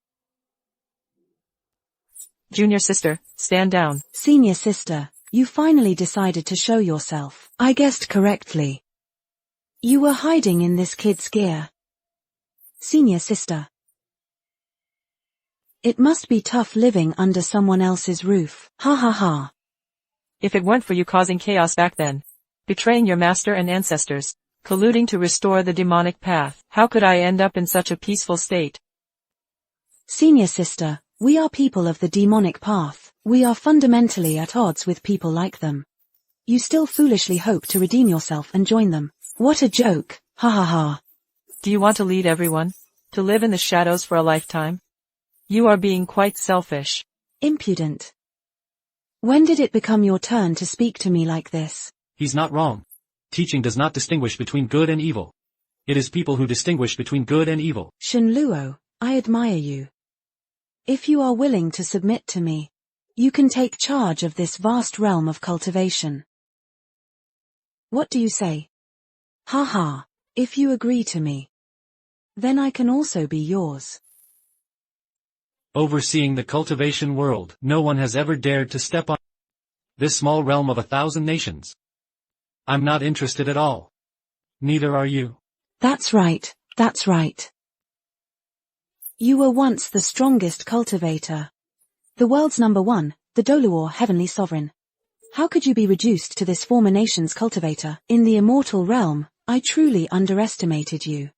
Junior sister, stand down. Senior sister, you finally decided to show yourself. I guessed correctly. You were hiding in this kid's gear. Senior sister. It must be tough living under someone else's roof. Ha ha ha. If it weren't for you causing chaos back then, betraying your master and ancestors, colluding to restore the demonic path, how could I end up in such a peaceful state? Senior sister, we are people of the demonic path. We are fundamentally at odds with people like them. You still foolishly hope to redeem yourself and join them. What a joke. Ha ha ha. Do you want to lead everyone? To live in the shadows for a lifetime? You are being quite selfish. Impudent. When did it become your turn to speak to me like this? He's not wrong. Teaching does not distinguish between good and evil. It is people who distinguish between good and evil. Shen Luo, I admire you. If you are willing to submit to me, you can take charge of this vast realm of cultivation. What do you say? Ha ha, if you agree to me, then I can also be yours. Overseeing the cultivation world, no one has ever dared to step on this small realm of 1,000 nations. I'm not interested at all. Neither are you. That's right, that's right. You were once the strongest cultivator. The world's #1, the Doluo Heavenly Sovereign. How could you be reduced to this former nation's cultivator? In the immortal realm, I truly underestimated you.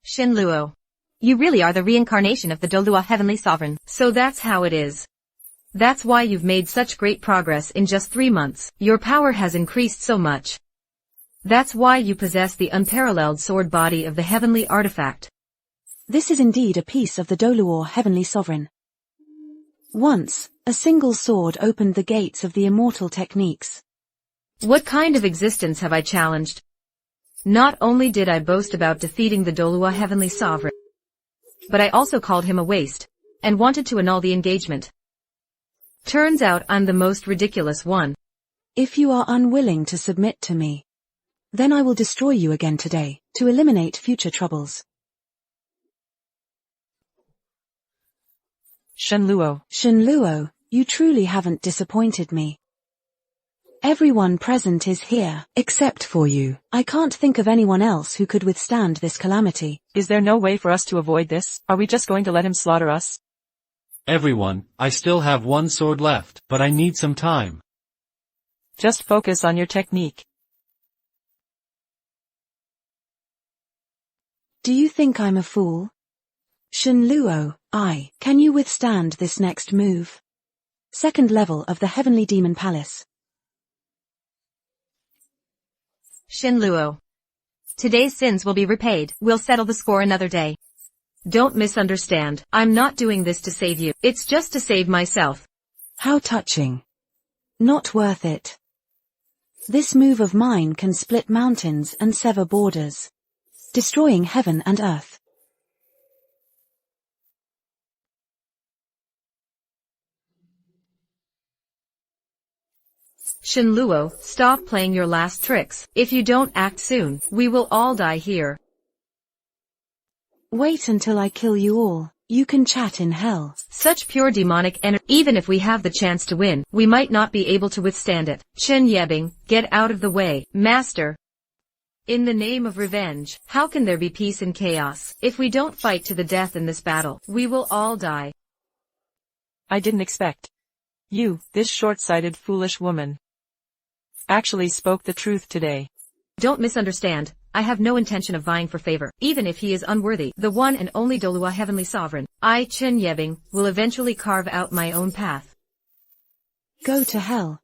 Shen Luo. You really are the reincarnation of the Doluo Heavenly Sovereign. So that's how it is. That's why you've made such great progress in just 3 months. Your power has increased so much. That's why you possess the unparalleled sword body of the heavenly artifact. This is indeed a piece of the Doluo Heavenly Sovereign. Once, a single sword opened the gates of the immortal techniques. What kind of existence have I challenged? Not only did I boast about defeating the Doluo Heavenly Sovereign, but I also called him a waste, and wanted to annul the engagement. Turns out I'm the most ridiculous one. If you are unwilling to submit to me, then I will destroy you again today, to eliminate future troubles. Shen Luo. Shen Luo, you truly haven't disappointed me. Everyone present is here, except for you. I can't think of anyone else who could withstand this calamity. Is there no way for us to avoid this? Are we just going to let him slaughter us? Everyone, I still have one sword left, but I need some time. Just focus on your technique. Do you think I'm a fool? Shen Luo, can you withstand this next move? Second level of the Heavenly Demon Palace. Shen Luo. Today's sins will be repaid. We'll settle the score another day. Don't misunderstand. I'm not doing this to save you. It's just to save myself. How touching. Not worth it. This move of mine can split mountains and sever borders, destroying heaven and earth. Shen Luo, stop playing your last tricks. If you don't act soon, we will all die here. Wait until I kill you all. You can chat in hell. Such pure demonic energy. Even if we have the chance to win, we might not be able to withstand it. Chen Yebing, get out of the way, master. In the name of revenge, how can there be peace in chaos? If we don't fight to the death in this battle, we will all die. I didn't expect. You, this short-sighted foolish woman, actually spoke the truth today. Don't misunderstand. I have no intention of vying for favor, even if he is unworthy. The one and only Dolua Heavenly Sovereign, I, Chen Yebing, will eventually carve out my own path. Go to hell.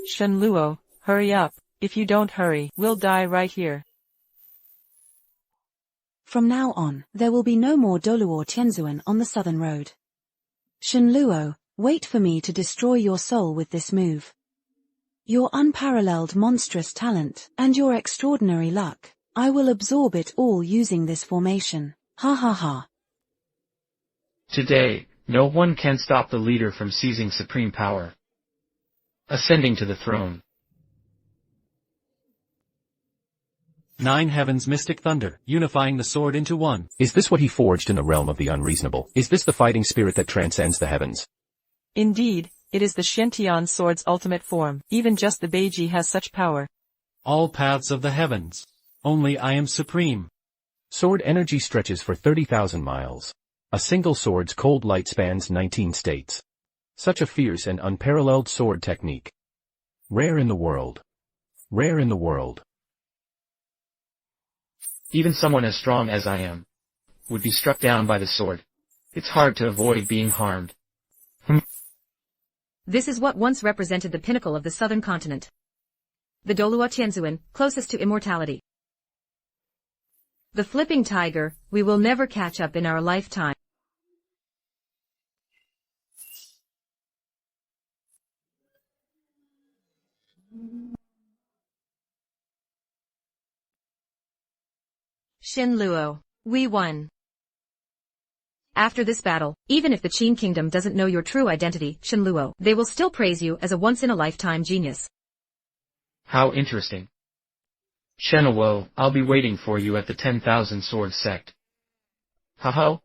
Shen Luo, hurry up. If you don't hurry, we'll die right here. From now on, there will be no more Doluo Tianzun on the southern road. Shen Luo, wait for me to destroy your soul with this move. Your unparalleled monstrous talent, and your extraordinary luck, I will absorb it all using this formation. Ha ha ha. Today, no one can stop the leader from seizing supreme power. Ascending to the throne. 9 heavens mystic thunder, unifying the sword into one. Is this what he forged in the realm of the unreasonable? Is this the fighting spirit that transcends the heavens? Indeed, it is the Shen sword's ultimate form. Even just the Beiji has such power. All paths of the heavens. Only I am supreme. Sword energy stretches for 30,000 miles. A single sword's cold light spans 19 states. Such a fierce and unparalleled sword technique. Rare in the world. Rare in the world. Even someone as strong as I am would be struck down by the sword. It's hard to avoid being harmed. This is what once represented the pinnacle of the southern continent. The Dolua Tianzun, closest to immortality. The flipping tiger, we will never catch up in our lifetime. Shen Luo, we won. After this battle, even if the Qin kingdom doesn't know your true identity, Shen Luo, they will still praise you as a once-in-a-lifetime genius. How interesting. Shen Luo, I'll be waiting for you at the 10,000 Sword Sect. Ha ha.